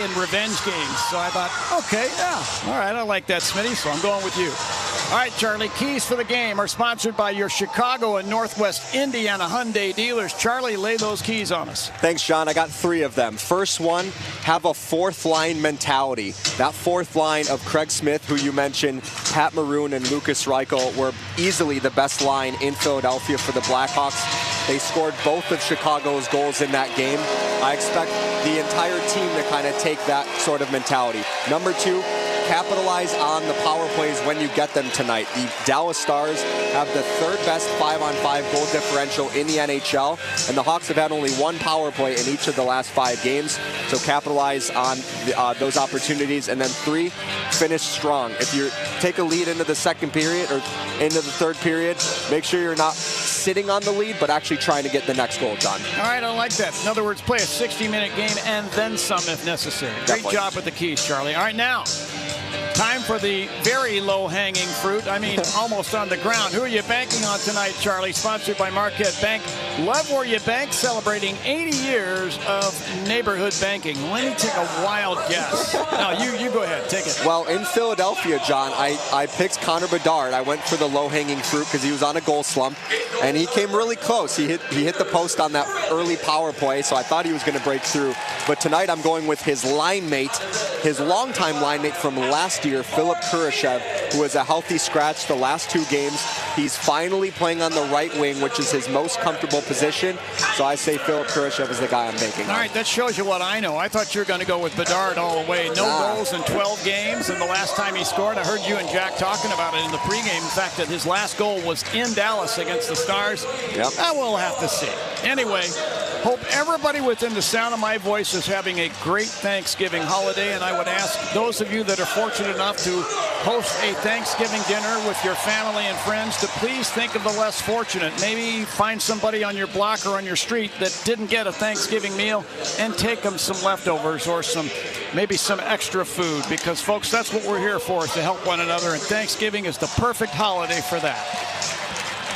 in revenge games. So I thought, okay, yeah, all right, I like that, Smitty, so I'm going with you. All right, Charlie, keys for the game are sponsored by your Chicago and Northwest Indiana Hyundai dealers. Charlie, lay those keys on us. Thanks, John. I got 3 of them. First one, have a fourth line mentality. That fourth line of Craig Smith, who you mentioned, Pat Maroon and Lucas Reichel were easily the best line in Philadelphia for the Blackhawks. They scored both of Chicago's goals in that game. I expect the entire team to kind of take that sort of mentality. Number 2, capitalize on the power plays when you get them tonight. The Dallas Stars have the 3rd best 5-on-5 goal differential in the NHL, and the Hawks have had only 1 power play in each of the last 5 games. So capitalize on those opportunities. And then 3, finish strong. If you take a lead into the second period or into the third period, make sure you're not sitting on the lead, but actually trying to get the next goal done. All right, I like that. In other words, play a 60-minute game and then some if necessary. Definitely. Great job with the keys, Charlie. All right, now, time for the very low-hanging fruit. I mean, almost on the ground. Who are you banking on tonight, Charlie? Sponsored by Marquette Bank. Love where you bank, celebrating 80 years of neighborhood banking. Let me take a wild guess. No, you go ahead. Take it. Well, in Philadelphia, John, I picked Connor Bedard. I went for the low-hanging fruit because he was on a goal slump, and he came really close. He hit the post on that early power play, so I thought he was going to break through. But tonight I'm going with his line mate, his longtime line mate from last year, Philip Kurashev, who was a healthy scratch the last 2 games. He's finally playing on the right wing, which is his most comfortable position. So I say Philip Kurashev is the guy I'm banking on. All right, that shows you what I know. I thought you were going to go with Bedard all the way. No goals in 12 games, and the last time he scored, I heard you and Jack talking about it in the pregame. The fact that his last goal was in Dallas against the Stars. Yep. We'll have to see. Anyway, hope everybody within the sound of my voice is having a great Thanksgiving holiday, and I would ask those of you that are fortunate enough to host a Thanksgiving dinner with your family and friends to please think of the less fortunate. Maybe find somebody on your block or on your street that didn't get a Thanksgiving meal and take them some leftovers or maybe some extra food, because folks, that's what we're here for, is to help one another, and Thanksgiving is the perfect holiday for that.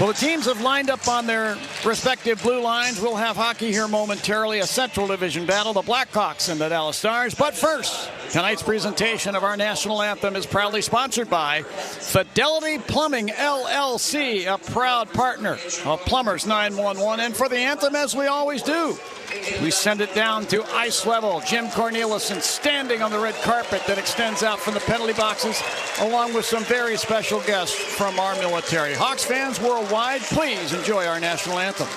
Well, the teams have lined up on their respective blue lines. We'll have hockey here momentarily, a Central Division battle, the Blackhawks and the Dallas Stars. But first, tonight's presentation of our national anthem is proudly sponsored by Fidelity Plumbing, LLC, a proud partner of Plumbers 911. And for the anthem, as we always do, we send it down to ice level. Jim Cornelison standing on the red carpet that extends out from the penalty boxes, along with some very special guests from our military. Hawks fans worldwide, please enjoy our national anthem.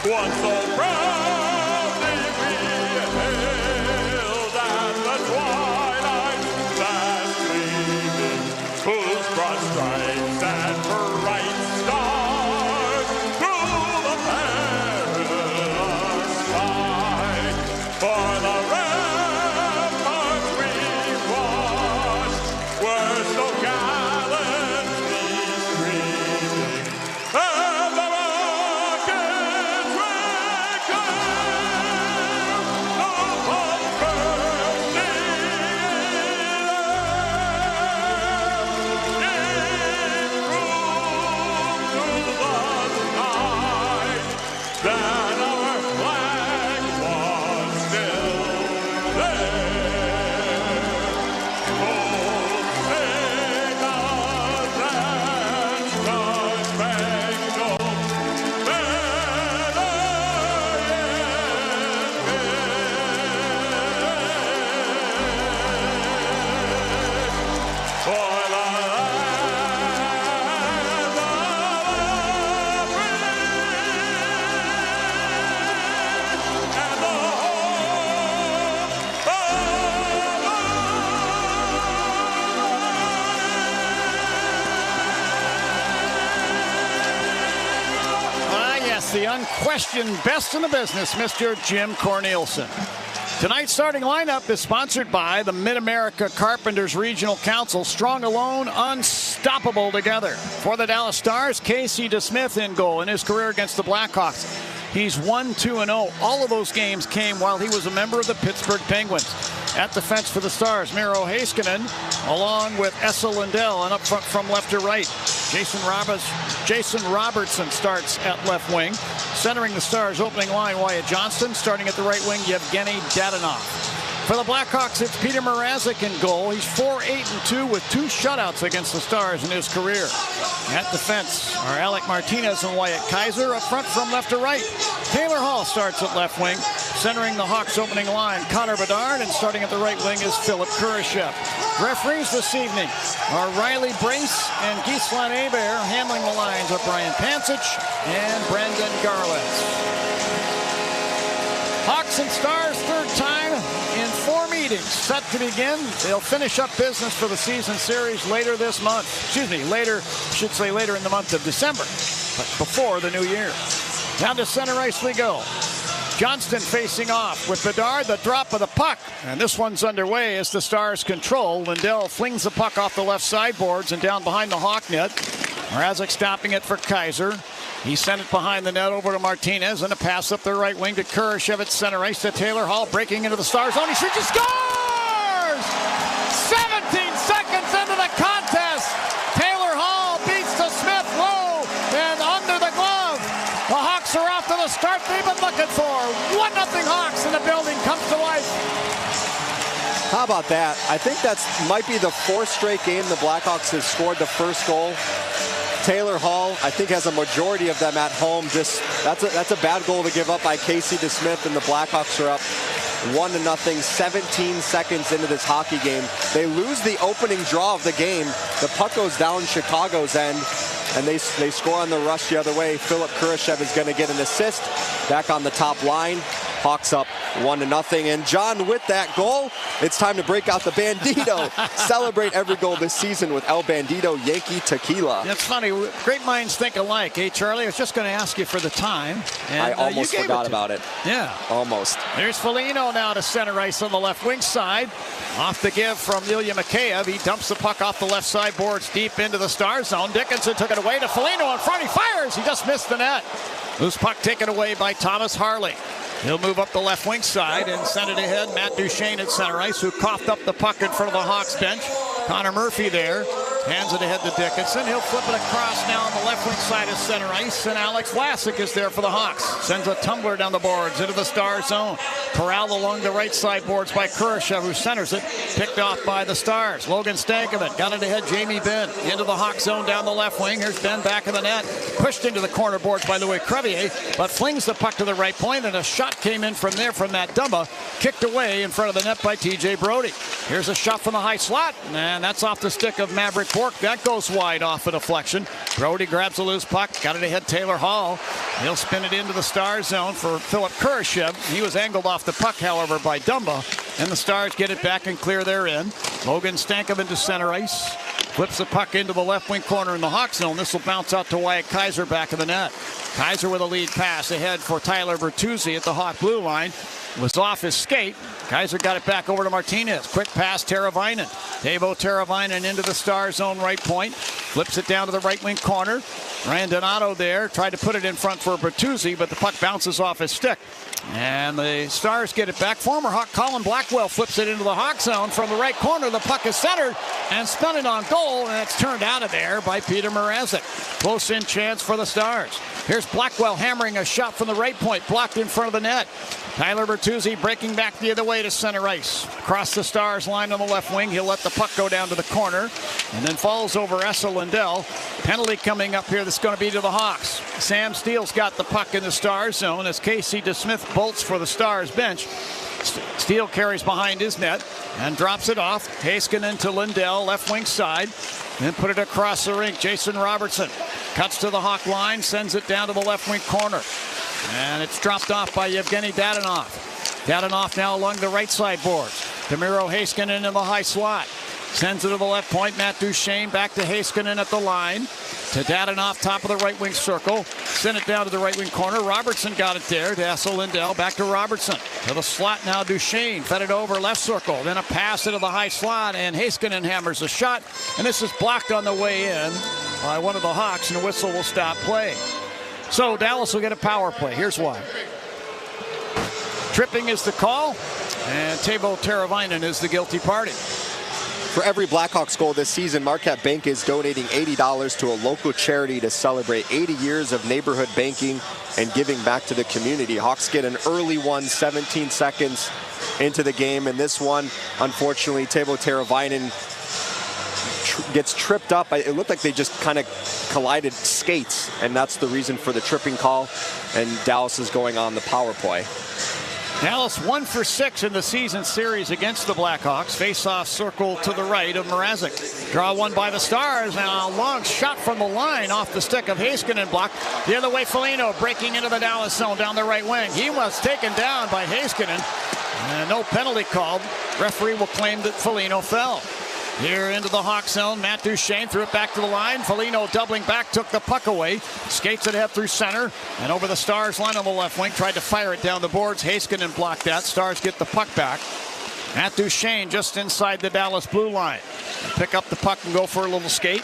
One so proudly we hailed at the twilight fast gleaming, whose broad stripes and bright stars through the perilous fight. For the ramparts we watched were so gallantly streaming, and the the unquestioned best in the business, Mr. Jim Cornelison. Tonight's starting lineup is sponsored by the Mid-America Carpenters Regional Council. Strong alone, unstoppable together. For the Dallas Stars, Casey DeSmith in goal in his career against the Blackhawks. He's 1-2-0. All of those games came while he was a member of the Pittsburgh Penguins. At the fence for the Stars, Miro Heiskanen, along with Esa Lindell, and up front from left to right, Jason Robertson starts at left wing. Centering the Stars' opening line, Wyatt Johnston. Starting at the right wing, Yevgeny Dadonov. For the Blackhawks, it's Peter Mrazek in goal. He's 4-8-2 with 2 shutouts against the Stars in his career. At the fence are Alec Martinez and Wyatt Kaiser. Up front from left to right, Taylor Hall starts at left wing. Centering the Hawks' opening line, Connor Bedard, and starting at the right wing is Philip Kurashev. Referees this evening are Riley Brace and Gislan Hebert. Handling the lines are Brian Pansich and Brendan Garland. Hawks and Stars, third time in 4 meetings set to begin. They'll finish up business for the season series later this month. Later in the month of December, but before the new year. Down to center ice we go. Johnston facing off with Bedard, the drop of the puck. And this one's underway as the Stars control. Lindell flings the puck off the left sideboards and down behind the Hawk net. Mrazek stopping it for Kaiser. He sent it behind the net over to Martinez, and a pass up the right wing to Kurashev at center ice to Taylor Hall, breaking into the Stars zone. He shoots, he scores! 17 seconds into the contest. Taylor Hall beats the Smith low and under the glove. The Hawks are off to the start they've been looking for. 1-0 Hawks, and the building comes to life. How about that? I think that might be the 4th straight game the Blackhawks have scored the first goal. Taylor Hall, I think, has a majority of them at home. That's a bad goal to give up by Casey DeSmith, and the Blackhawks are up 1-0, 17 seconds into this hockey game. They lose the opening draw of the game. The puck goes down Chicago's end, and they score on the rush the other way. Philip Kurashev is going to get an assist back on the top line. Hawks up 1-0. And John, with that goal, it's time to break out the Bandito. Celebrate every goal this season with El Bandito Yankee Tequila. It's funny, great minds think alike, hey Charlie? I was just going to ask you for the time. And, I almost forgot about it. Yeah. Almost. There's Foligno now to center ice on the left wing side. Off the give from Ilya Mikheyev. He dumps the puck off the left side boards deep into the Star zone. Dickinson took it away to Foligno in front. He fires. He just missed the net. Loose puck taken away by Thomas Harley. He'll move up the left wing side and send it ahead. Matt Duchene at center ice, who coughed up the puck in front of the Hawks bench. Connor Murphy there. Hands it ahead to Dickinson. He'll flip it across now on the left wing side of center ice. And Alex Vlasic is there for the Hawks. Sends a tumbler down the boards into the Star zone. Corralled along the right side boards by Kurashev, who centers it. Picked off by the Stars. Logan Stankovic got it ahead. Jamie Benn into the Hawk zone down the left wing. Here's Benn back in the net. Pushed into the corner boards by Louis Crevier, but flings the puck to the right point, and a shot came in from there from Matt Dumba. Kicked away in front of the net by T.J. Brody. Here's a shot from the high slot, and that's off the stick of Maverick Bork. That goes wide off a deflection. Brody grabs a loose puck, got it ahead Taylor Hall. He'll spin it into the Star zone for Philip Kurashev. He was angled off the puck, however, by Dumba, and the Stars get it back and clear their end. Logan Stankovic to center ice. Flips the puck into the left wing corner in the Hawk zone. This will bounce out to Wyatt Kaiser back in the net. Kaiser with a lead pass ahead for Tyler Bertuzzi at the Hawk blue line. Was off his skate. Kaiser got it back over to Martinez. Quick pass, Teravainen. Teuvo Teravainen into the Star zone right point. Flips it down to the right wing corner. Ryan Donato there. Tried to put it in front for Bertuzzi, but the puck bounces off his stick. And the Stars get it back. Former Hawk Colin Blackwell flips it into the Hawk zone from the right corner. The puck is centered and spun it on goal, and it's turned out of there by Peter Mrazek. Close in chance for the Stars. Here's Blackwell hammering a shot from the right point, blocked in front of the net. Tyler Bertuzzi breaking back the other way to center ice. Across the Stars line on the left wing. He'll let the puck go down to the corner and then falls over Esa Lindell. Penalty coming up here that's going to be to the Hawks. Sam Steele's got the puck in the Stars zone as Casey DeSmith bolts for the Stars bench. Steele carries behind his net and drops it off. Heiskanen to Lindell, left wing side. Then put it across the rink. Jason Robertson cuts to the Hawk line, sends it down to the left wing corner. And it's dropped off by Yevgeny Dadonov. Dadonov now along the right side boards. To Miro Heiskanen in the high slot. Sends it to the left point. Matt Duchene back to Heiskanen at the line. To Dadonov, top of the right wing circle. Sent it down to the right wing corner. Robertson got it there to Esa Lindell. Back to Robertson. To the slot now, Duchene. Fed it over left circle. Then a pass into the high slot, and Heiskanen hammers a shot. And this is blocked on the way in by one of the Hawks, and the whistle will stop play. So Dallas will get a power play. Here's why. Tripping is the call, and Teuvo Teravainen is the guilty party. For every Blackhawks goal this season, Marquette Bank is donating $80 to a local charity to celebrate 80 years of neighborhood banking and giving back to the community. Hawks get an early one, 17 seconds into the game, and this one, unfortunately, Teuvo Teravainen gets tripped up. It looked like they just kind of collided skates, and that's the reason for the tripping call, and Dallas is going on the power play. Dallas 1 for 6 in the season series against the Blackhawks. Face-off circle to the right of Mrazek. Draw one by the Stars. Now a long shot from the line off the stick of Heiskanen, blocked. The other way, Foligno breaking into the Dallas zone down the right wing. He was taken down by Heiskanen. And no penalty called. Referee will claim that Foligno fell. Here into the Hawk zone, Matt Duchene threw it back to the line. Foligno doubling back, took the puck away. Skates it ahead through center and over the Stars line on the left wing. Tried to fire it down the boards. Heiskanen blocked that. Stars get the puck back. Matt Duchene just inside the Dallas blue line. Pick up the puck and go for a little skate.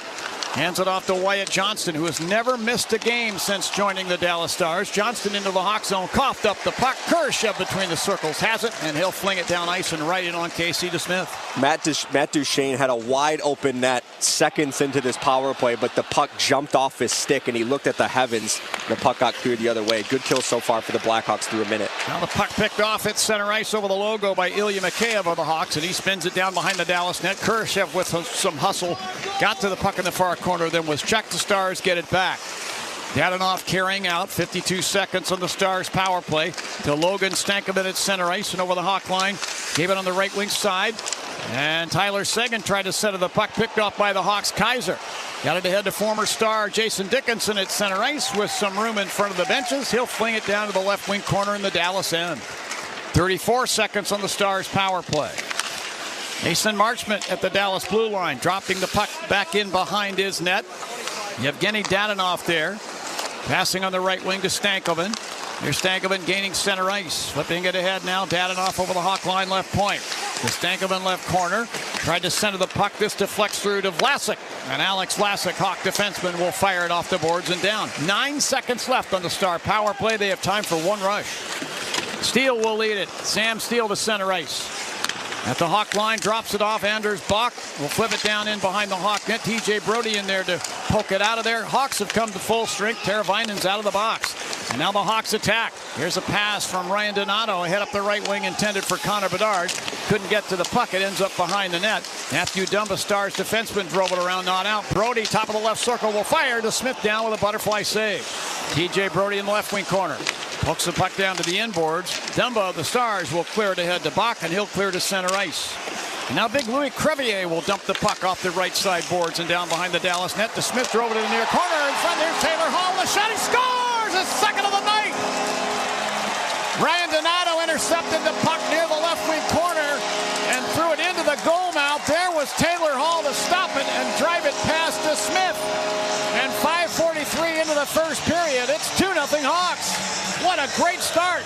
Hands it off to Wyatt Johnston, who has never missed a game since joining the Dallas Stars. Johnston into the Hawk zone, coughed up the puck. Kurashev between the circles has it, and he'll fling it down ice and right in on Casey DeSmith. Matt Duchene had a wide open net seconds into this power play, but the puck jumped off his stick, and he looked at the heavens. The puck got cleared the other way. Good kill so far for the Blackhawks through a minute. Now the puck picked off at center ice over the logo by Ilya Mikheyev of the Hawks, and he spins it down behind the Dallas net. Kurashev with some hustle got to the puck in the far corner, then was checked. The Stars get it back. Dadonov carrying out 52 seconds on the Stars power play to Logan Stankoven at center ice and over the Hawk line. Gave it on the right wing side. And Tyler Seguin tried to set the puck, picked off by the Hawks. Kaiser got it ahead to former Star Jason Dickinson at center ice with some room in front of the benches. He'll fling it down to the left wing corner in the Dallas end. 34 seconds on the Stars power play. Mason Marchment at the Dallas blue line, dropping the puck back in behind his net. Yevgeny Dadonov there, passing on the right wing to Stankoven. Here's Stankoven gaining center ice, flipping it ahead now. Dadonov over the Hawk line left point. The Stankoven left corner, tried to center the puck. This deflects through to Vlasic, and Alex Vlasic, Hawk defenseman, will fire it off the boards and down. 9 seconds left on the Star power play. They have time for one rush. Steele will lead it. Sam Steele to center ice. At the Hawk line, drops it off. Anders Bach will flip it down in behind the Hawk net. TJ Brody in there to poke it out of there. Hawks have come to full strength. Teravainen's out of the box. And now the Hawks attack. Here's a pass from Ryan Donato. Head up the right wing intended for Connor Bedard. Couldn't get to the puck. It ends up behind the net. Matthew Dumba, Stars defenseman, drove it around, not out. Brody, top of the left circle, will fire to Smith down with a butterfly save. TJ Brody in the left wing corner. Pokes the puck down to the inboards. Dumba of the Stars will clear it ahead to Bach, and he'll clear to center ice. And now big Louis Crevier will dump the puck off the right side boards and down behind the Dallas net. To Smith, drove it to the near corner. In front, there's Taylor Hall. The shot, he scores! His second of the night! Ryan Donato intercepted the puck near the left wing corner and threw it into the goal mouth. There was Taylor Hall to stop it and drive it past to Smith. And 5:43 into the first period. It's 2-0 Hawks. What a great start.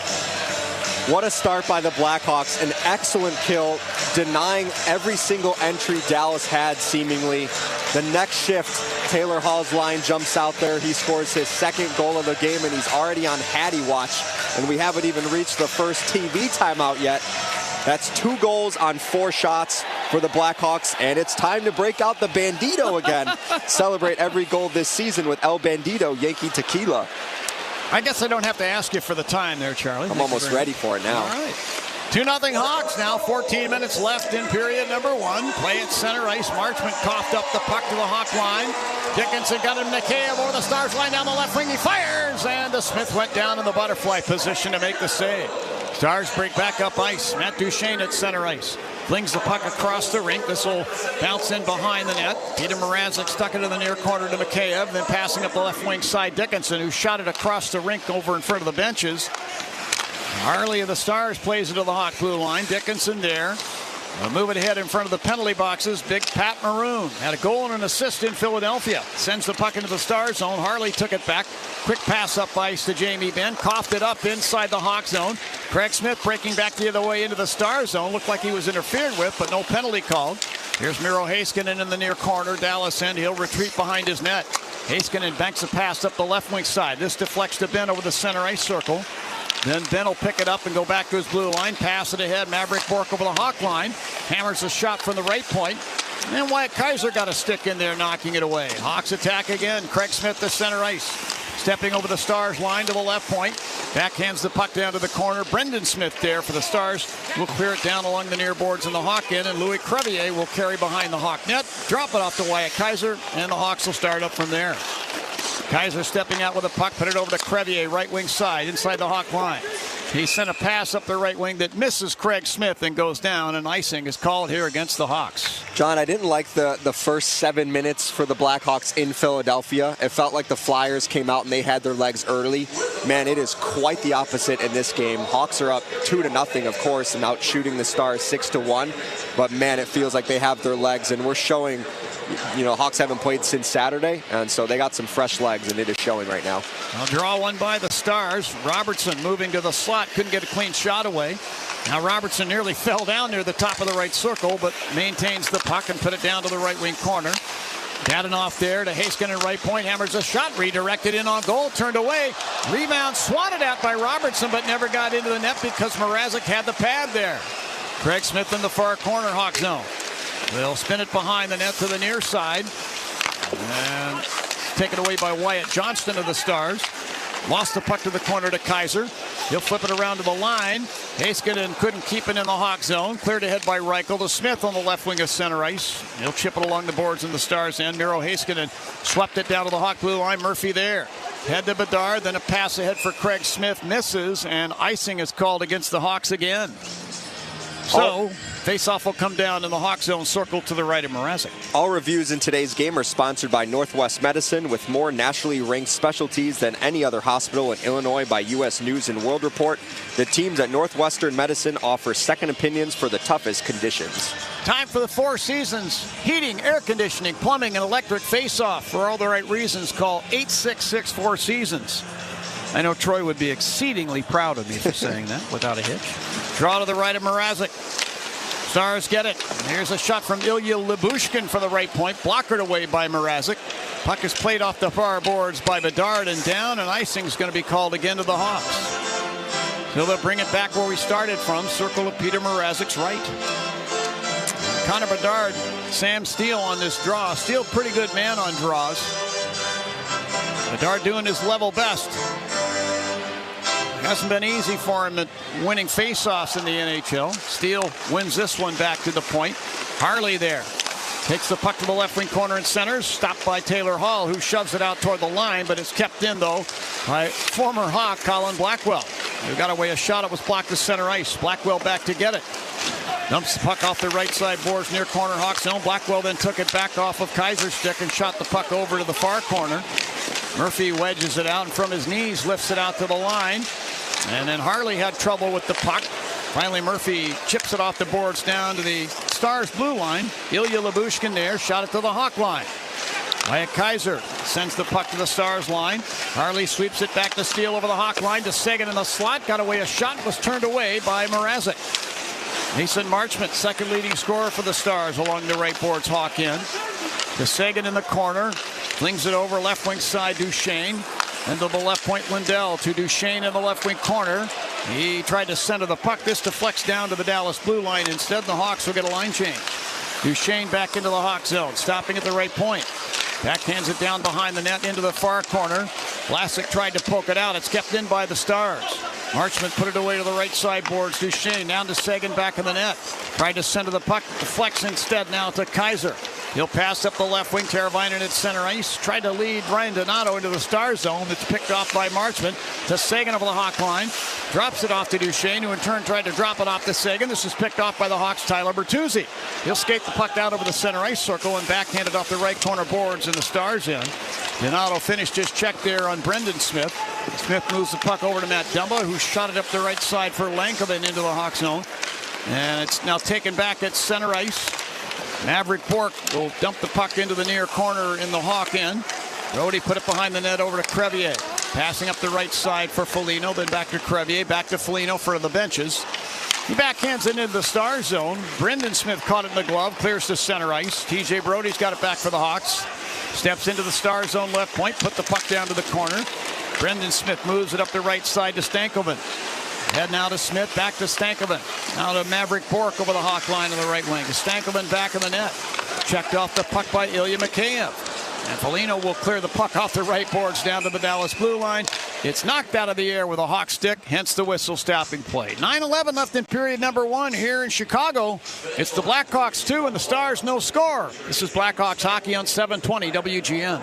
What a start by the Blackhawks. An excellent kill, denying every single entry Dallas had, seemingly. The next shift, Taylor Hall's line jumps out there. He scores his second goal of the game, and he's already on Hattie watch. And we haven't even reached the first TV timeout yet. That's 2 goals on 4 shots for the Blackhawks, and it's time to break out the Bandito again. Celebrate every goal this season with El Bandito Yankee Tequila. I guess I don't have to ask you for the time there, Charlie. I'm almost ready for it now. All right. 2-0 Hawks now. 14 minutes left in period number 1. Play at center ice. Marchment coughed up the puck to the Hawk line. Dickinson got him. Mikheyev over the Stars line down the left wing. He fires, and the Smith went down in the butterfly position to make the save. Stars break back up ice. Matt Duchene at center ice. Flings the puck across the rink. This will bounce in behind the net. Peter Mrazek stuck it in the near corner to Mikheyev. Then passing up the left wing side, Dickinson, who shot it across the rink over in front of the benches. Harley of the Stars plays it to the Hawk blue line. Dickinson there. They'll move it ahead in front of the penalty boxes. Big Pat Maroon had a goal and an assist in Philadelphia. Sends the puck into the Star zone. Harley took it back. Quick pass up ice to Jamie Benn. Coughed it up inside the Hawk zone. Craig Smith breaking back the other way into the Star zone. Looked like he was interfered with, but no penalty called. Here's Miro Heiskanen in the near corner. Dallas end. He'll retreat behind his net. Heiskanen banks a pass up the left wing side. This deflects to Ben over the center ice circle. Then Ben will pick it up and go back to his blue line. Pass it ahead. Maverick Bourque over the Hawk line. Hammers a shot from the right point. And Wyatt Kaiser got a stick in there, knocking it away. Hawks attack again. Craig Smith to center ice. Stepping over the Stars line to the left point. Backhands the puck down to the corner. Brendan Smith there for the Stars will clear it down along the near boards in the Hawk end. And Louis Crevier will carry behind the Hawk net. Drop it off to Wyatt Kaiser. And the Hawks will start up from there. Kaiser stepping out with a puck, put it over to Crevier, right wing side, inside the Hawk line. He sent a pass up the right wing that misses Craig Smith and goes down, and icing is called here against the Hawks. John, I didn't like the first 7 minutes for the Blackhawks in Philadelphia. It felt like the Flyers came out and they had their legs early. Man, it is quite the opposite in this game. Hawks are up 2-0, of course, and out shooting the Stars 6-1. But man, it feels like they have their legs, and we're showing, Hawks haven't played since Saturday, and so they got some fresh legs, and it is showing right now. I'll draw one by the Stars. Robertson moving to the slot, couldn't get a clean shot away. Now Robertson nearly fell down near the top of the right circle, but maintains the puck and put it down to the right wing corner. Dadonov there to Heiskanen right point, hammers a shot, redirected in on goal, turned away. Rebound swatted at by Robertson, but never got into the net because Mrazek had the pad there. Craig Smith in the far corner, Hawk zone. They'll spin it behind the net to the near side. And taken away by Wyatt Johnston of the Stars. Lost the puck to the corner to Kaiser. He'll flip it around to the line. Heiskanen couldn't keep it in the Hawk zone. Cleared ahead by Reichel to Smith on the left wing of center ice. He'll chip it along the boards in the Stars end. Miro Heiskanen swept it down to the Hawk blue line. Murphy there. Head to Bedard. Then a pass ahead for Craig Smith. Misses. And icing is called against the Hawks again. So, face-off will come down in the Hawk zone, circle to the right of Mrazek. All reviews in today's game are sponsored by Northwest Medicine, with more nationally ranked specialties than any other hospital in Illinois by U.S. News and World Report. The teams at Northwestern Medicine offer second opinions for the toughest conditions. Time for the Four Seasons heating, air conditioning, plumbing, and electric face-off. For all the right reasons, call 866-4 Seasons. I know Troy would be exceedingly proud of me for saying that without a hitch. Draw to the right of Mrazek. Stars get it. Here's a shot from Ilya Lyubushkin for the right point. Blockered away by Mrazek. Puck is played off the far boards by Bedard and down, and icing's going to be called again to the Hawks. So they'll bring it back where we started from. Circle of Peter Mrazek's right. Connor Bedard, Sam Steele on this draw. Steele pretty good man on draws. Bedard doing his level best. Hasn't been easy for him at winning faceoffs in the NHL. Steele wins this one back to the point. Harley there. Takes the puck to the left wing corner and centers. Stopped by Taylor Hall, who shoves it out toward the line, but it's kept in, though, by former Hawk Colin Blackwell. Who got away a shot. It was blocked to center ice. Blackwell back to get it. Dumps the puck off the right side boards near corner Hawk zone. Blackwell then took it back off of Kaiser's stick and shot the puck over to the far corner. Murphy wedges it out and from his knees lifts it out to the line. And then Harley had trouble with the puck. Finally, Murphy chips it off the boards down to the Stars blue line. Ilya Lyubushkin there, shot it to the Hawk line. Wyatt Kaiser sends the puck to the Stars line. Harley sweeps it back to Steele over the Hawk line to Seguin in the slot. Got away a shot, was turned away by Mrazek. Mason Marchment, second leading scorer for the Stars along the right boards Hawk end. To Seguin in the corner. Flings it over left wing side, Duchesne. And to the left point, Lindell to Duchesne in the left wing corner. He tried to center the puck. This deflects down to the Dallas blue line. Instead, the Hawks will get a line change. Duchesne back into the Hawk zone, stopping at the right point. Backhands it down behind the net into the far corner. Vlasic tried to poke it out. It's kept in by the Stars. Marchment put it away to the right side boards. Duchesne down to Seguin back in the net. Tried to center the puck. Deflects instead now to Kaiser. He'll pass up the left wing. Teravainen at center ice. Tried to lead Ryan Donato into the Star zone. It's picked off by Marchment to Seguin over the Hawk line. Drops it off to Duchesne, who in turn tried to drop it off to Seguin. This is picked off by the Hawks' Tyler Bertuzzi. He'll skate the puck down over the center ice circle and backhand it off the right corner boards in the Stars end. Donato finished his check there on Brendan Smith. Smith moves the puck over to Matt Dumba, who shot it up the right side for Lankoven into the Hawk zone. And it's now taken back at center ice. Maverick Bourque will dump the puck into the near corner in the Hawk end. Brody put it behind the net over to Crevier. Passing up the right side for Foligno, then back to Crevier, back to Foligno for the benches. He backhands it into the Star zone. Brendan Smith caught it in the glove, clears to center ice. TJ Brody's got it back for the Hawks. Steps into the star zone left point, put the puck down to the corner. Brendan Smith moves it up the right side to Stankoven. Head now to Smith, back to Stankoven. Now to Maverick Bork over the Hawk line on the right wing. Stankoven back in the net. Checked off the puck by Ilya Mikheyev. And Foligno will clear the puck off the right boards down to the Dallas blue line. It's knocked out of the air with a Hawk stick, hence the whistle stopping play. 9:11 left in period number 1 here in Chicago. It's the Blackhawks 2 and the Stars no score. This is Blackhawks hockey on 720 WGN.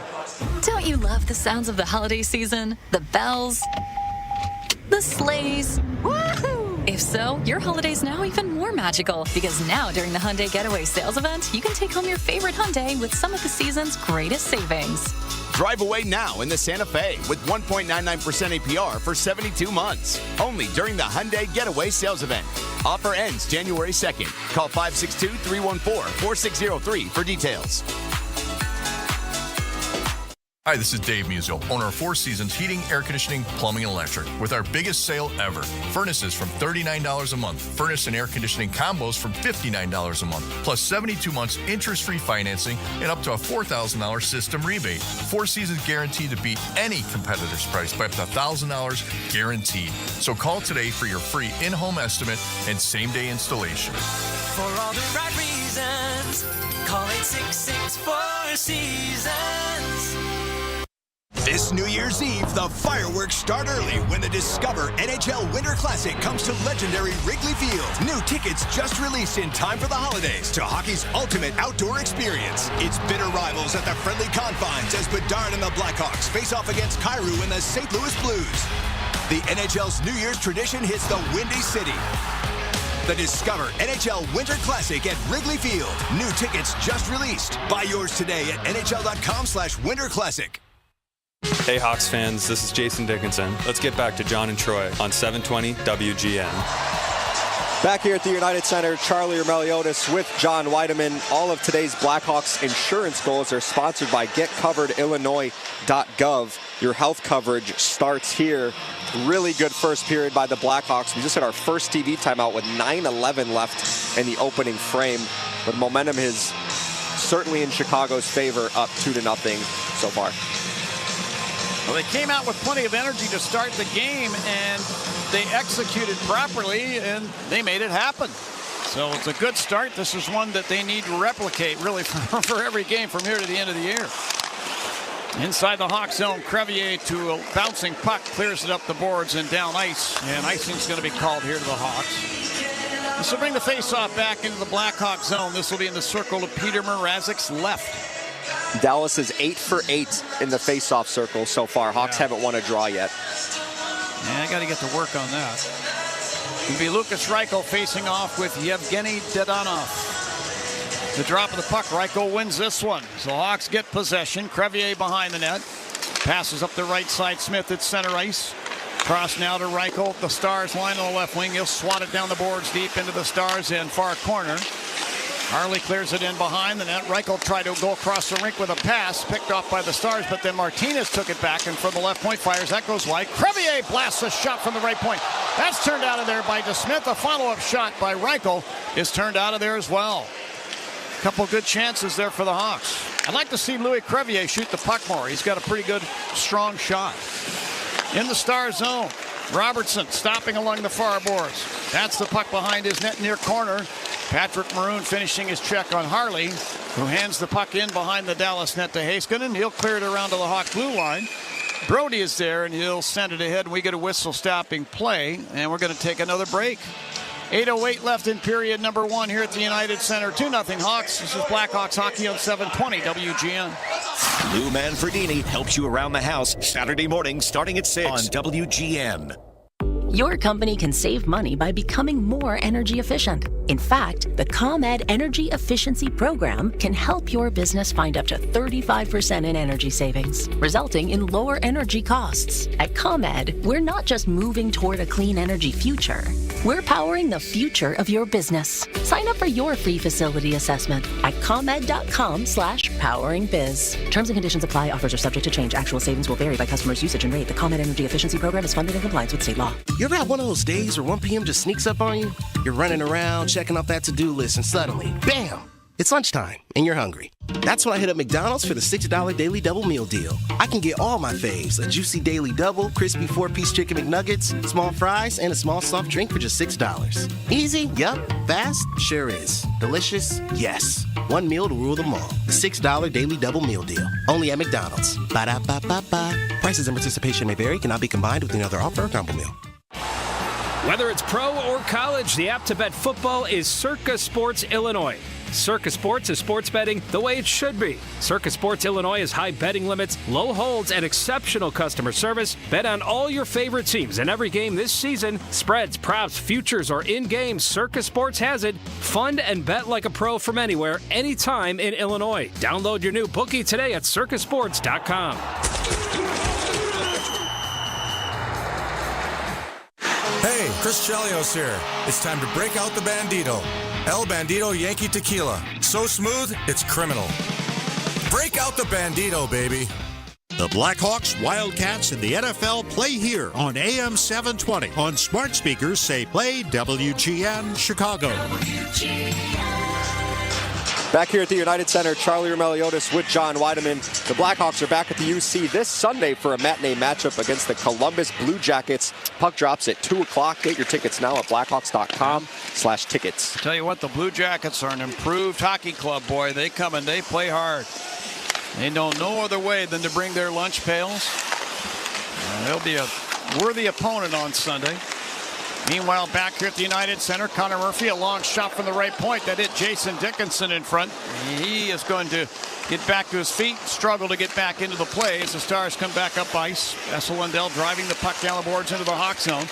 Don't you love the sounds of the holiday season? The bells, the sleighs. Woohoo! If so, your holiday's now even more magical, because now during the Hyundai Getaway Sales Event, you can take home your favorite Hyundai with some of the season's greatest savings. Drive away now in the Santa Fe with 1.99% APR for 72 months. Only during the Hyundai Getaway Sales Event. Offer ends January 2nd. Call 562-314-4603 for details. Hi, this is Dave Musial, owner of Four Seasons Heating, Air Conditioning, Plumbing, and Electric, with our biggest sale ever. Furnaces from $39 a month. Furnace and air conditioning combos from $59 a month. Plus 72 months interest-free financing and up to a $4,000 system rebate. Four Seasons guaranteed to beat any competitor's price by up to $1,000 guaranteed. So call today for your free in-home estimate and same-day installation. For all the right reasons, call 866-4 Seasons. This New Year's Eve, the fireworks start early when the Discover NHL Winter Classic comes to legendary Wrigley Field. New tickets just released in time for the holidays to hockey's ultimate outdoor experience. It's bitter rivals at the friendly confines as Bedard and the Blackhawks face off against Kyrou and the St. Louis Blues. The NHL's New Year's tradition hits the Windy City. The Discover NHL Winter Classic at Wrigley Field. New tickets just released. Buy yours today at nhl.com/winterclassic. Hey Hawks fans, this is Jason Dickinson. Let's get back to John and Troy on 720 WGN. Back here at the United Center, Charlie Meliodas with John Weideman. All of today's Blackhawks insurance goals are sponsored by GetCoveredIllinois.gov. Your health coverage starts here. Really good first period by the Blackhawks. We just had our first TV timeout with 9:11 left in the opening frame. But momentum is certainly in Chicago's favor, up 2-0 so far. Well, they came out with plenty of energy to start the game, and they executed properly, and they made it happen. So it's a good start. This is one that they need to replicate, really, for every game from here to the end of the year. Inside the Hawk zone, Crevier to a bouncing puck, clears it up the boards and down ice, and icing's going to be called here to the Hawks. This will bring the faceoff back into the Blackhawk zone. This will be in the circle of Peter Mrazek's left. Dallas is 8 for 8 in the face-off circle so far. Hawks haven't won a draw yet. Yeah, I got to get to work on that. It'll be Lukas Reichel facing off with Yevgeny Dadonov. The drop of the puck, Reichel wins this one. So Hawks get possession. Crevier behind the net. Passes up the right side. Smith at center ice. Cross now to Reichel. The Stars line on the left wing. He'll swat it down the boards deep into the Stars in far corner. Harley clears it in behind the net. Reichel tried to go across the rink with a pass, picked off by the Stars, but then Martinez took it back, and from the left point fires. That goes wide. Crevier blasts a shot from the right point. That's turned out of there by DeSmith. A follow-up shot by Reichel is turned out of there as well. A couple good chances there for the Hawks. I'd like to see Louis Crevier shoot the puck more. He's got a pretty good, strong shot. In the Star zone, Robertson stopping along the far boards. That's the puck behind his net near corner. Patrick Maroon finishing his check on Harley, who hands the puck in behind the Dallas net to Heiskanen. He'll clear it around to the Hawk blue line. Brody is there, and he'll send it ahead, and we get a whistle stopping play, and we're going to take another break. 8:08 left in period number 1 here at the United Center. 2-0 Hawks. This is Blackhawks hockey on 720 WGN. Lou Manfredini helps you around the house Saturday morning starting at 6 on WGN. Your company can save money by becoming more energy efficient. In fact, the ComEd Energy Efficiency Program can help your business find up to 35% in energy savings, resulting in lower energy costs. At ComEd, we're not just moving toward a clean energy future. We're powering the future of your business. Sign up for your free facility assessment at ComEd.com/poweringbiz. Terms and conditions apply. Offers are subject to change. Actual savings will vary by customer's usage and rate. The ComEd Energy Efficiency Program is funded in compliance with state law. You ever have one of those days where 1 p.m. just sneaks up on you? You're running around, checking off that to-do list, and suddenly, bam! It's lunchtime, and you're hungry. That's when I hit up McDonald's for the $6 Daily Double Meal Deal. I can get all my faves, a juicy Daily Double, crispy 4-piece chicken McNuggets, small fries, and a small soft drink for just $6. Easy? Yup. Fast? Sure is. Delicious? Yes. One meal to rule them all. The $6 Daily Double Meal Deal. Only at McDonald's. Ba-da-ba-ba-ba. Prices and participation may vary. Cannot be combined with any other offer or combo meal. Whether it's pro or college, the app to bet football is Circa Sports Illinois. Circa Sports is sports betting the way it should be. Circa Sports Illinois has high betting limits, low holds, and exceptional customer service. Bet on all your favorite teams in every game this season. Spreads, props, futures, or in-game, Circa Sports has it. Fund and bet like a pro from anywhere, anytime in Illinois. Download your new bookie today at circasports.com. Hey, Chris Chelios here. It's time to break out the Bandito. El Bandito Yankee Tequila. So smooth, it's criminal. Break out the Bandito, baby. The Blackhawks, Wildcats, and the NFL play here on AM 720. On smart speakers, say play WGN Chicago. Back here at the United Center, Charlie Roumeliotis with John Weideman. The Blackhawks are back at the UC this Sunday for a matinee matchup against the Columbus Blue Jackets. Puck drops at 2 o'clock. Get your tickets now at blackhawks.com/tickets. Tell you what, the Blue Jackets are an improved hockey club, boy. They come and they play hard. They know no other way than to bring their lunch pails. They'll be a worthy opponent on Sunday. Meanwhile, back here at the United Center, Connor Murphy, a long shot from the right point that hit Jason Dickinson in front. He is going to get back to his feet, struggle to get back into the play as the Stars come back up ice. Esa Lindell driving the puck down the boards into the Hawk zone.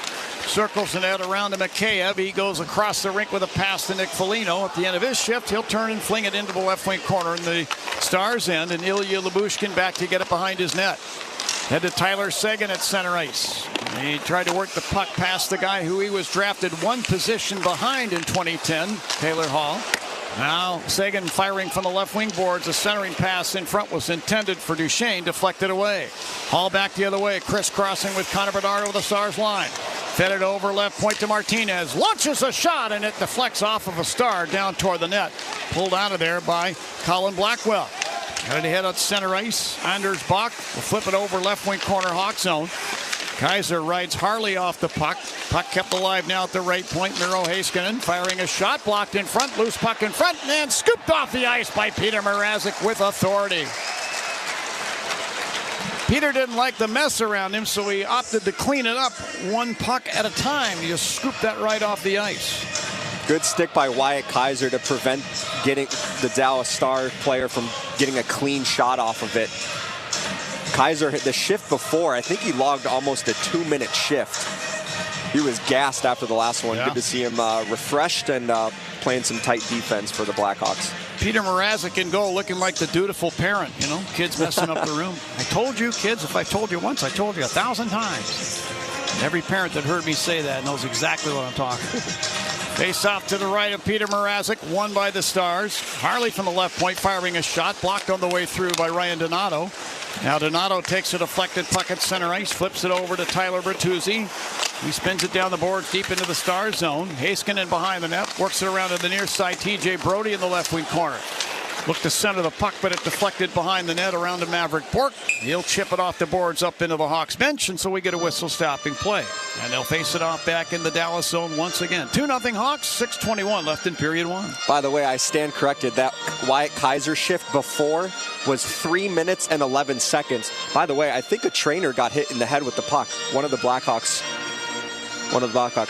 Circles the net around to Mikheyev. He goes across the rink with a pass to Nick Foligno. At the end of his shift, he'll turn and fling it into the left wing corner in the Stars' end, and Ilya Lyubushkin back to get it behind his net. Head to Tyler Seguin at center ice. He tried to work the puck past the guy who he was drafted one position behind in 2010, Taylor Hall. Now Seguin firing from the left wing boards. A centering pass in front was intended for Duchesne, deflected away. Hall back the other way, crisscrossing with Connor Bedard over the Stars line. Fed it over left point to Martinez. Launches a shot and it deflects off of a Star down toward the net. Pulled out of there by Colin Blackwell. Got it ahead at center ice. Anders Bach will flip it over left wing corner Hawk zone. Kaiser rides Harley off the puck. Puck kept alive now at the right point. Miro Heiskanen firing a shot, blocked in front, loose puck in front, and scooped off the ice by Peter Mrazek with authority. Peter didn't like the mess around him, so he opted to clean it up one puck at a time. He just scooped that right off the ice. Good stick by Wyatt Kaiser to prevent getting the Dallas Star player from getting a clean shot off of it. Kaiser hit the shift before. I think he logged almost a 2-minute shift. He was gassed after the last one. Yeah. Good to see him refreshed and playing some tight defense for the Blackhawks. Peter Mrazek in goal, looking like the dutiful parent, you know, kids messing up the room. I told you, kids, if I told you once, I told you 1,000 times. And every parent that heard me say that knows exactly what I'm talking about. Face off to the right of Peter Mrazek, won by the Stars. Harley from the left point firing a shot, blocked on the way through by Ryan Donato. Now Donato takes a deflected puck at center ice, flips it over to Tyler Bertuzzi. He spins it down the boards deep into the Stars zone. Heiskanen behind the net, works it around to the near side. TJ Brody in the left wing corner. Looked to center the puck, but it deflected behind the net around to Maverick Bourque. He'll chip it off the boards up into the Hawks bench, and so we get a whistle stopping play. And they'll face it off back in the Dallas zone once again. 2-0 Hawks, 6:21 left in period one. By the way, I stand corrected. That Wyatt Kaiser shift before was 3 minutes and 11 seconds. By the way, I think a trainer got hit in the head with the puck. One of the Blackhawks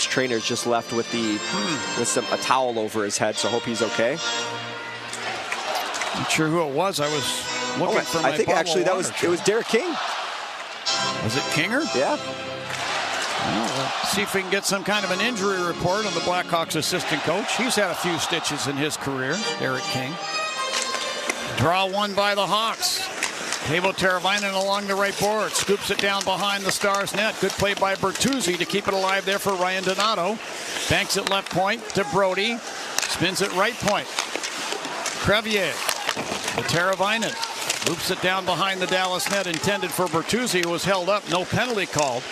trainers just left with a towel over his head, so I hope he's okay. Not sure who it was. I was looking for my I think actually it was Derek King. Was it Kinger? Yeah. Well, see if we can get some kind of an injury report on the Blackhawks assistant coach. He's had a few stitches in his career, Derek King. Draw one by the Hawks. Teuvo Teravainen along the right board. Scoops it down behind the Stars net. Good play by Bertuzzi to keep it alive there for Ryan Donato. Banks it left point to Brody. Spins it right point. Crevier. The Teravainen loops it down behind the Dallas net, intended for Bertuzzi, who was held up. No penalty called.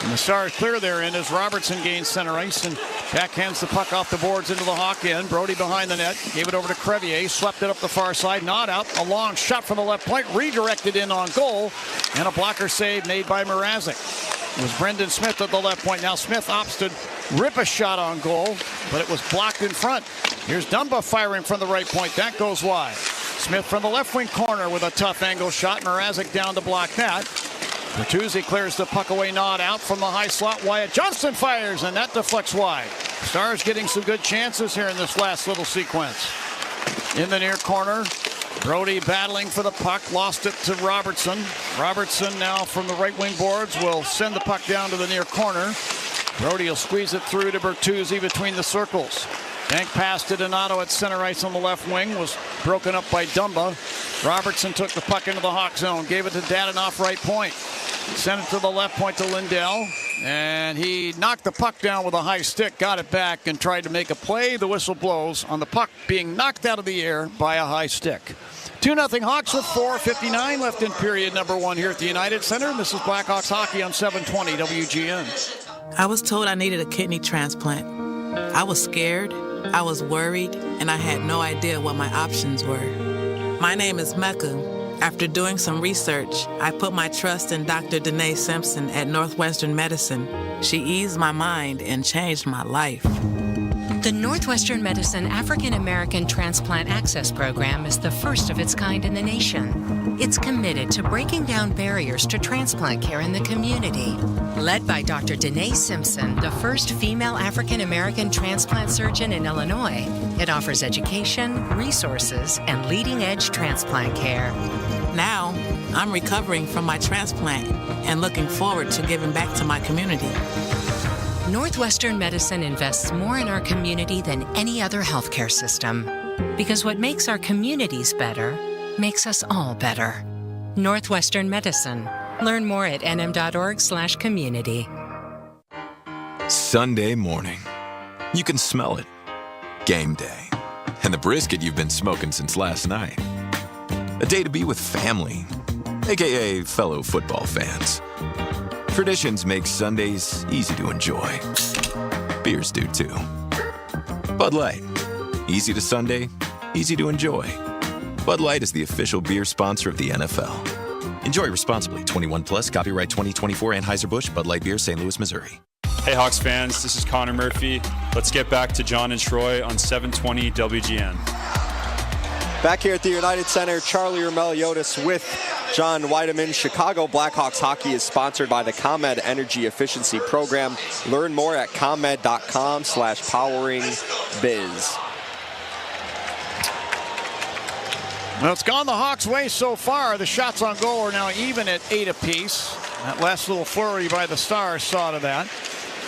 And the Stars clear their end as Robertson gains center ice, and Backhands the puck off the boards into the Hawk end. Brody behind the net. Gave it over to Crevier. Swept it up the far side. Not out. A long shot from the left point. Redirected in on goal. And a blocker save made by Mrazek. It was Brendan Smith at the left point. Now Smith opts to rip a shot on goal, but it was blocked in front. Here's Dumba firing from the right point. That goes wide. Smith from the left wing corner with a tough angle shot. Mrazek down to block that. Bertuzzi clears the puck away, not out from the high slot. Wyatt Johnston fires, and that deflects wide. Stars getting some good chances here in this last little sequence. In the near corner, Brody battling for the puck, lost it to Robertson. Robertson now from the right wing boards will send the puck down to the near corner. Brody will squeeze it through to Bertuzzi between the circles. Bank pass to Donato at center ice on the left wing was broken up by Dumba. Robertson took the puck into the Hawk zone, gave it to Dadanoff right point. Sent it to the left point to Lindell, and he knocked the puck down with a high stick, got it back, and tried to make a play. The whistle blows on the puck being knocked out of the air by a high stick. 2-0 Hawks with 4:59 left in period number 1 here at the United Center. And this is Blackhawks hockey on 720 WGN. I was told I needed a kidney transplant. I was scared, I was worried, and I had no idea what my options were. My name is Mecca. After doing some research, I put my trust in Dr. Danae Simpson at Northwestern Medicine. She eased my mind and changed my life. The Northwestern Medicine African American Transplant Access Program is the first of its kind in the nation. It's committed to breaking down barriers to transplant care in the community. Led by Dr. Danae Simpson, the first female African American transplant surgeon in Illinois, it offers education, resources, and leading-edge transplant care. Now, I'm recovering from my transplant and looking forward to giving back to my community. Northwestern Medicine invests more in our community than any other healthcare system. Because what makes our communities better makes us all better. Northwestern Medicine. Learn more at nm.org/community. Sunday morning. You can smell it. Game day. And the brisket you've been smoking since last night. A day to be with family, aka fellow football fans. Traditions make Sundays easy to enjoy. Beers do too. Bud Light. Easy to Sunday, easy to enjoy. Bud Light is the official beer sponsor of the NFL. Enjoy responsibly. 21 plus. Copyright 2024 Anheuser-Busch Bud Light Beer, St. Louis, Missouri. Hey Hawks fans, this is Connor Murphy. Let's get back to John and Troy on 720 WGN. Back here at the United Center, Charlie Meliodas with John Weideman. Chicago Blackhawks hockey is sponsored by the ComEd Energy Efficiency Program. Learn more at comed.com/poweringbiz. Well, it's gone the Hawks' way so far. The shots on goal are now even at 8 apiece. That last little flurry by the Stars saw to that.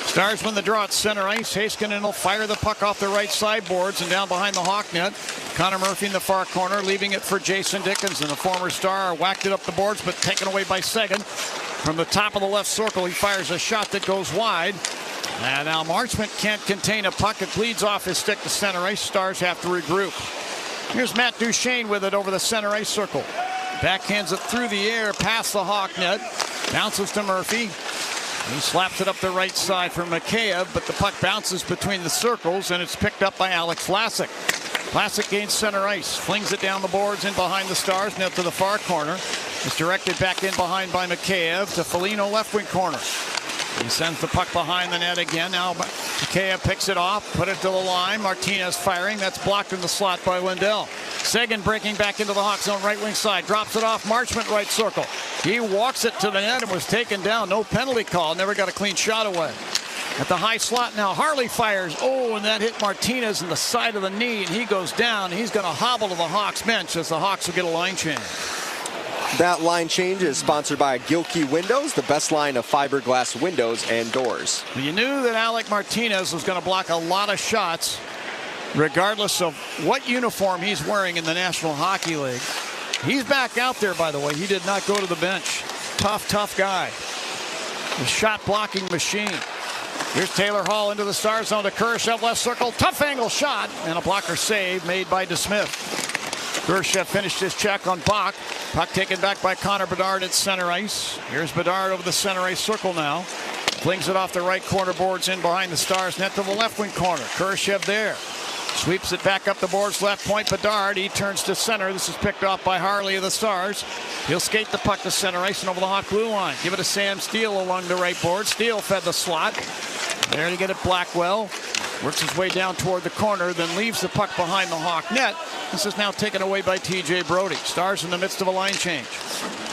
Stars win the draw at center ice. Heiskanen will fire the puck off the right side boards and down behind the Hawk net. Connor Murphy in the far corner, leaving it for Jason Dickinson. The former Star whacked it up the boards, but taken away by Seguin. From the top of the left circle, he fires a shot that goes wide. And now Marchment can't contain a puck. It bleeds off his stick to center ice. Stars have to regroup. Here's Matt Duchesne with it over the center ice circle. Backhands it through the air past the Hawk net. Bounces to Murphy. He slaps it up the right side for Mikheyev, but the puck bounces between the circles, and it's picked up by Alex Vlasic. Vlasic gains center ice, flings it down the boards in behind the Stars, now to the far corner. It's directed back in behind by Mikheyev to Foligno left wing corner. He sends the puck behind the net again. Now Mikheyev picks it off, put it to the line. Martinez firing. That's blocked in the slot by Lindell. Seguin breaking back into the Hawk zone right wing side. Drops it off. Marchment right circle. He walks it to the net and was taken down. No penalty call. Never got a clean shot away. At the high slot now, Harley fires. Oh, and that hit Martinez in the side of the knee, and he goes down. He's going to hobble to the Hawks bench as the Hawks will get a line change. That line change is sponsored by Gilkey Windows, the best line of fiberglass windows and doors. You knew that Alec Martinez was going to block a lot of shots, regardless of what uniform he's wearing in the National Hockey League. He's back out there, by the way. He did not go to the bench. Tough guy. The shot blocking machine. Here's Taylor Hall into the Star zone to Kurashev left circle. Tough angle shot and a blocker save made by DeSmith. Kurashev finished his check on Bach. Puck taken back by Connor Bedard at center ice. Here's Bedard over the center ice circle now. Flings it off the right corner boards in behind the Stars net to the left wing corner. Kurashev there. Sweeps it back up the boards, left point. Bedard, he turns to center. This is picked off by Harley of the Stars. He'll skate the puck to center ice and over the Hawk blue line. Give it to Sam Steele along the right board. Steele fed the slot. There to get it Blackwell. Works his way down toward the corner, then leaves the puck behind the Hawk net. This is now taken away by TJ Brody. Stars in the midst of a line change.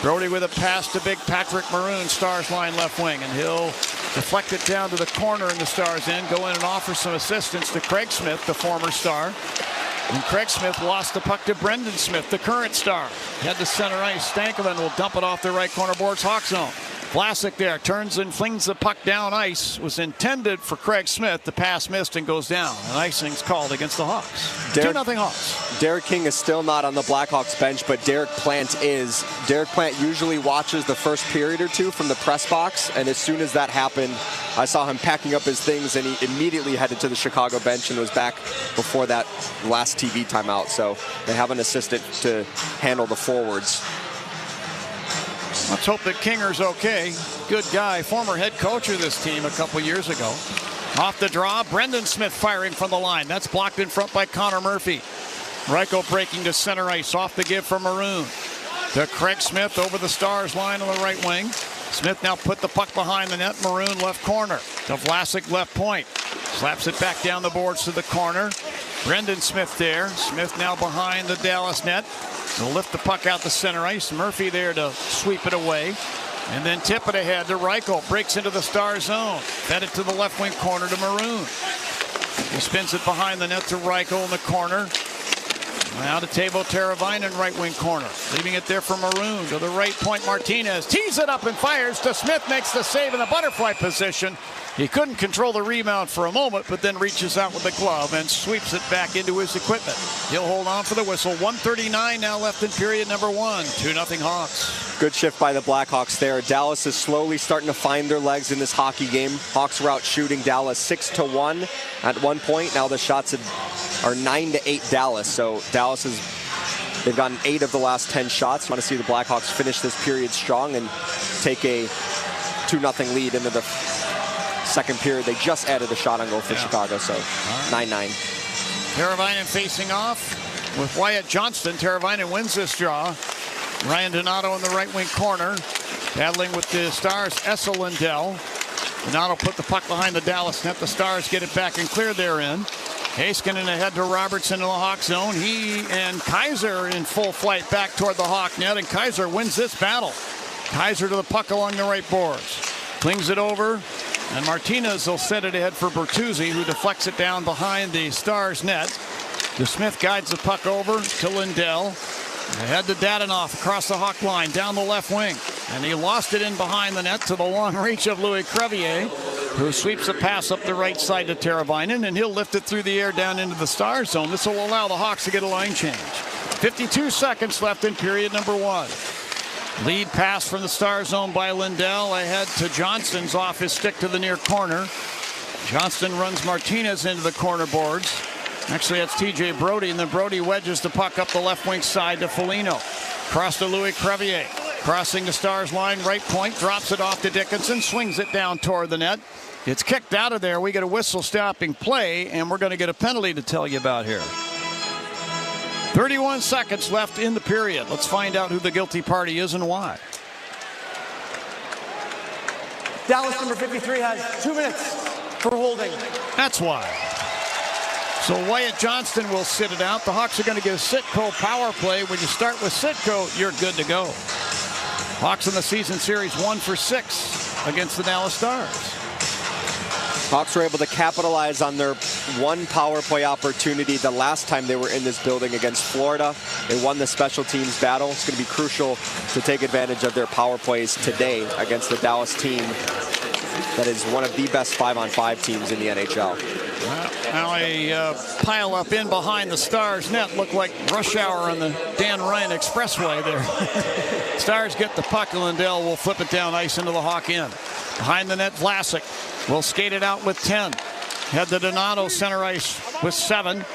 Brody with a pass to big Patrick Maroon, Stars line left wing, and he'll deflect it down to the corner in the Stars end, go in and offer some assistance to Craig Smith, the former Star. And Craig Smith lost the puck to Brendan Smith, the current Star. Head to center ice. Stankoven will dump it off the right corner boards, Hawk zone. Vlasic there turns and flings the puck down ice. Was intended for Craig Smith. The pass missed and goes down. And icing's called against the Hawks. 2-0 Hawks. Derek King is still not on the Blackhawks bench, but Derek Plant is. Derek Plant usually watches the first period or two from the press box, and as soon as that happened, I saw him packing up his things, and he immediately headed to the Chicago bench and was back before that last TV timeout. So they have an assistant to handle the forwards. Let's hope that Kinger's okay. Good guy. Former head coach of this team a couple years ago. Off the draw, Brendan Smith firing from the line. That's blocked in front by Connor Murphy. Reichel breaking to center ice. Off the give from Maroon. To Craig Smith over the Stars line on the right wing. Smith now put the puck behind the net. Maroon left corner. To Vlasic left point. Slaps it back down the boards to the corner. Brendan Smith there. Smith now behind the Dallas net. They'll lift the puck out to center ice. Murphy there to sweep it away. And then tip it ahead to Reichel. Breaks into the Star zone. Fed it to the left wing corner to Maroon. He spins it behind the net to Reichel in the corner. Now to Teuvo Teravainen, right wing corner. Leaving it there for Maroon to the right point. Martinez tees it up and fires to Smith. Makes the save in the butterfly position. He couldn't control the rebound for a moment, but then reaches out with the glove and sweeps it back into his equipment. He'll hold on for the whistle. 1:39 now left in period number 1. 2-0 Hawks. Good shift by the Blackhawks there. Dallas is slowly starting to find their legs in this hockey game. Hawks were out shooting Dallas 6-1 at one point. Now the shots are 9-8 Dallas. So Dallas they've gotten 8 of the last 10 shots. I want to see the Blackhawks finish this period strong and take a 2-0 lead into the second period. They just added a shot on goal for Chicago, so 9-9. Teravainen facing off with Wyatt Johnston. Teravainen wins this draw. Ryan Donato in the right wing corner. Battling with the Stars, Essa Lindell. Donato put the puck behind the Dallas net. The Stars get it back and clear therein. Heiskanen ahead to Robertson in the Hawk zone. He and Kaiser in full flight back toward the Hawk net, and Kaiser wins this battle. Kaiser to the puck along the right boards. Flings it over. And Martinez will set it ahead for Bertuzzi, who deflects it down behind the Stars net. The Smith guides the puck over to Lindell. Ahead to Dadonov across the Hawk line, down the left wing. And he lost it in behind the net to the long reach of Louis Crevier, who sweeps a pass up the right side to Teravainen, and he'll lift it through the air down into the Stars zone. This will allow the Hawks to get a line change. 52 seconds left in period number 1. Lead pass from the Star zone by Lindell ahead to Johnston's off his stick to the near corner. Johnston runs Martinez into the corner boards. Actually, that's TJ Brody, and then Brody wedges the puck up the left wing side to Foligno. Cross to Louis Crevier. Crossing the Stars line, right point, drops it off to Dickinson, swings it down toward the net. It's kicked out of there. We get a whistle stopping play, and we're going to get a penalty to tell you about here. 31 seconds left in the period. Let's find out who the guilty party is and why. Dallas number 53 has 2 minutes for holding. That's why. So Wyatt Johnston will sit it out. The Hawks are going to get a Sitco power play. When you start with Sitco, you're good to go. Hawks in the season series 1 for 6 against the Dallas Stars. Hawks were able to capitalize on their one power play opportunity the last time they were in this building against Florida. They won the special teams battle. It's going to be crucial to take advantage of their power plays today against the Dallas team that is one of the best 5-on-5 teams in the NHL. Now a pile up in behind the Stars net. Looked like rush hour on the Dan Ryan Expressway there. Stars get the puck, and Lindell will flip it down ice into the Hawk end. Behind the net, Vlasic will skate it out with 10. Head to Donato, center ice with 7.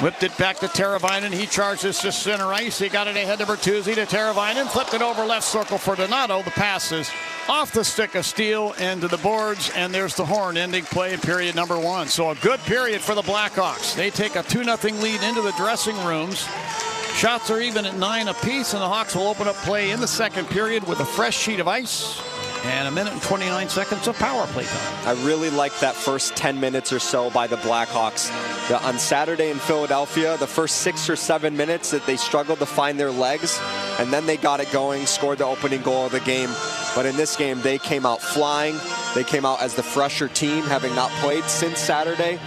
Whipped it back to Teravainen. He charges to center ice. He got it ahead to Bertuzzi to Teravainen. Flipped it over left circle for Donato. The pass is off the stick of steel and to the boards, and there's the horn ending play in period number 1. So a good period for the Blackhawks. They take a 2-0 lead into the dressing rooms. Shots are even at 9 apiece, and the Hawks will open up play in the second period with a fresh sheet of ice and 1 minute and 29 seconds of power play time. I really liked that first 10 minutes or so by the Blackhawks. On Saturday in Philadelphia, the first 6 or 7 minutes that they struggled to find their legs, and then they got it going, scored the opening goal of the game. But in this game, they came out flying. They came out as the fresher team, having not played since Saturday.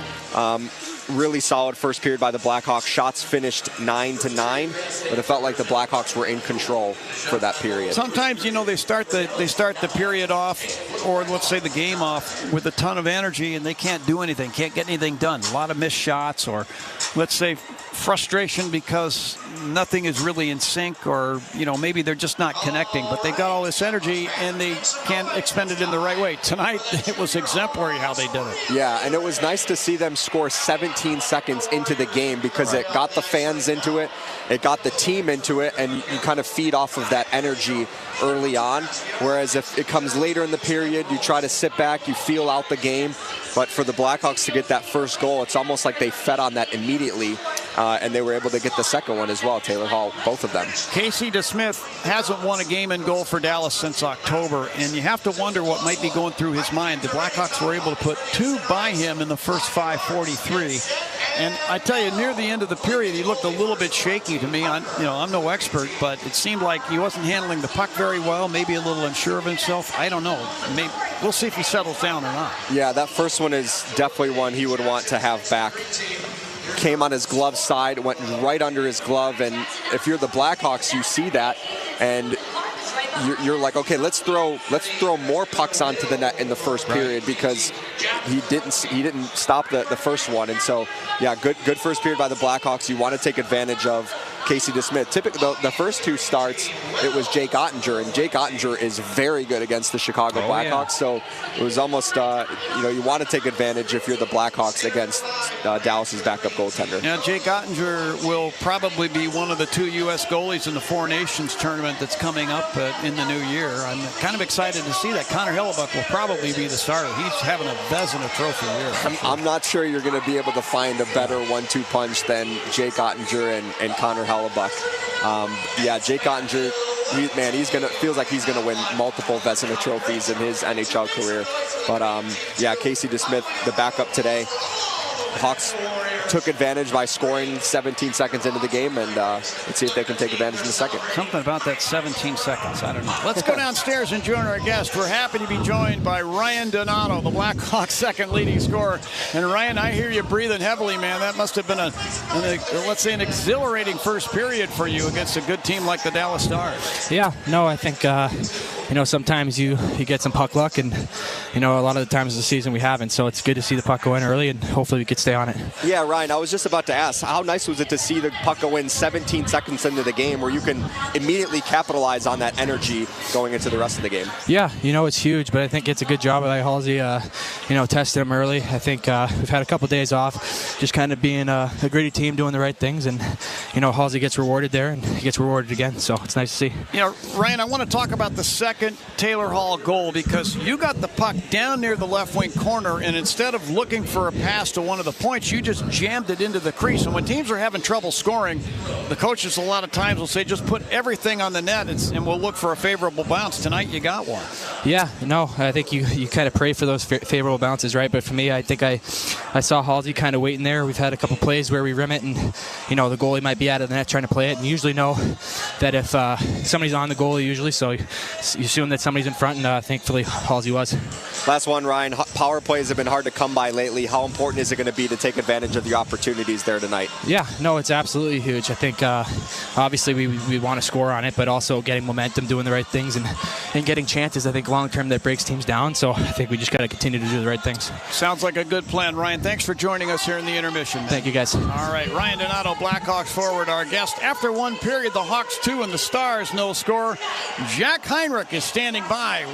Really solid first period by the Blackhawks. Shots finished 9-9, but it felt like the Blackhawks were in control for that period. Sometimes, you know, they start the period off, or let's say the game off, with a ton of energy, and they can't do anything, can't get anything done. A lot of missed shots, or let's say frustration because nothing is really in sync, or, you know, maybe they're just not connecting, but they've got all this energy and they can't expend it in the right way. Tonight, it was exemplary how they did it. Yeah, and it was nice to see them score 17 seconds into the game, because it got the fans into it, it got the team into it, and you kind of feed off of that energy early on. Whereas if it comes later in the period, you try to sit back, you feel out the game. But for the Blackhawks to get that first goal, it's almost like they fed on that immediately, and they were able to get the second one as well. Taylor Hall, both of them. Casey DeSmith hasn't won a game in goal for Dallas since October, and you have to wonder what might be going through his mind. The Blackhawks were able to put 2 by him in the first 5:43. And I tell you, near the end of the period, he looked a little bit shaky to me. I'm no expert, but it seemed like he wasn't handling the puck very well, maybe a little unsure of himself. I don't know. Maybe we'll see if he settles down or not. Yeah, that first one is definitely one he would want to have back. Came on his glove side, went right under his glove, and if you're the Blackhawks, you see that, and you're like, okay, let's throw more pucks onto the net in the first period, because he didn't stop the first one. And so, yeah, good first period by the Blackhawks. You want to take advantage of Casey DeSmith. Typically, the first 2 starts, it was Jake Ottinger, and Jake Ottinger is very good against the Chicago Blackhawks. Yeah. So it was almost, you want to take advantage if you're the Blackhawks against Dallas's backup goaltender. Now, Jake Ottinger will probably be one of the 2 U.S. goalies in the Four Nations tournament that's coming up in the new year. I'm kind of excited to see that. Connor Hellebuck will probably be the starter. He's having a Vezina Trophy year. I'm not sure you're going to be able to find a better 1-2 punch than Jake Ottinger and Connor Hellebuck. Yeah, Jake Ottinger, feels like he's gonna win multiple Vezina trophies in his NHL career. But yeah, Casey DeSmith, the backup today. Hawks took advantage by scoring 17 seconds into the game, and let's see if they can take advantage in the second. Something about that 17 seconds, I don't know. Let's go downstairs and join our guest. We're happy to be joined by Ryan Donato, the Blackhawks' second leading scorer. And Ryan, I hear you breathing heavily, man. That must have been an exhilarating first period for you against a good team like the Dallas Stars. Yeah, no, I think sometimes you get some puck luck, and a lot of the times this season we haven't. So it's good to see the puck go in early, and hopefully we could stay on it. Yeah, Ryan, I was just about to ask, how nice was it to see the puck go in 17 seconds into the game, where you can immediately capitalize on that energy going into the rest of the game? Yeah, it's huge, but I think it's a good job by Halsey, testing him early. I think we've had a couple days off, just kind of being a gritty team, doing the right things, and Halsey gets rewarded there, and he gets rewarded again, so it's nice to see. Ryan, I want to talk about the second Taylor Hall goal, because you got the puck down near the left wing corner, and instead of looking for a pass to one of the points, you just jammed it into the crease. And when teams are having trouble scoring, the coaches a lot of times will say, just put everything on the net and we'll look for a favorable bounce. Tonight you got one. Yeah, no, I think you kind of pray for those favorable bounces, right? But for me, I think I saw Halsey kind of waiting there. We've had a couple plays where we rim it, and the goalie might be out of the net trying to play it, and you usually know that if somebody's on the goalie usually, so you assume that somebody's in front, and thankfully Halsey was. Last one, Ryan. Power plays have been hard to come by lately. How important is it going to be to take advantage of the opportunities there tonight? Yeah, no, it's absolutely huge. I think obviously we want to score on it, but also getting momentum, doing the right things, and getting chances, I think long term that breaks teams down. So I think we just got to continue to do the right things. Sounds like a good plan, Ryan. Thanks for joining us here in the intermission. Thank you, guys. All right, Ryan Donato, Blackhawks forward, our guest. After one period, the Hawks 2 and the Stars no score. Jack Heinrich is standing by,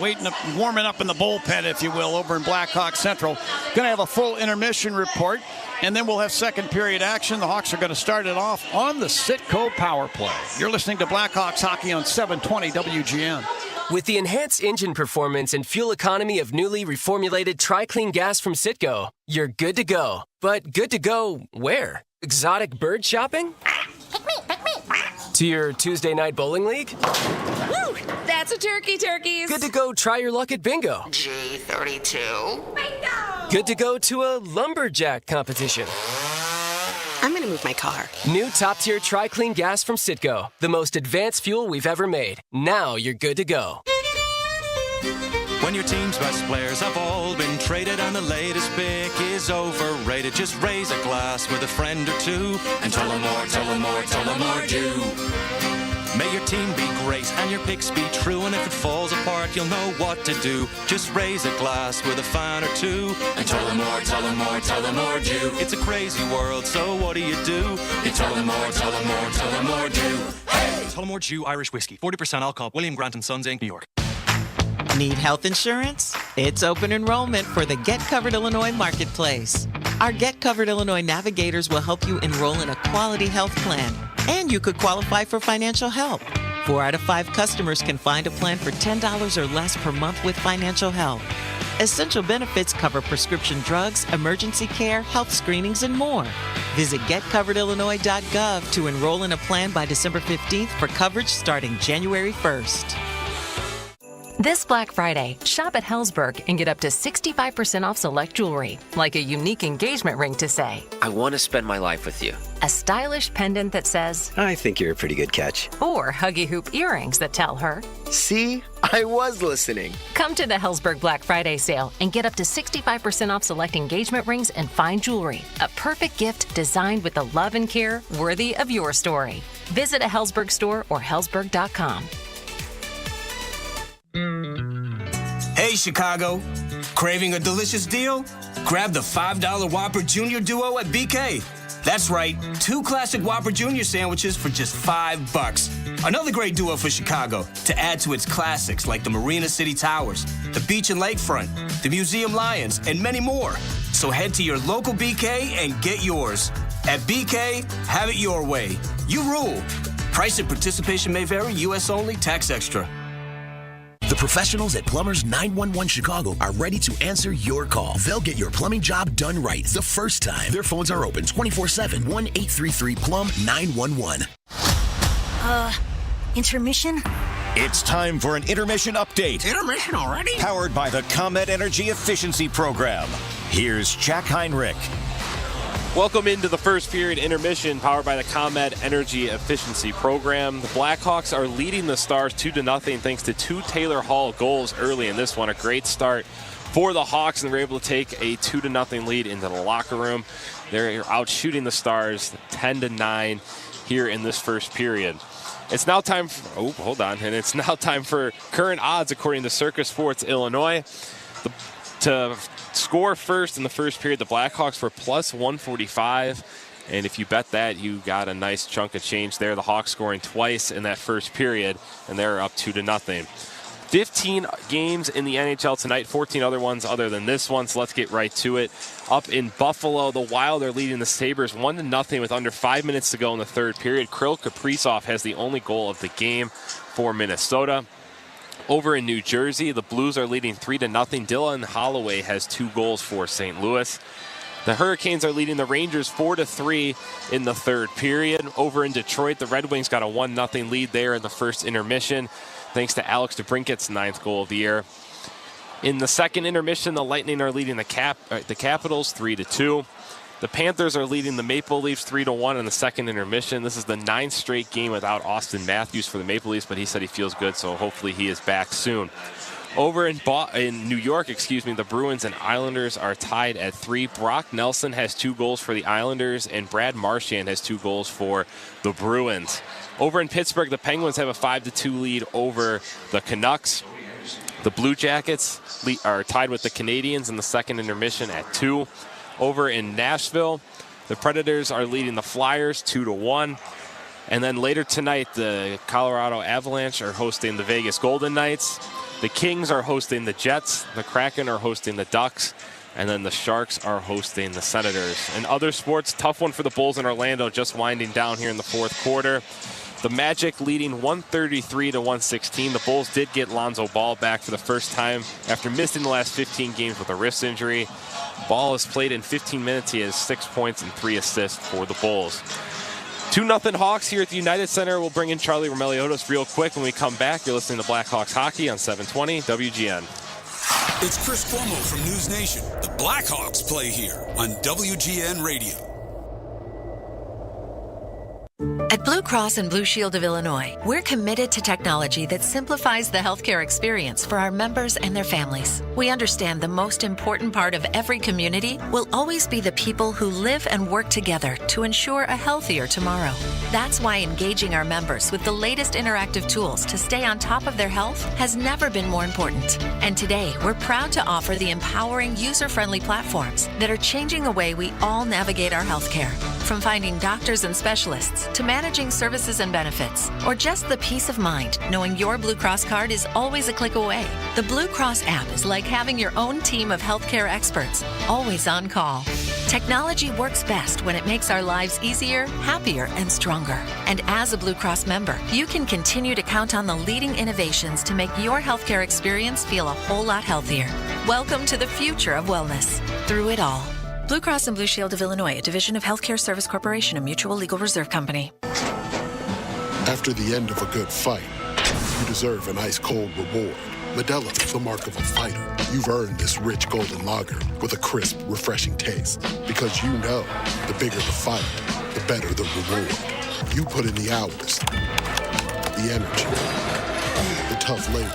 warming up in the bullpen, if you will, over in Blackhawks Central. Going to have a full intermission report, and then we'll have second period action. The Hawks are going to start it off on the Citco power play. You're listening to Blackhawks hockey on 720 WGN. With the enhanced engine performance and fuel economy of newly reformulated Tri-Clean gas from Citgo, you're good to go. But good to go where? Exotic bird shopping? To your Tuesday night bowling league? Woo! That's a turkeys. Good to go try your luck at bingo. G32. Bingo! Good to go to a lumberjack competition. I'm gonna move my car. New top-tier Tri-Clean gas from Citgo. The most advanced fuel we've ever made. Now you're good to go. When your team's best players have all been traded and the latest pick is overrated, just raise a glass with a friend or two and tell them more, tell them more, tell them more, do. May your team be great and your picks be true, and if it falls apart, you'll know what to do. Just raise a glass with a fan or two and tell them more, tell them more, tell them more, do. It's a crazy world, so what do? You tell them more, tell them more, tell them more, do. Hey! Tullamore Dew Irish Whiskey, 40% alcohol, William Grant & Sons Inc., New York. Need health insurance? It's open enrollment for the Get Covered Illinois Marketplace. Our Get Covered Illinois navigators will help you enroll in a quality health plan, and you could qualify for financial help. 4 out of 5 customers can find a plan for $10 or less per month with financial help. Essential benefits cover prescription drugs, emergency care, health screenings, and more. Visit getcoveredillinois.gov to enroll in a plan by December 15th for coverage starting January 1st. This Black Friday, shop at Helzberg and get up to 65% off select jewelry, like a unique engagement ring to say, I want to spend my life with you. a stylish pendant that says, I think you're a pretty good catch. or huggy hoop earrings that tell her. See? I was listening. Come to the Helzberg Black Friday sale and get up to 65% off select engagement rings and fine jewelry. A perfect gift designed with the love and care worthy of your story. Visit a Helzberg store or helzberg.com. Hey, Chicago. Craving a delicious deal? Grab the $5 Whopper Junior Duo at BK. That's right, 2 classic Whopper Junior sandwiches for just $5. Another great duo for Chicago to add to its classics like the Marina City Towers, the Beach and Lakefront, the Museum Lions, and many more. So head to your local BK and get yours. At BK, have it your way. You rule. Price and participation may vary, U.S. only, tax extra. The professionals at Plumbers 911 Chicago are ready to answer your call. They'll get your plumbing job done right the first time. Their phones are open 24/7, 1-833-PLUM-911. Intermission? It's time for an intermission update. Intermission already? Powered by the ComEd Energy Efficiency Program. Here's Jack Heinrich. Welcome into the first period intermission powered by the ComEd Energy Efficiency Program. The Blackhawks are leading the Stars 2-0 thanks to 2 Taylor Hall goals early in this one. A great start for the Hawks, and they're able to take a 2-0 lead into the locker room. They're out shooting the Stars 10-9 here in this first period. It's now time it's now time for current odds according to Circa Sports Illinois. To score first in the first period, the Blackhawks were plus 145, and if you bet that, you got a nice chunk of change there. The Hawks scoring twice in that first period, and they're up 2-0. 15 games in the NHL tonight, 14 other ones other than this one, so let's get right to it. Up in Buffalo, the Wild are leading the Sabres 1-0 with under 5 minutes to go in the third period. Kirill Kaprizov has the only goal of the game for Minnesota. Over in New Jersey, the Blues are leading 3-0. Dylan Holloway has 2 goals for St. Louis. The Hurricanes are leading the Rangers 4-3 in the third period. Over in Detroit, the Red Wings got a 1-0 lead there in the first intermission, thanks to Alex DeBrincat's 9th goal of the year. In the second intermission, the Lightning are leading the Capitals 3-2. The Panthers are leading the Maple Leafs 3-1 in the second intermission. This is the 9th straight game without Austin Matthews for the Maple Leafs, but he said he feels good, so hopefully he is back soon. Over in New York, the Bruins and Islanders are tied at 3. Brock Nelson has 2 goals for the Islanders, and Brad Marchand has 2 goals for the Bruins. Over in Pittsburgh, the Penguins have a 5-2 lead over the Canucks. The Blue Jackets are tied with the Canadiens in the second intermission at 2. Over in Nashville, the Predators are leading the Flyers 2-1. And then later tonight, the Colorado Avalanche are hosting the Vegas Golden Knights. The Kings are hosting the Jets. The Kraken are hosting the Ducks. And then the Sharks are hosting the Senators. In other sports, tough one for the Bulls in Orlando, just winding down here in the fourth quarter. The Magic leading 133-116. The Bulls did get Lonzo Ball back for the first time after missing the last 15 games with a wrist injury. Ball has played in 15 minutes. He has 6 points and 3 assists for the Bulls. 2-0 Hawks here at the United Center. We'll bring in Charlie Romeliotis real quick when we come back. You're listening to Blackhawks Hockey on 720 WGN. It's Chris Cuomo from News Nation. The Blackhawks play here on WGN Radio. At Blue Cross and Blue Shield of Illinois, we're committed to technology that simplifies the healthcare experience for our members and their families. We understand the most important part of every community will always be the people who live and work together to ensure a healthier tomorrow. That's why engaging our members with the latest interactive tools to stay on top of their health has never been more important. And today, we're proud to offer the empowering, user-friendly platforms that are changing the way we all navigate our healthcare. From finding doctors and specialists to managing services and benefits, or just the peace of mind knowing your Blue Cross card is always a click away. The Blue Cross app is like having your own team of healthcare experts, always on call. Technology works best when it makes our lives easier, happier, and stronger. And as a Blue Cross member, you can continue to count on the leading innovations to make your healthcare experience feel a whole lot healthier. Welcome to the future of wellness. Through it all. Blue Cross and Blue Shield of Illinois, a division of Healthcare Service Corporation, a mutual legal reserve company. After the end of a good fight, you deserve an ice-cold reward. Modelo, the mark of a fighter. You've earned this rich golden lager with a crisp, refreshing taste. Because you know, the bigger the fight, the better the reward. You put in the hours, the energy, the tough labor.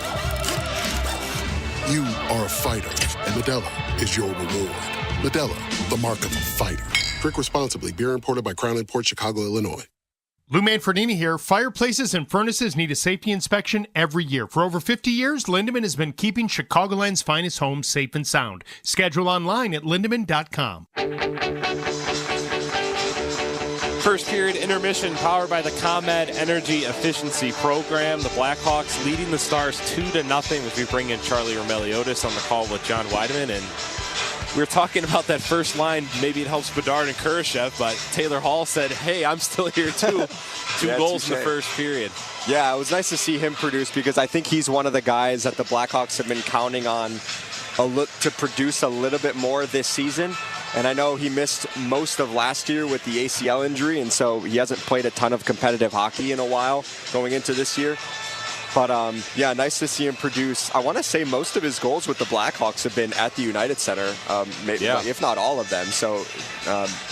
You are a fighter, and Modelo is your reward. Modelo, the mark of a fighter. Drink responsibly. Beer imported by Crown Imports, Chicago, Illinois. Lou Manfredini here. Fireplaces and furnaces need a safety inspection every year. For over 50 years, Lindemann has been keeping Chicagoland's finest homes safe and sound. Schedule online at lindemann.com. First period intermission powered by the ComEd Energy Efficiency Program. The Blackhawks leading the Stars 2-0 as we bring in Charlie Romeliotis on the call with John Weideman. And we were talking about that first line. Maybe it helps Bedard and Kurashev, but Taylor Hall said, hey, I'm still here too. Two goals in the first period. Yeah, it was nice to see him produce because I think he's one of the guys that the Blackhawks have been counting on to produce a little bit more this season. And I know he missed most of last year with the ACL injury, and so he hasn't played a ton of competitive hockey in a while going into this year. But, yeah, nice to see him produce. I want to say most of his goals with the Blackhawks have been at the United Center, maybe, if not all of them. So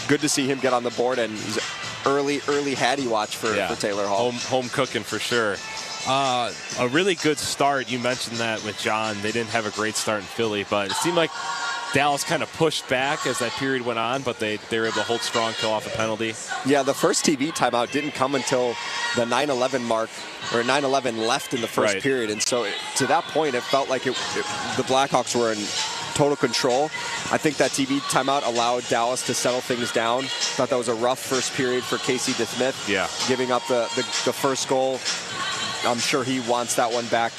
good to see him get on the board, and he's early Hattie watch for Taylor Hall. Home cooking for sure. A really good start. You mentioned that with John. They didn't have a great start in Philly, but it seemed like Dallas kind of pushed back as that period went on, but they were able to hold strong, kill off a penalty. Yeah, the first TV timeout didn't come until the 9:11 mark, or 9:11 left in the first period. And so to that point, it felt like the Blackhawks were in total control. I think that TV timeout allowed Dallas to settle things down. Thought that was a rough first period for Casey DeSmith. Yeah. Giving up the first goal. I'm sure he wants that one back,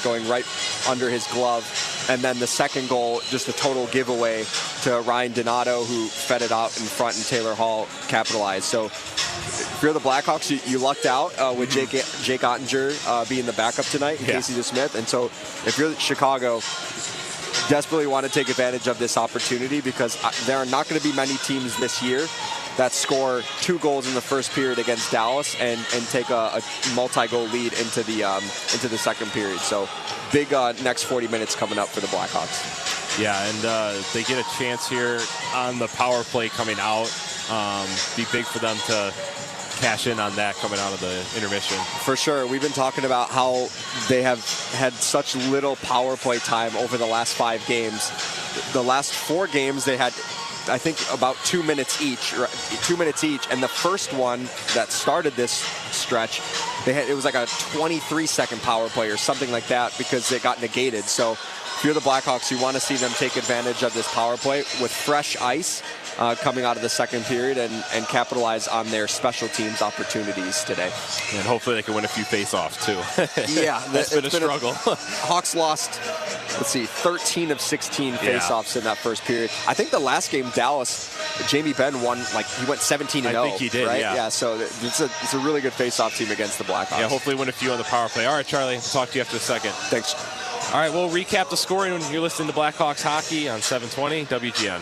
going right under his glove. And then the second goal, just a total giveaway to Ryan Donato, who fed it out in front, and Taylor Hall capitalized. So if you're the Blackhawks, you lucked out with Jake Ottinger being the backup tonight, Casey DeSmith. And so if you're Chicago, desperately want to take advantage of this opportunity, because there are not going to be many teams this year that score 2 goals in the first period against Dallas and take a multi-goal lead into the second period. So big next 40 minutes coming up for the Blackhawks. Yeah, and they get a chance here on the power play coming out. Be big for them to cash in on that coming out of the intermission. For sure. We've been talking about how they have had such little power play time over the last 5 games. The last 4 games they had, I think, about 2 minutes each. 2 minutes each, and the first one that started this stretch, it was like a 23-second power play or something like that, because it got negated. So if you're the Blackhawks, you want to see them take advantage of this power play with fresh ice coming out of the second period and capitalize on their special teams opportunities today. And hopefully they can win a few face-offs too. Yeah, that's been a struggle. Hawks lost, 13 of 16 face-offs in that first period. I think the last game, Dallas, Jamie Benn won, he went 17-0. I think he did, right? yeah. Yeah, so it's a really good face-off team against the Blackhawks. Yeah, hopefully win a few on the power play. All right, Charlie, we'll talk to you after a second. Thanks. All right, we'll recap the scoring when you're listening to Blackhawks hockey on 720 WGN.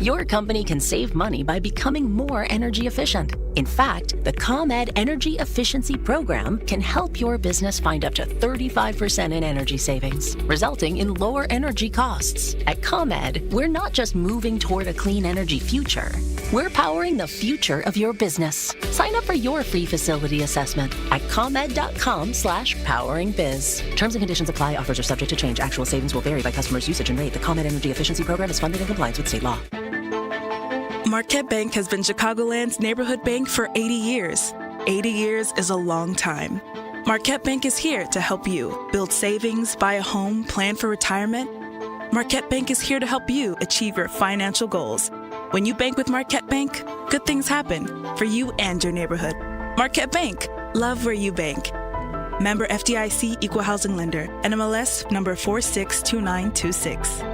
Your company can save money by becoming more energy efficient. In fact, the ComEd Energy Efficiency Program can help your business find up to 35% in energy savings, resulting in lower energy costs. At ComEd, we're not just moving toward a clean energy future. We're powering the future of your business. Sign up for your free facility assessment at ComEd.com/poweringbiz. Terms and conditions apply. Offers are subject to change. Actual savings will vary by customer's usage and rate. The ComEd Energy Efficiency Program is funded in compliance with state law. Marquette Bank has been Chicagoland's neighborhood bank for 80 years. 80 years is a long time. Marquette Bank is here to help you build savings, buy a home, plan for retirement. Marquette Bank is here to help you achieve your financial goals. When you bank with Marquette Bank, good things happen for you and your neighborhood. Marquette Bank, love where you bank. Member FDIC Equal Housing Lender, NMLS number 462926.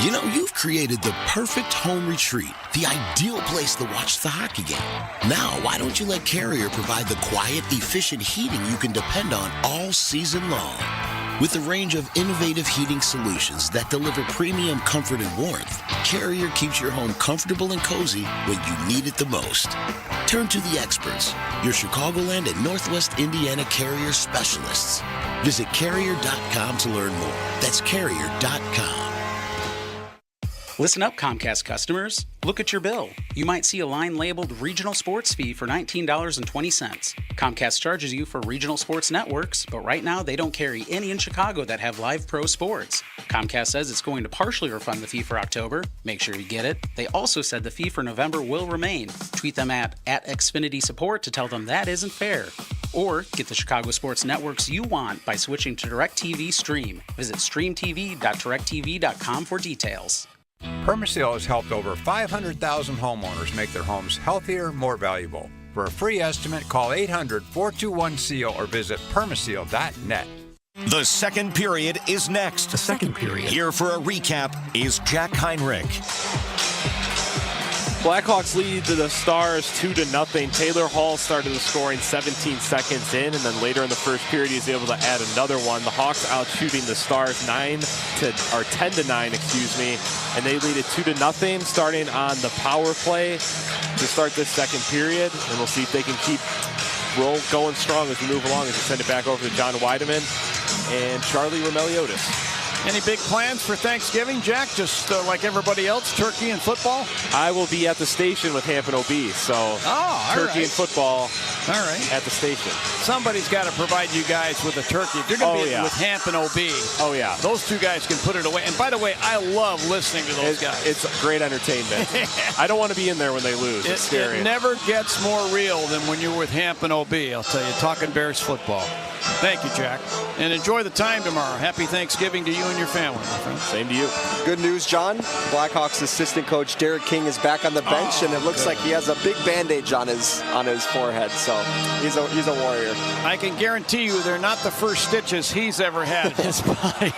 You know, you've created the perfect home retreat, the ideal place to watch the hockey game. Now, why don't you let Carrier provide the quiet, efficient heating you can depend on all season long? With a range of innovative heating solutions that deliver premium comfort and warmth, Carrier keeps your home comfortable and cozy when you need it the most. Turn to the experts, your Chicagoland and Northwest Indiana Carrier specialists. Visit Carrier.com to learn more. That's Carrier.com. Listen up, Comcast customers. Look at your bill. You might see a line labeled Regional Sports Fee for $19.20. Comcast charges you for regional sports networks, but right now they don't carry any in Chicago that have live pro sports. Comcast says it's going to partially refund the fee for October. Make sure you get it. They also said the fee for November will remain. Tweet them at Xfinity Support to tell them that isn't fair. Or get the Chicago sports networks you want by switching to DirecTV Stream. Visit streamtv.directv.com for details. Permaseal has helped over 500,000 homeowners make their homes healthier, more valuable. For a free estimate, call 800-421-SEAL or visit permaseal.net. The second period is next. The second period. Here for a recap is Jack Heinrich. Blackhawks lead the Stars 2-0. Taylor Hall started the scoring 17 seconds in, and then later in the first period he was able to add another one. The Hawks out shooting the Stars 10-9, and they lead it 2-0 starting on the power play to start this second period, and we'll see if they can keep going strong as we move along as we send it back over to John Weideman and Charlie Romeliotis. Any big plans for Thanksgiving, Jack? Just like everybody else, turkey and football? I will be at the station with Hampton OB, so turkey and football at the station. Somebody's got to provide you guys with a turkey. If you're going to be with Hampton OB, those two guys can put it away. And by the way, I love listening to those guys. It's great entertainment. I don't want to be in there when they lose. It's scary. It never gets more real than when you're with Hampton OB, I'll tell you, talking Bears football. Thank you, Jack. And enjoy the time tomorrow. Happy Thanksgiving to you and your family, my friend. Same to you. Good news, John. Blackhawks assistant coach Derek King is back on the bench, and it looks like he has a big bandage on his forehead. So he's a warrior. I can guarantee you they're not the first stitches he's ever had in his body.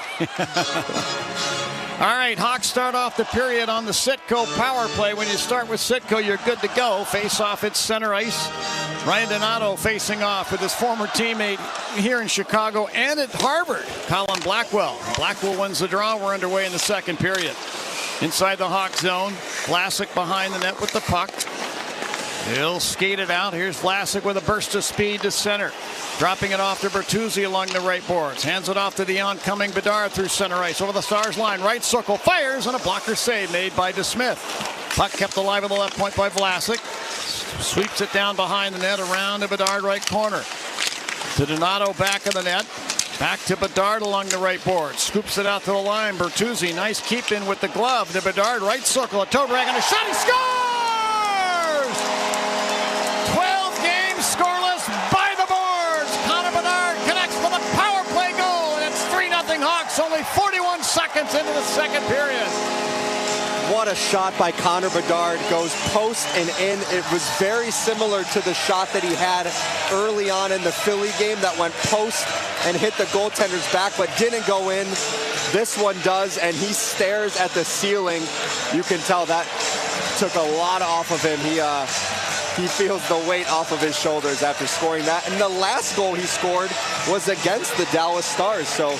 All right, Hawks start off the period on the Citgo power play. When you start with Citgo, you're good to go. Face off at center ice. Ryan Donato facing off with his former teammate here in Chicago and at Harvard, Colin Blackwell. Blackwell wins the draw. We're underway in the second period. Inside the Hawk zone, Vlasic behind the net with the puck. He'll skate it out. Here's Vlasic with a burst of speed to center. Dropping it off to Bertuzzi along the right boards. Hands it off to the oncoming Bedard through center ice. Over the Stars line. Right circle. Fires and a blocker save made by DeSmith. Puck kept alive at the left point by Vlasic. Sweeps it down behind the net around to Bedard right corner. To Donato back of the net. Back to Bedard along the right board. Scoops it out to the line. Bertuzzi. Nice keep in with the glove to Bedard. Right circle. A toe drag and a shot. He scores! 12 games scoreless by the boards. Connor Bedard connects with a power play goal. And it's 3-0 Hawks. Only 41 seconds seconds into the second period. What a shot by Connor Bedard. Goes post and in. It was very similar to the shot that he had early on in the Philly game that went post and hit the goaltender's back but didn't go in. This one does, and he stares at the ceiling. You can tell that took a lot off of him. He feels the weight off of his shoulders after scoring that. And the last goal he scored was against the Dallas Stars. So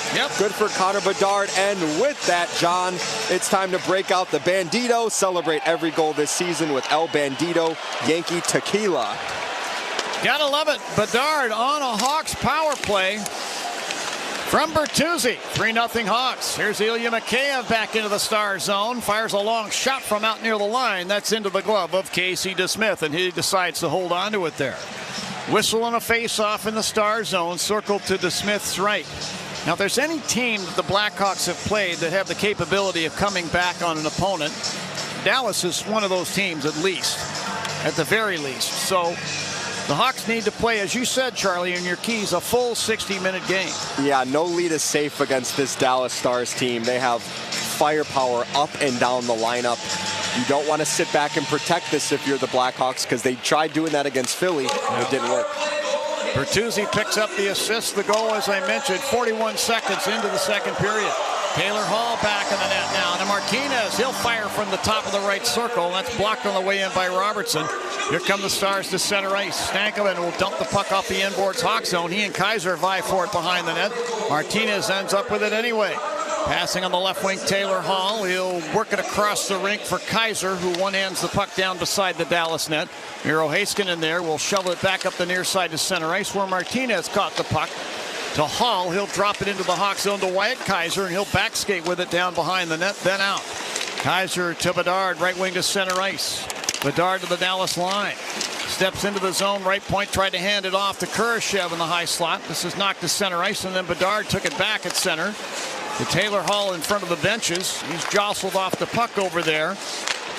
good for Connor Bedard. And with that, John, it's time to break out the Bandito. Celebrate every goal this season with El Bandito Yankee Tequila. Gotta love it. Bedard on a Hawks power play from Bertuzzi. 3-0 Hawks. Here's Ilya Mikheyev back into the Star zone. Fires a long shot from out near the line. That's into the glove of Casey DeSmith, and he decides to hold on to it there. Whistle and a face-off in the Star zone, circled to DeSmith's right. Now, if there's any team that the Blackhawks have played that have the capability of coming back on an opponent, Dallas is one of those teams at least, at the very least. So the Hawks need to play, as you said, Charlie, in your keys, a full 60-minute game. Yeah, no lead is safe against this Dallas Stars team. They have firepower up and down the lineup. You don't want to sit back and protect this if you're the Blackhawks, because they tried doing that against Philly. It didn't work. Bertuzzi picks up the assist, the goal, as I mentioned, 41 seconds into the second period. Taylor Hall back in the net now. And Martinez, he'll fire from the top of the right circle. That's blocked on the way in by Robertson. Here come the Stars to center ice. Stankoven will dump the puck off the inboards Hawk zone. He and Kaiser vie for it behind the net. Martinez ends up with it anyway. Passing on the left wing, Taylor Hall. He'll work it across the rink for Kaiser, who one-hands the puck down beside the Dallas net. Miro Heiskanen there will shovel it back up the near side to center ice, where Martinez caught the puck. To Hall, he'll drop it into the Hawk zone to Wyatt Kaiser, and he'll back skate with it down behind the net, then out. Kaiser to Bedard, right wing to center ice. Bedard to the Dallas line. Steps into the zone, right point, tried to hand it off to Kurashev in the high slot. This is knocked to center ice, and then Bedard took it back at center. To Taylor Hall in front of the benches. He's jostled off the puck over there.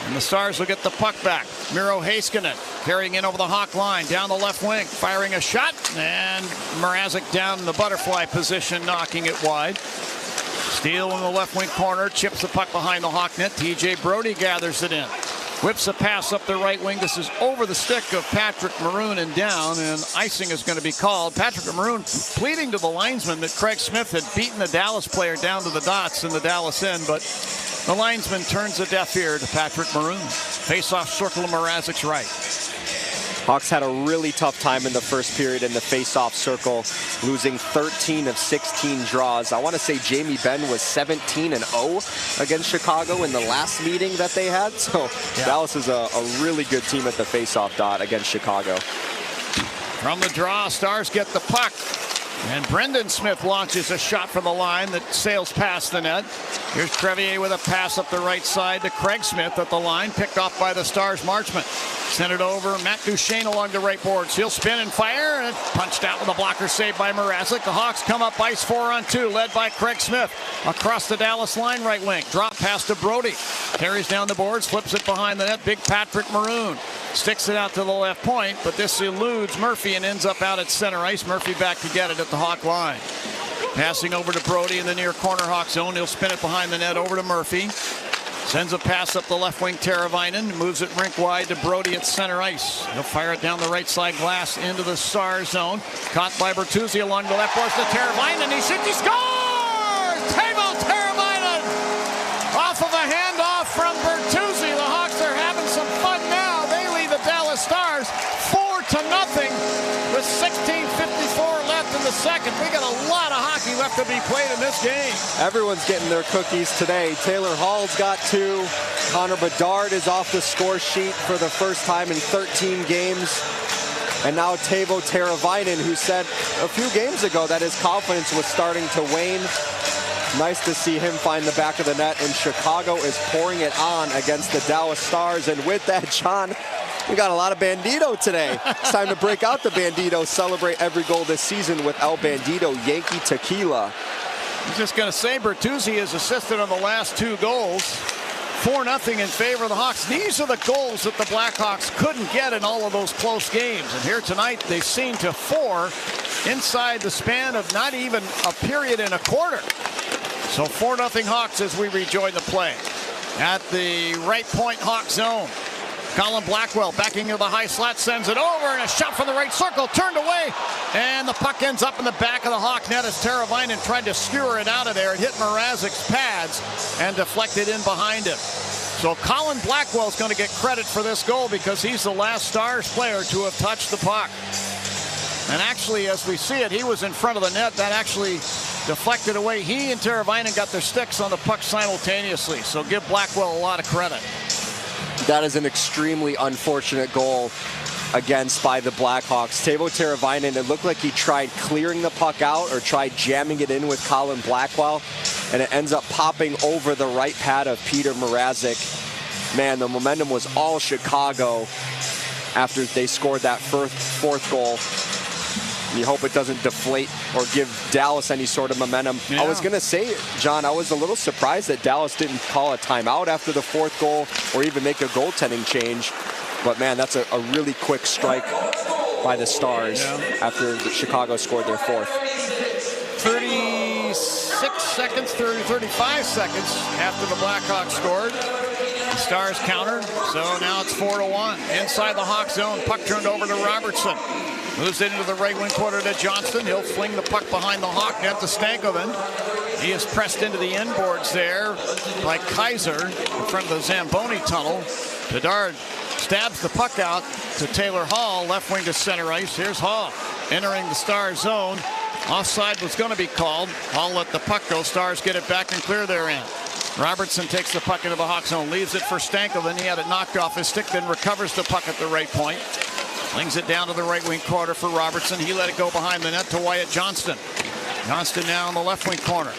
And the Stars will get the puck back. Miro Heiskanen carrying in over the Hawk line, down the left wing, firing a shot, and Mrazek down in the butterfly position, knocking it wide. Steele in the left wing corner, chips the puck behind the Hawk net. TJ Brody gathers it in. Whips a pass up the right wing. This is over the stick of Patrick Maroon and down, and icing is going to be called. Patrick Maroon pleading to the linesman that Craig Smith had beaten the Dallas player down to the dots in the Dallas end, but the linesman turns a deaf ear to Patrick Maroon. Face-off circle to Mrazek's right. Hawks had a really tough time in the first period in the face-off circle, losing 13 of 16 draws. I want to say Jamie Benn was 17-0 against Chicago in the last meeting that they had. So Dallas is a really good team at the face-off dot against Chicago. From the draw, Stars get the puck. And Brendan Smith launches a shot from the line that sails past the net. Here's Crevier with a pass up the right side to Craig Smith at the line, picked off by the Stars marksman. Sent it over, Matt Duchesne along the right boards. He'll spin and fire, and punched out with a blocker saved by Mrazek. The Hawks come up ice 4-on-2, led by Craig Smith. Across the Dallas line, right wing. Drop pass to Brody. Carries down the boards, flips it behind the net. Big Patrick Maroon sticks it out to the left point, but this eludes Murphy and ends up out at center ice. Murphy back to get it at the Hawk line. Passing over to Brody in the near corner Hawk zone. He'll spin it behind the net over to Murphy. Sends a pass up the left wing, Teravainen. Moves it rink wide to Brody at center ice. He'll fire it down the right side glass into the Star zone. Caught by Bertuzzi along the left boards to Teravainen. He shoots, he scores! Teuvo Teravainen! Off of a handoff from Bertuzzi. The Hawks are having some fun now. They lead the Dallas Stars 4-0 with 16:54 left in the second. We got a lot of hockey left to be played in this game. Everyone's getting their cookies today. Taylor Hall's got 2. Connor Bedard is off the score sheet for the first time in 13 games. And now Teuvo Teravainen, who said a few games ago that his confidence was starting to wane. Nice to see him find the back of the net, and Chicago is pouring it on against the Dallas Stars. And with that, John, we got a lot of Bandito today. It's time to break out the Bandito. Celebrate every goal this season with El Bandito Yankee Tequila. I'm just going to say Bertuzzi has assisted on the last 2 goals. 4-0 in favor of the Hawks. These are the goals that the Blackhawks couldn't get in all of those close games. And here tonight, they've seen to 4 inside the span of not even a period and a quarter. So 4-0 Hawks as we rejoin the play. At the right point Hawk zone. Colin Blackwell backing into the high slot, sends it over, and a shot from the right circle, turned away, and the puck ends up in the back of the Hawk net as Teravainen tried to skewer it out of there. It hit Mrazek's pads and deflected in behind him. So Colin Blackwell is going to get credit for this goal because he's the last Stars player to have touched the puck. And actually, as we see it, he was in front of the net. That actually deflected away. He and Teravainen got their sticks on the puck simultaneously. So give Blackwell a lot of credit. That is an extremely unfortunate goal against by the Blackhawks. Teuvo Teravainen, it looked like he tried clearing the puck out or tried jamming it in with Colin Blackwell, and it ends up popping over the right pad of Peter Mrazek. Man, the momentum was all Chicago after they scored that fourth goal. And you hope it doesn't deflate or give Dallas any sort of momentum. Yeah. I was going to say, John, I was a little surprised that Dallas didn't call a timeout after the fourth goal or even make a goaltending change. But, man, that's a really quick strike by the Stars after Chicago scored their fourth. 35 seconds after the Blackhawks scored. The Stars countered, so now it's 4-1. Inside the Hawk zone, puck turned over to Robertson. Moves it into the right wing quarter to Johnston. He'll fling the puck behind the Hawk net to Stankoven. He is pressed into the inboards there by Kaiser in front of the Zamboni tunnel. Bedard stabs the puck out to Taylor Hall, left wing to center ice. Here's Hall entering the Stars zone. Offside was going to be called. Hall let the puck go. Stars get it back and clear their end. Robertson takes the puck into the Hawk zone, leaves it for Stankoven. He had it knocked off his stick, then recovers the puck at the right point. Flings it down to the right wing quarter for Robertson. He let it go behind the net to Wyatt Johnston. Johnston now in the left wing corner.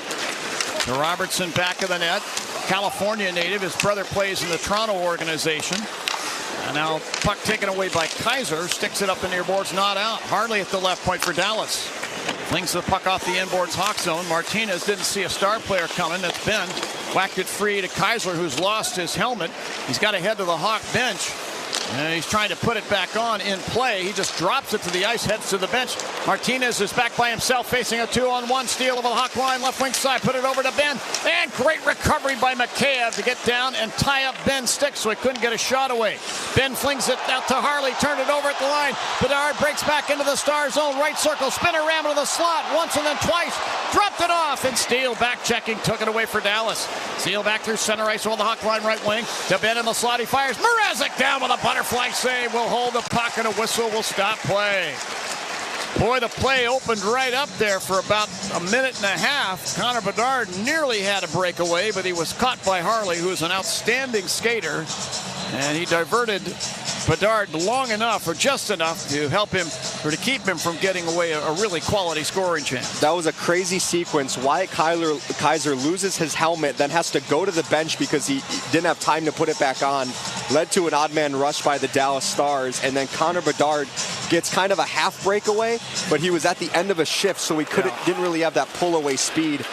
To Robertson, back of the net. California native. His brother plays in the Toronto organization. And now puck taken away by Kaiser. Sticks it up in the boards, not out. Harley at the left point for Dallas. Flings the puck off the inboards Hawk zone. Martinez didn't see a Star player coming. That's Ben. Whacked it free to Kaiser, who's lost his helmet. He's got to head to the Hawk bench. And he's trying to put it back on in play. He just drops it to the ice, heads to the bench. Martinez is back by himself, facing a 2-on-1 steal of the Hawk line, left wing side. Put it over to Ben. And great recovery by Mikheyev to get down and tie up Ben's stick so he couldn't get a shot away. Ben flings it out to Harley, turned it over at the line. Bedard breaks back into the Star zone, right circle, spinorama to the slot, once and then twice. Dropped it off, and Steele back checking, took it away for Dallas. Steele back through center ice on the Hawk line, right wing. To Ben in the slot, he fires. Mrazek down with a butterfly save. Will hold the puck, and a whistle will stop play. Boy, the play opened right up there for about a minute and a half. Connor Bedard nearly had a breakaway, but he was caught by Harley, who is an outstanding skater. And he diverted Bedard long enough, or just enough, to help him, or to keep him from getting away a really quality scoring chance. That was a crazy sequence. Wyatt Kaiser loses his helmet, then has to go to the bench because he didn't have time to put it back on. Led to an odd man rush by the Dallas Stars, and then Connor Bedard gets kind of a half breakaway, but he was at the end of a shift, so he didn't really have that pull away speed.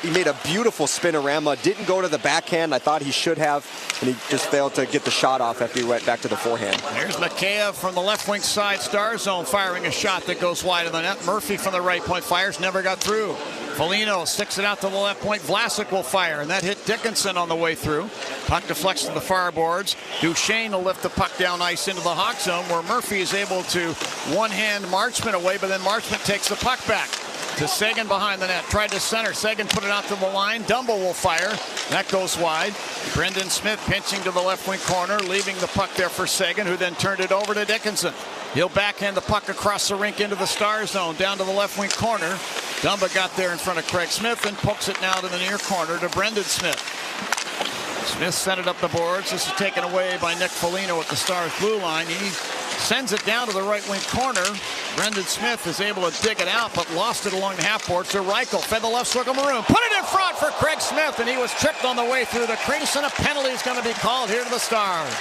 He made a beautiful spinorama, didn't go to the backhand. I thought he should have, and he just failed to get the shot off after he went back to the forehand. There's Mikheyev from the left wing side, Star zone, firing a shot that goes wide of the net. Murphy from the right point fires, never got through. Foligno sticks it out to the left point. Vlasic will fire, and that hit Dickinson on the way through. Puck deflects to the far boards. Duchesne will lift the puck down ice into the Hawk zone, where Murphy is able to one-hand Marchment away, but then Marchment takes the puck back to Sagan behind the net. Tried to center. Sagan put it out to the line. Dumble will fire. That goes wide. Brendan Smith pinching to the left wing corner, leaving the puck there for Sagan, who then turned it over to Dickinson. He'll backhand the puck across the rink into the Star zone, down to the left wing corner. Dumba got there in front of Craig Smith and pokes it now to the near corner to Brendan Smith. Smith sent it up the boards. This is taken away by Nick Foligno at the Stars blue line. He sends it down to the right wing corner. Brendan Smith is able to dig it out, but lost it along the half board. So Reichel fed the left circle maroon. Put it in front for Craig Smith, and he was tripped on the way through the crease, and a penalty is going to be called here to the Stars.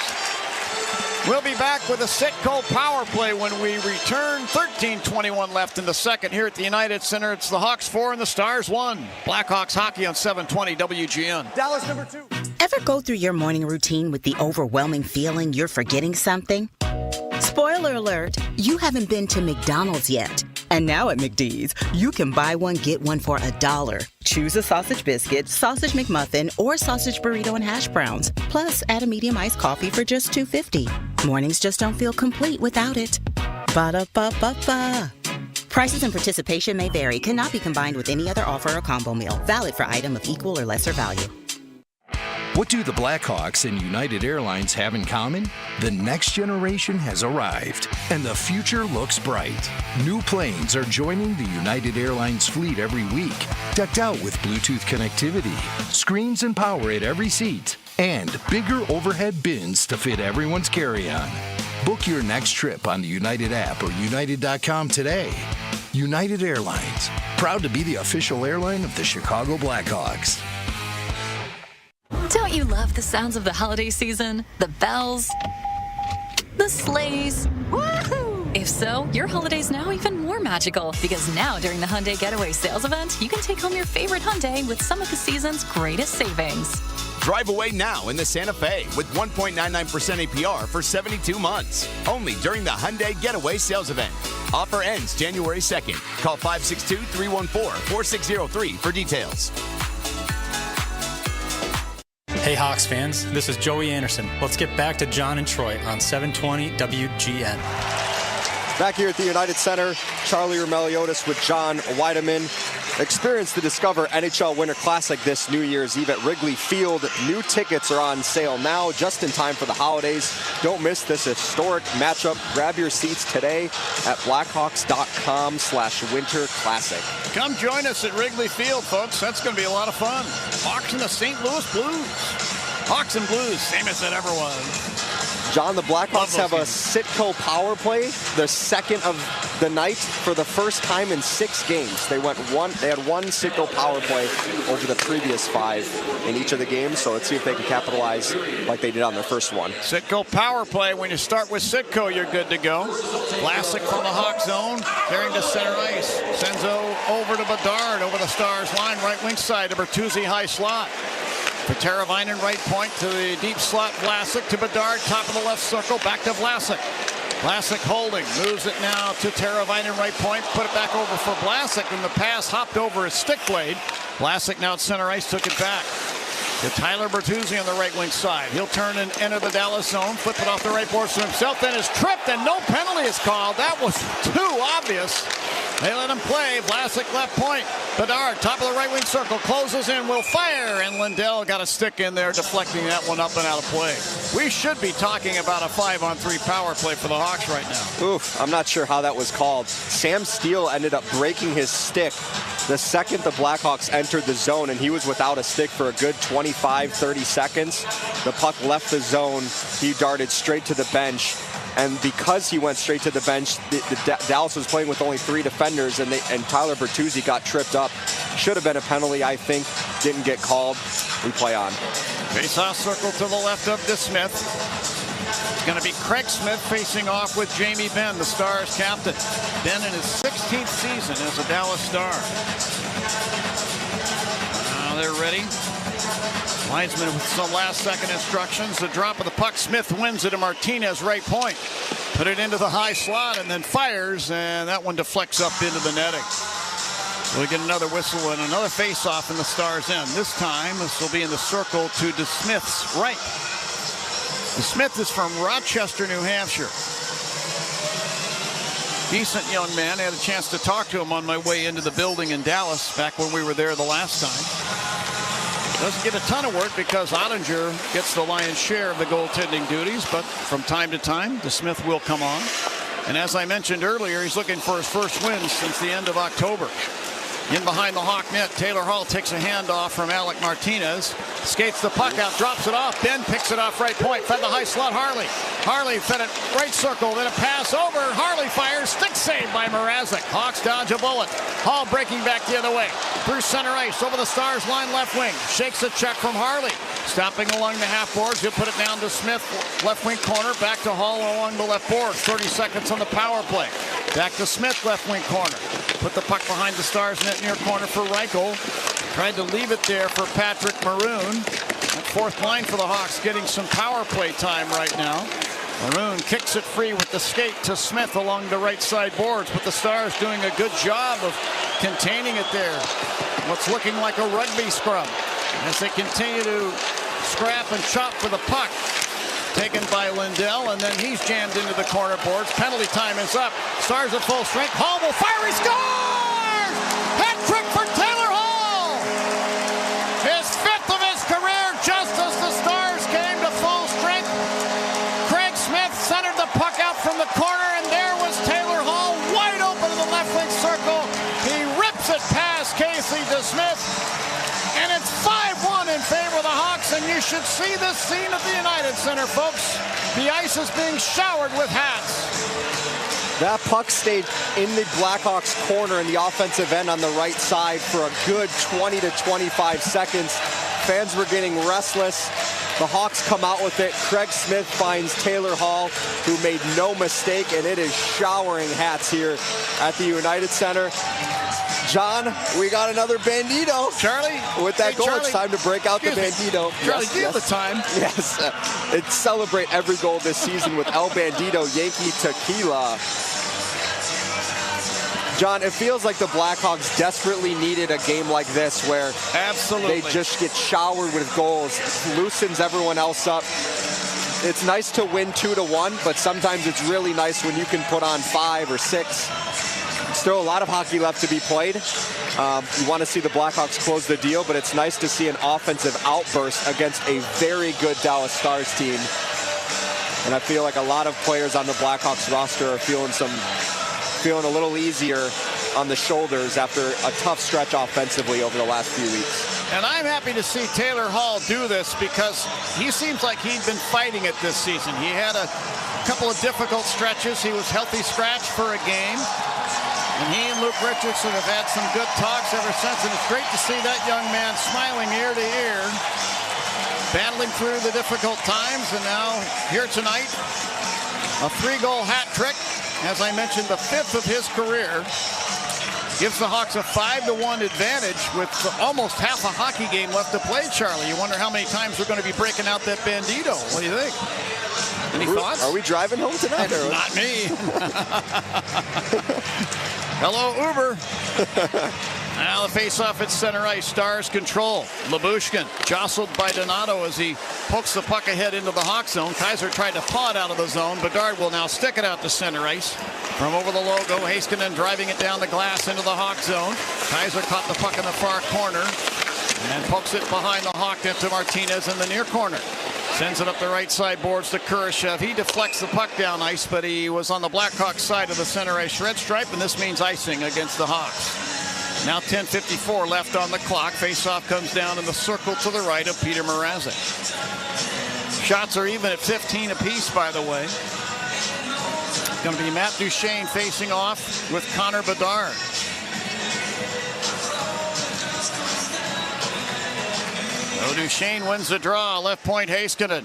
We'll be back with a Citgo power play when we return. 13:21 left in the second here at the United Center. It's the Hawks 4 and the Stars 1. Blackhawks hockey on 720 WGN. Dallas number 2. Ever go through your morning routine with the overwhelming feeling you're forgetting something? Spoiler alert, you haven't been to McDonald's yet. And now at McD's, you can buy one, get one for $1. Choose a sausage biscuit, sausage McMuffin, or sausage burrito and hash browns. Plus, add a medium iced coffee for just $2.50. Mornings just don't feel complete without it. Ba-da-ba-ba-ba. Prices and participation may vary. Cannot be combined with any other offer or combo meal. Valid for item of equal or lesser value. What do the Blackhawks and United Airlines have in common? The next generation has arrived, and the future looks bright. New planes are joining the United Airlines fleet every week, decked out with Bluetooth connectivity, screens and power at every seat, and bigger overhead bins to fit everyone's carry-on. Book your next trip on the United app or United.com today. United Airlines, proud to be the official airline of the Chicago Blackhawks. Don't you love the sounds of the holiday season? The bells, the sleighs. Woohoo! If so, your holiday's now even more magical because now during the Hyundai Getaway Sales Event, you can take home your favorite Hyundai with some of the season's greatest savings. Drive away now in the Santa Fe with 1.99% APR for 72 months. Only during the Hyundai Getaway Sales Event. Offer ends January 2nd. Call 562-314-4603 for details. Hey Hawks fans, this is Joey Anderson. Let's get back to John and Troy on 720 WGN. Back here at the United Center, Charlie Roumeliotis with John Weideman. Experience the Discover NHL Winter Classic this New Year's Eve at Wrigley Field. New tickets are on sale now, just in time for the holidays. Don't miss this historic matchup. Grab your seats today at blackhawks.com/Winter Classic. Come join us at Wrigley Field, folks. That's going to be a lot of fun. Hawks and the St. Louis Blues. Hawks and Blues, same as it ever was. John, the Blackhawks have a Sitco power play, the second of the night for the first time in 6 games. They had one Sitco power play over the previous 5 in each of the games. So let's see if they can capitalize like they did on their first one. Sitco power play. When you start with Sitco, you're good to go. Classic from the Hawk zone, carrying to center ice. Senzo over to Bedard over the Stars line, right wing side to Bertuzzi, high slot. For Teravainen, right point to the deep slot. Vlasic to Bedard, top of the left circle, back to Vlasic. Vlasic holding, moves it now to Teravainen, right point, put it back over for Vlasic, and the pass hopped over his stick blade. Vlasic now at center ice, took it back to Tyler Bertuzzi on the right wing side. He'll turn and enter the Dallas zone, flip it off the right boards to himself, then is tripped, and no penalty is called. That was too obvious. They let him play. Vlasic left point. Bedard, top of the right wing circle, closes in, will fire, and Lindell got a stick in there, deflecting that one up and out of play. We should be talking about a 5-on-3 power play for the Hawks right now. Oof, I'm not sure how that was called. Sam Steele ended up breaking his stick the second the Blackhawks entered the zone, and he was without a stick for a good 25-30 seconds. The puck left the zone. He darted straight to the bench. And because he went straight to the bench, Dallas was playing with only 3 defenders, and Tyler Bertuzzi got tripped up. Should have been a penalty, I think. Didn't get called. We play on. Face-off circle to the left of DeSmith. It's going to be Craig Smith facing off with Jamie Benn, the Stars captain. Benn in his 16th season as a Dallas Star. Now they're ready. Linesman with some last-second instructions. The drop of the puck. Smith wins it to Martinez, right point. Put it into the high slot and then fires, and that one deflects up into the netting. So we get another whistle and another face-off in the Stars' end. This time, this will be in the circle to DeSmith's right. DeSmith is from Rochester, New Hampshire. Decent young man. I had a chance to talk to him on my way into the building in Dallas back when we were there the last time. Doesn't get a ton of work because Ottinger gets the lion's share of the goaltending duties, but from time to time, DeSmith will come on. And as I mentioned earlier, he's looking for his first win since the end of October. In behind the Hawk net, Taylor Hall takes a handoff from Alec Martinez. Skates the puck out, drops it off. Ben picks it off right point. Fed the high slot, Harley. Harley fed it right circle, then a pass over. Harley fires, stick save by Mrazek. Hawks dodge a bullet. Hall breaking back the other way. Through center ice, over the Stars line, left wing. Shakes a check from Harley. Stopping along the half boards, he'll put it down to Smith, left wing corner. Back to Hall along the left board. 30 seconds on the power play. Back to Smith, left wing corner. Put the puck behind the Stars net near corner for Reichel. Tried to leave it there for Patrick Maroon. That fourth line for the Hawks getting some power play time right now. Maroon kicks it free with the skate to Smith along the right side boards, but the Stars doing a good job of containing it there. What's looking like a rugby scrum as they continue to scrap and chop for the puck. Taken by Lindell, and then he's jammed into the corner boards. Penalty time is up. Stars at full strength. Hall will fire. He scores! Hat trick for Taylor Hall! His 5th of his career, just as the Stars came to full strength. Craig Smith centered the puck out from the corner, and there was Taylor Hall wide open in the left wing circle. He rips it past Casey DeSmith, and it's 5-1 in favor of the Hawks, and you should see this scene at the United Center, folks. The ice is being showered with hats. That puck stayed in the Blackhawks corner in the offensive end on the right side for a good 20 to 25 seconds. Fans were getting restless. The Hawks come out with it. Craig Smith finds Taylor Hall, who made no mistake, and it is showering hats here at the United Center. John, we got another Bandito. Charlie? With that goal, Charlie, it's time to break out the Bandito. Charlie, do you have the time? Yes. It's celebrate every goal this season with El Bandito Yankee Tequila. John, it feels like the Blackhawks desperately needed a game like this where absolutely they just get showered with goals, loosens everyone else up. It's nice to win 2-1, but sometimes it's really nice when you can put on 5 or 6. Still a lot of hockey left to be played. You want to see the Blackhawks close the deal, but it's nice to see an offensive outburst against a very good Dallas Stars team. And I feel like a lot of players on the Blackhawks roster are feeling a little easier on the shoulders after a tough stretch offensively over the last few weeks. And I'm happy to see Taylor Hall do this because he seems like he'd been fighting it this season. He had a couple of difficult stretches. He was healthy scratch for a game. And he and Luke Richardson have had some good talks ever since, and it's great to see that young man smiling ear to ear, battling through the difficult times, and now here tonight, a 3-goal hat trick. As I mentioned, the 5th of his career, gives the Hawks a 5-1 advantage with almost half a hockey game left to play, Charlie. You wonder how many times we're going to be breaking out that Bandito. What do you think? Any thoughts? Are we driving home tonight? Not me. Hello, Uber. Now the face-off at center ice. Stars control. Lyubushkin jostled by Donato as he pokes the puck ahead into the Hawk zone. Kaiser tried to paw it out of the zone. Bedard will now stick it out to center ice. From over the logo, Heiskanen driving it down the glass into the Hawk zone. Kaiser caught the puck in the far corner and pokes it behind the Hawk into Martinez in the near corner. Sends it up the right side boards to Kurashev. He deflects the puck down ice, but he was on the Blackhawks side of the center ice red stripe, and this means icing against the Hawks. Now 10:54 left on the clock. Faceoff comes down in the circle to the right of Peter Mrazek. Shots are even at 15 apiece, by the way. It's going to be Matt Duchene facing off with Connor Bedard. Duchene wins the draw. Left point Heiskanen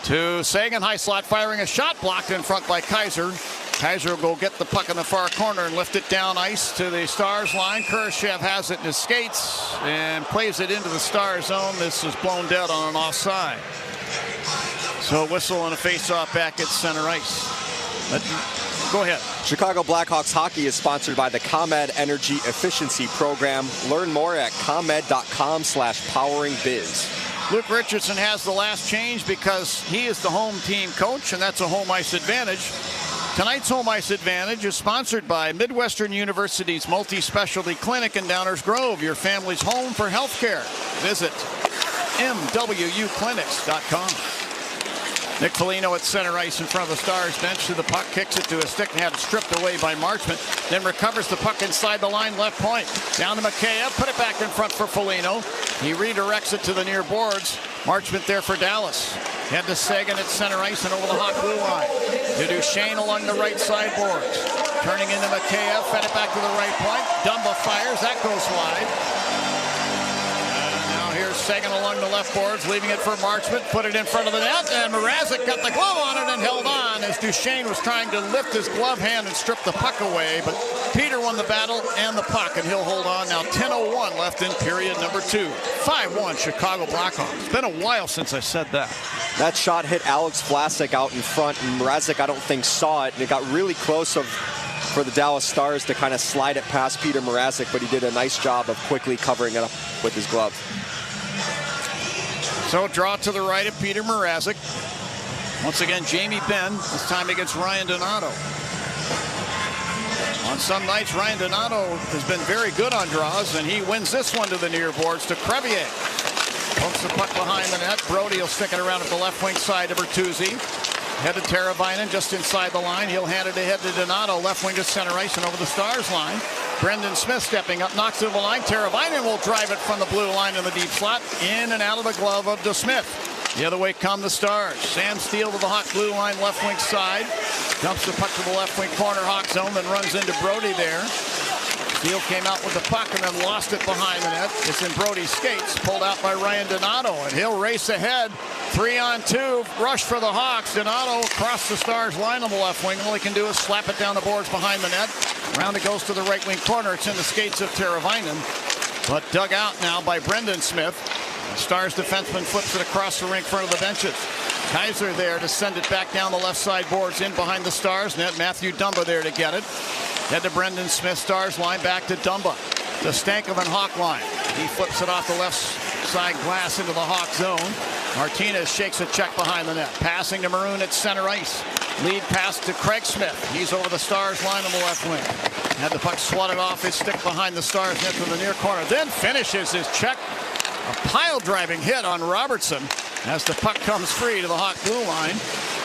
to Sagan. High slot firing a shot blocked in front by Kaiser. Kaiser will go get the puck in the far corner and lift it down ice to the Stars line. Kurashev has it in his skates and plays it into the Stars zone. This is blown dead on an offside. So a whistle and a face-off back at center ice. Go ahead. Chicago Blackhawks hockey is sponsored by the ComEd Energy Efficiency Program. Learn more at comed.com/poweringbiz. Luke Richardson has the last change because he is the home team coach, and that's a home ice advantage. Tonight's home ice advantage is sponsored by Midwestern University's multi-specialty clinic in Downers Grove, your family's home for health care. Visit mwuclinics.com. Nick Foligno at center ice in front of the Stars bench to the puck, kicks it to a stick and had it stripped away by Marchment. Then recovers the puck inside the line, left point. Down to Mikheyev, put it back in front for Foligno. He redirects it to the near boards. Marchment there for Dallas. Head to Sagan at center ice and over the Hawk blue line. To Duchene along the right side boards. Turning into Mikheyev, fed it back to the right point. Dumba fires, that goes wide. And now here Here's Sagan along the left boards, leaving it for Marchment. Put it in front of the net, and Mrazek got the glove on it and held on as Duchesne was trying to lift his glove hand and strip the puck away. But Peter won the battle and the puck, and he'll hold on. Now 10:01 left in period number 2. 5-1 Chicago Blackhawks. It's been a while since I said that. That shot hit Alex Vlasic out in front, and Mrazek, I don't think, saw it, and it got really close for the Dallas Stars to kind of slide it past Peter Mrazek, but he did a nice job of quickly covering it up with his glove. So draw to the right of Peter Mrazek. Once again, Jamie Benn, this time against Ryan Donato. On some nights, Ryan Donato has been very good on draws, and he wins this one to the near boards to Crevier. Pokes the puck behind the net. Brody will stick it around at the left wing side to Bertuzzi. Head to Teravainen just inside the line. He'll hand it ahead to Donato, left wing to center ice and over the Stars line. Brendan Smith stepping up, knocks it to the line. Teravainen will drive it from the blue line in the deep slot, in and out of the glove of DeSmith. The other way come the Stars. Sam Steele to the Hawk blue line, left wing side. Dumps the puck to the left wing corner, Hawk zone, then runs into Brody there. Steele came out with the puck and then lost it behind the net. It's in Brody's skates, pulled out by Ryan Donato, and he'll race ahead. 3-on-2, rush for the Hawks. Donato across the Stars line on the left wing. All he can do is slap it down the boards behind the net. Round it goes to the right wing corner. It's in the skates of Teravainen, but dug out now by Brendan Smith. The Stars defenseman flips it across the rink front of the benches. Kaiser there to send it back down the left side boards in behind the Stars net. Matthew Dumba there to get it. Head to Brendan Smith, Stars line, back to Dumba. The Stankoven Hawk line. He flips it off the left side glass into the Hawk zone. Martinez shakes a check behind the net. Passing to Maroon at center ice. Lead pass to Craig Smith. He's over the Stars line on the left wing. Had the puck swatted off his stick behind the Stars net to the near corner. Then finishes his check. A pile driving hit on Robertson as the puck comes free to the Hawk blue line.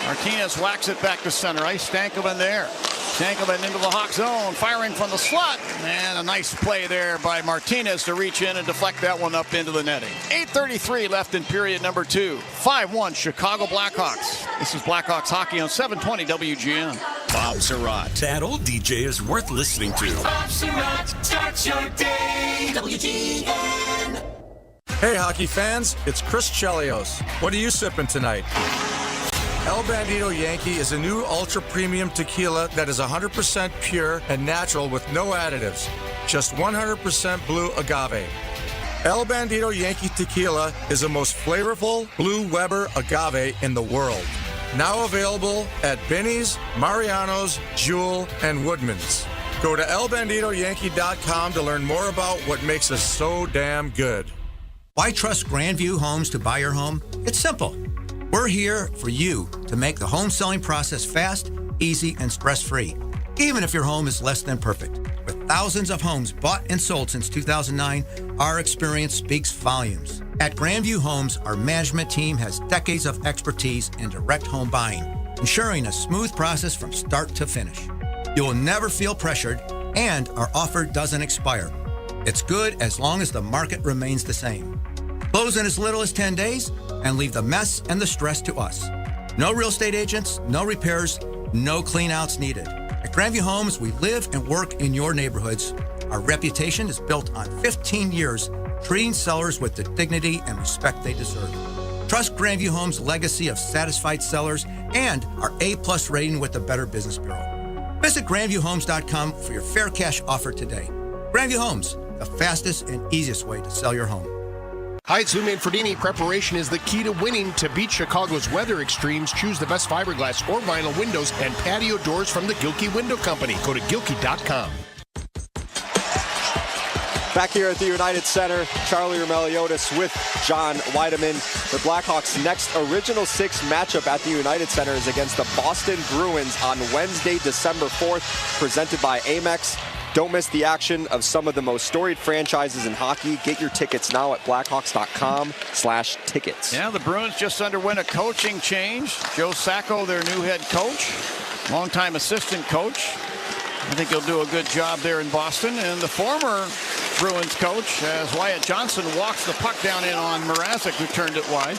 Martinez whacks it back to center ice. Stankoven there. Stankoven into the Hawk zone, firing from the slot. And a nice play there by Martinez to reach in and deflect that one up into the netting. 8:33 left in period number 2. 5-1 Chicago Blackhawks. This is Blackhawks hockey on 720 WGN. Bob Surratt. That old DJ is worth listening to. Bob Surratt starts your day. WGN. Hey, hockey fans, it's Chris Chelios. What are you sipping tonight? El Bandito Yankee is a new ultra-premium tequila that is 100% pure and natural with no additives. Just 100% blue agave. El Bandito Yankee Tequila is the most flavorful Blue Weber agave in the world. Now available at Benny's, Mariano's, Jewel, and Woodman's. Go to elbanditoyankee.com to learn more about what makes us so damn good. Why trust Grandview Homes to buy your home? It's simple. We're here for you to make the home selling process fast, easy, and stress-free, even if your home is less than perfect. With thousands of homes bought and sold since 2009, our experience speaks volumes. At Grandview Homes, our management team has decades of expertise in direct home buying, ensuring a smooth process from start to finish. You will never feel pressured, and our offer doesn't expire. It's good as long as the market remains the same. Close in as little as 10 days and leave the mess and the stress to us. No real estate agents, no repairs, no cleanouts needed. At Grandview Homes, we live and work in your neighborhoods. Our reputation is built on 15 years treating sellers with the dignity and respect they deserve. Trust Grandview Homes' legacy of satisfied sellers and our A+ rating with the Better Business Bureau. Visit GrandviewHomes.com for your fair cash offer today. Grandview Homes, the fastest and easiest way to sell your home. Hi, it's Lou Manfredini. Preparation is the key to winning. To beat Chicago's weather extremes, choose the best fiberglass or vinyl windows and patio doors from the Gilkey Window Company. Go to Gilkey.com. Back here at the United Center, Charlie Roumeliotis with John Weideman. The Blackhawks' next Original Six matchup at the United Center is against the Boston Bruins on Wednesday, December 4th, presented by Amex. Don't miss the action of some of the most storied franchises in hockey. Get your tickets now at blackhawks.com/tickets. Yeah, the Bruins just underwent a coaching change. Joe Sacco, their new head coach, longtime assistant coach. I think he'll do a good job there in Boston. And the former Bruins coach, as Wyatt Johnson walks the puck down in on Mrazek, who turned it wide.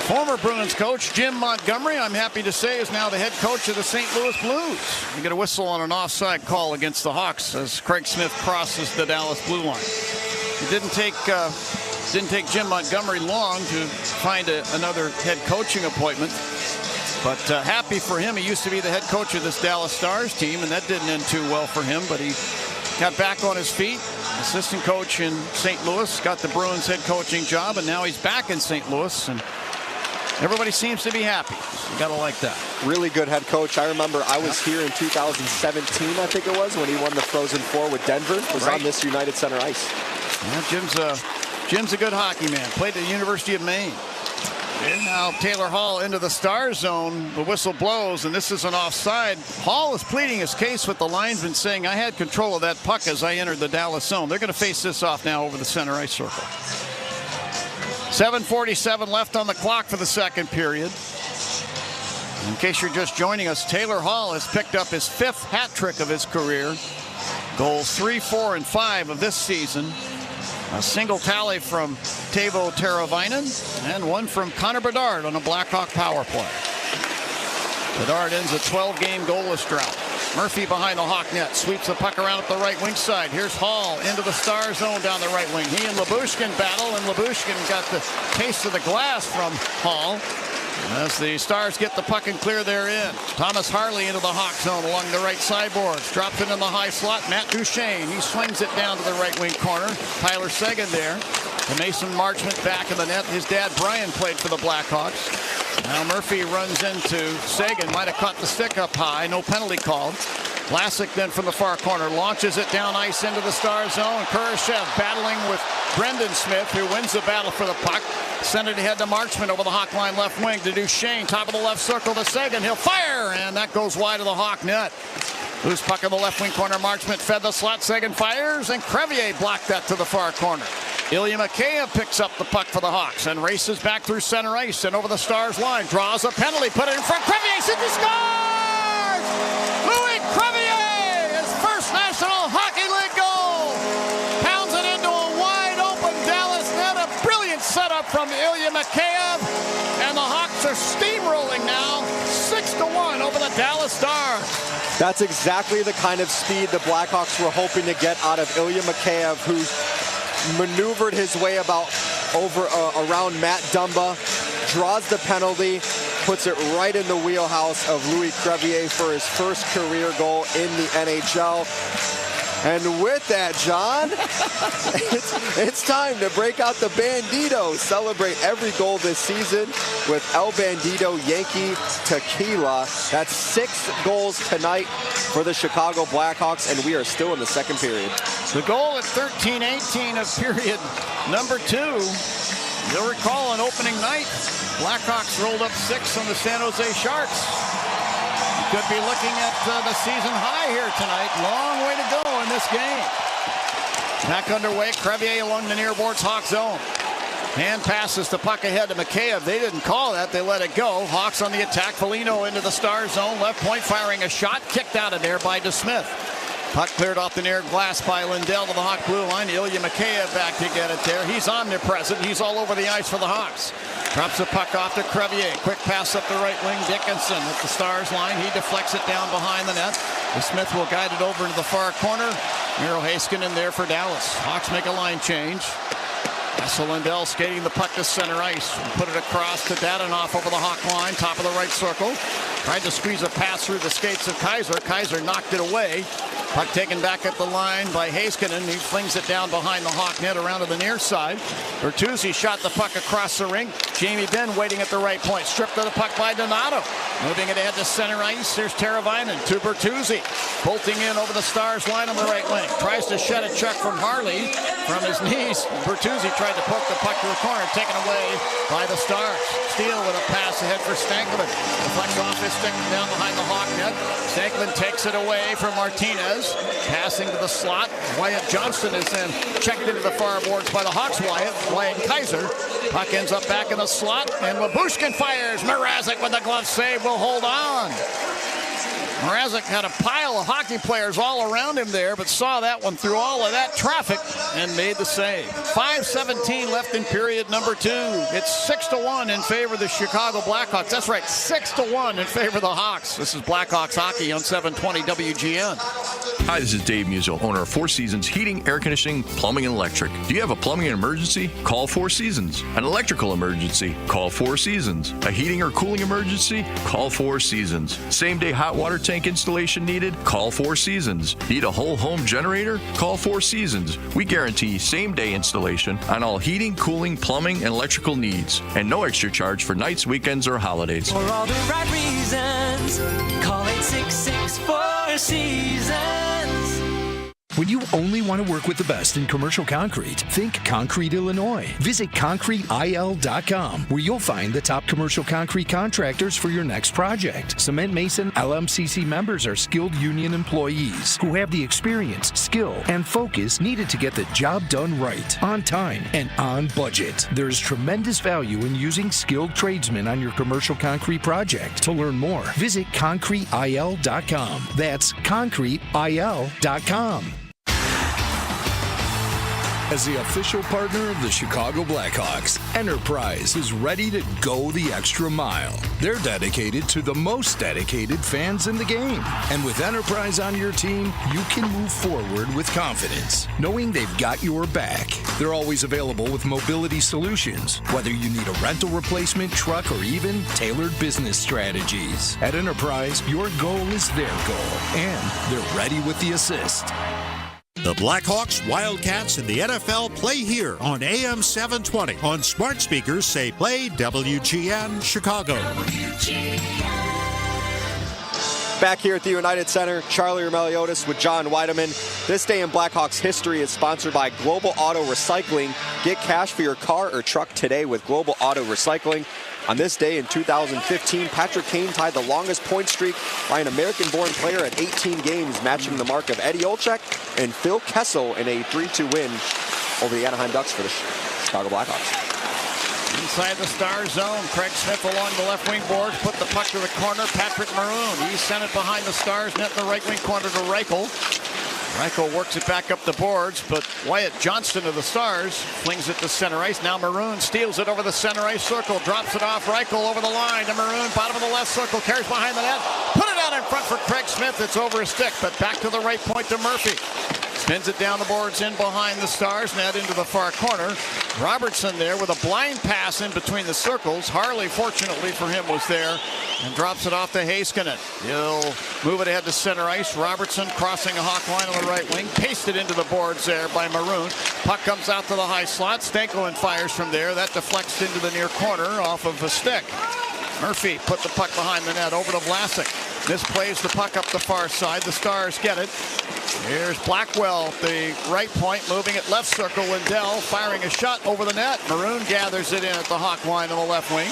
Former Bruins coach Jim Montgomery, I'm happy to say, is now the head coach of the St. Louis Blues. You get a whistle on an offside call against the Hawks as Craig Smith crosses the Dallas blue line. It didn't take Didn't take Jim Montgomery long to find another head coaching appointment. But happy for him. He used to be the head coach of this Dallas Stars team, and that didn't end too well for him. But he got back on his feet. Assistant coach in St. Louis, got the Bruins head coaching job, and now he's back in St. Louis. And everybody seems to be happy. You got to like that. Really good head coach. I remember I was here in 2017, I think it was, when he won the Frozen Four with Denver. Was on this United Center ice. Yeah, Jim's a good hockey man. Played at the University of Maine. And now Taylor Hall into the Stars zone. The whistle blows, and this is an offside. Hall is pleading his case with the linesman, saying, I had control of that puck as I entered the Dallas zone. They're going to face this off now over the center ice circle. 7:47 left on the clock for the second period. In case you're just joining us, Taylor Hall has picked up his 5th hat trick of his career. Goals 3, 4, and 5 of this season. A single tally from Teuvo Teravainen and one from Connor Bedard on a Blackhawk power play. Bedard ends a 12-game goalless drought. Murphy behind the Hawk net sweeps the puck around at the right wing side. Here's Hall into the Star zone down the right wing. He and Lyubushkin battle, and Lyubushkin got the taste of the glass from Hall. As the Stars get the puck and clear their end. Thomas Harley into the Hawk zone along the right sideboards. Drops it in the high slot. Matt Duchesne. He swings it down to the right wing corner. Tyler Seguin there. And Mason Marchment back in the net. His dad Brian played for the Blackhawks. Now Murphy runs into Seguin. Might have caught the stick up high. No penalty called. Vlasic then from the far corner launches it down ice into the Star zone. Kurashev battling with Brendan Smith, who wins the battle for the puck. Sent it ahead to Marchment over the Hawk line left wing to Duchesne. Top of the left circle to Seguin. He'll fire, and that goes wide of the Hawk net. Loose puck in the left wing corner. Marchment fed the slot. Seguin fires, and Crevier blocked that to the far corner. Ilya Mikheyev picks up the puck for the Hawks and races back through center ice and over the Stars line. Draws a penalty, put it in front. Crevier shoots and scores! Louis Crevier, his first National Hockey League goal. Pounds it into a wide open Dallas net. A brilliant setup from Ilya Mikheyev. And the Hawks are steamrolling now, 6-1 over the Dallas Stars. That's exactly the kind of speed the Blackhawks were hoping to get out of Ilya Mikheyev, who maneuvered his way around Matt Dumba, draws the penalty, puts it right in the wheelhouse of Louis Crevier for his first career goal in the NHL. And with that, John, it's time to break out the Bandito. Celebrate every goal this season with El Bandito Yankee Tequila. That's 6 goals tonight for the Chicago Blackhawks, and we are still in the second period. The goal at 13-18 of period number 2. You'll recall on opening night, Blackhawks rolled up 6 on the San Jose Sharks. Could be looking at the season high here tonight. Long way to go in this game. Back underway, Crevier along the near boards, Hawk zone. Hand passes the puck ahead to Mikheyev. They didn't call that. They let it go. Hawks on the attack. Foligno into the Star zone. Left point firing a shot. Kicked out of there by DeSmith. Puck cleared off the near glass by Lindell to the Hawk blue line. Ilya Mikheyev back to get it there. He's omnipresent. He's all over the ice for the Hawks. Drops the puck off to Crevier. Quick pass up the right wing. Dickinson at the Stars line. He deflects it down behind the net. Smith will guide it over into the far corner. Miro Heiskanen there for Dallas. Hawks make a line change. Lindell skating the puck to center ice. Put it across to Dadonov over the Hawk line. Top of the right circle. Tried to squeeze a pass through the skates of Kaiser. Kaiser knocked it away. Puck taken back at the line by Heiskanen. He flings it down behind the Hawk net around to the near side. Bertuzzi shot the puck across the ring. Jamie Benn waiting at the right point. Stripped of the puck by Donato. Moving it ahead to center ice. There's Teravainen to Bertuzzi. Bolting in over the Stars line on the right wing. Tries to shed a chuck from Harley from his knees. Bertuzzi tried to poke the puck to the corner. Taken away by the Stars. Steele with a pass ahead for Stankoven. Deflects off his stick down behind the Hawk net. Stankoven takes it away from Martinez. Passing to the slot. Wyatt Johnston is then checked into the far boards by the Hawks. Wyatt Kaiser. Puck ends up back in the slot. And Lyubushkin fires. Mrazek with the glove save will hold on. Mrazek had a pile of hockey players all around him there, but saw that one through all of that traffic and made the save. 5:17 left in period number 2. It's 6-1 in favor of the Chicago Blackhawks. That's right, 6-1 in favor of the Hawks. This is Blackhawks hockey on 720 WGN. Hi, this is Dave Musial, owner of Four Seasons Heating, Air Conditioning, Plumbing, and Electric. Do you have a plumbing emergency? Call Four Seasons. An electrical emergency? Call Four Seasons. A heating or cooling emergency? Call Four Seasons. Same-day hot water tank installation needed? Call Four Seasons. Need a whole home generator? Call Four Seasons. We guarantee same-day installation on all heating, cooling, plumbing, and electrical needs. And no extra charge for nights, weekends, or holidays. For all the right reasons, call 866-4Seasons. When you only want to work with the best in commercial concrete, think Concrete Illinois. Visit ConcreteIL.com, where you'll find the top commercial concrete contractors for your next project. Cement Mason LMCC members are skilled union employees who have the experience, skill, and focus needed to get the job done right, on time, and on budget. There's tremendous value in using skilled tradesmen on your commercial concrete project. To learn more, visit ConcreteIL.com. That's ConcreteIL.com. As the official partner of the Chicago Blackhawks, Enterprise is ready to go the extra mile. They're dedicated to the most dedicated fans in the game. And with Enterprise on your team, you can move forward with confidence, knowing they've got your back. They're always available with mobility solutions, whether you need a rental replacement, truck, or even tailored business strategies. At Enterprise, your goal is their goal, and they're ready with the assist. The Blackhawks, Wildcats, and the NFL play here on AM 720. On smart speakers, say play WGN Chicago. Back here at the United Center, Charlie Meliotis with John Weideman. This day in Blackhawks history is sponsored by Global Auto Recycling. Get cash for your car or truck today with Global Auto Recycling. On this day in 2015, Patrick Kane tied the longest point streak by an American-born player at 18 games, matching the mark of Eddie Olczyk and Phil Kessel in a 3-2 win over the Anaheim Ducks for the Chicago Blackhawks. Inside the Star zone, Craig Smith along the left wing boards, put the puck to the corner. Patrick Maroon, he sent it behind the Stars net in the right wing corner to Reichel. Reichel works it back up the boards, but Wyatt Johnston of the Stars flings it to center ice. Now Maroon steals it over the center ice circle, drops it off Reichel over the line to Maroon, bottom of the left circle, carries behind the net, put it out in front for Craig Smith. It's over his stick, but back to the right point to Murphy. Spins it down the boards in behind the Stars net into the far corner. Robertson there with a blind pass in between the circles. Harley, fortunately for him, was there and drops it off to Heiskanen. He'll move it ahead to center ice. Robertson crossing a hawk line on the right wing. Pasted into the boards there by Maroon. Puck comes out to the high slot. Stankoven fires from there. That deflects into the near corner off of a stick. Murphy put the puck behind the net over to Vlasic. Misplays the puck up the far side. The Stars get it. Here's Blackwell, the right point, moving it left circle. Lindell firing a shot over the net. Maroon gathers it in at the hawk line on the left wing.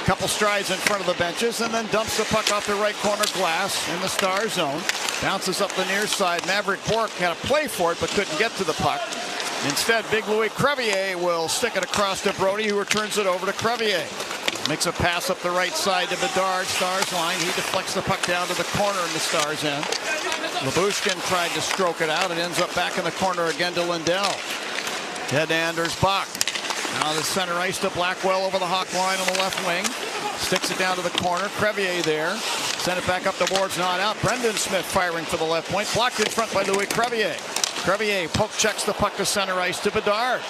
Couple strides in front of the benches and then dumps the puck off the right corner glass in the Star zone. Bounces up the near side. Maverick Bourque had a play for it but couldn't get to the puck. Instead, Big Louis Crevier will stick it across to Brody, who returns it over to Crevier. Makes a pass up the right side to Bedard, Stars line. He deflects the puck down to the corner in the Stars end. Labushkin tried to stroke it out. It ends up back in the corner again to Lindell. Head to Anders Bach. Now the center ice to Blackwell over the hawk line on the left wing. Sticks it down to the corner. Crevier there. Send it back up the boards, not out. Brendan Smith firing for the left point. Blocked in front by Louis Crevier. Crevier poke checks the puck to center ice to Bedard.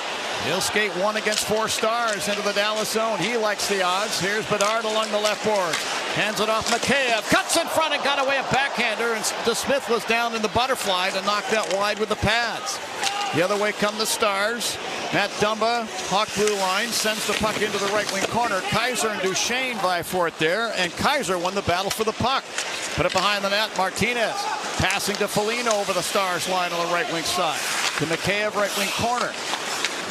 He'll skate 1 against 4 Stars into the Dallas zone. He likes the odds. Here's Bedard along the left board. Hands it off Mikheyev. Cuts in front and got away a backhander. And DeSmith was down in the butterfly to knock that wide with the pads. The other way come the Stars. Matt Dumba, hawk blue line, sends the puck into the right wing corner. Kaiser and Duchesne vie for it there. And Kaiser won the battle for the puck. Put it behind the net. Martinez passing to Foligno over the Stars line on the right wing side. To Mikheyev, right wing corner.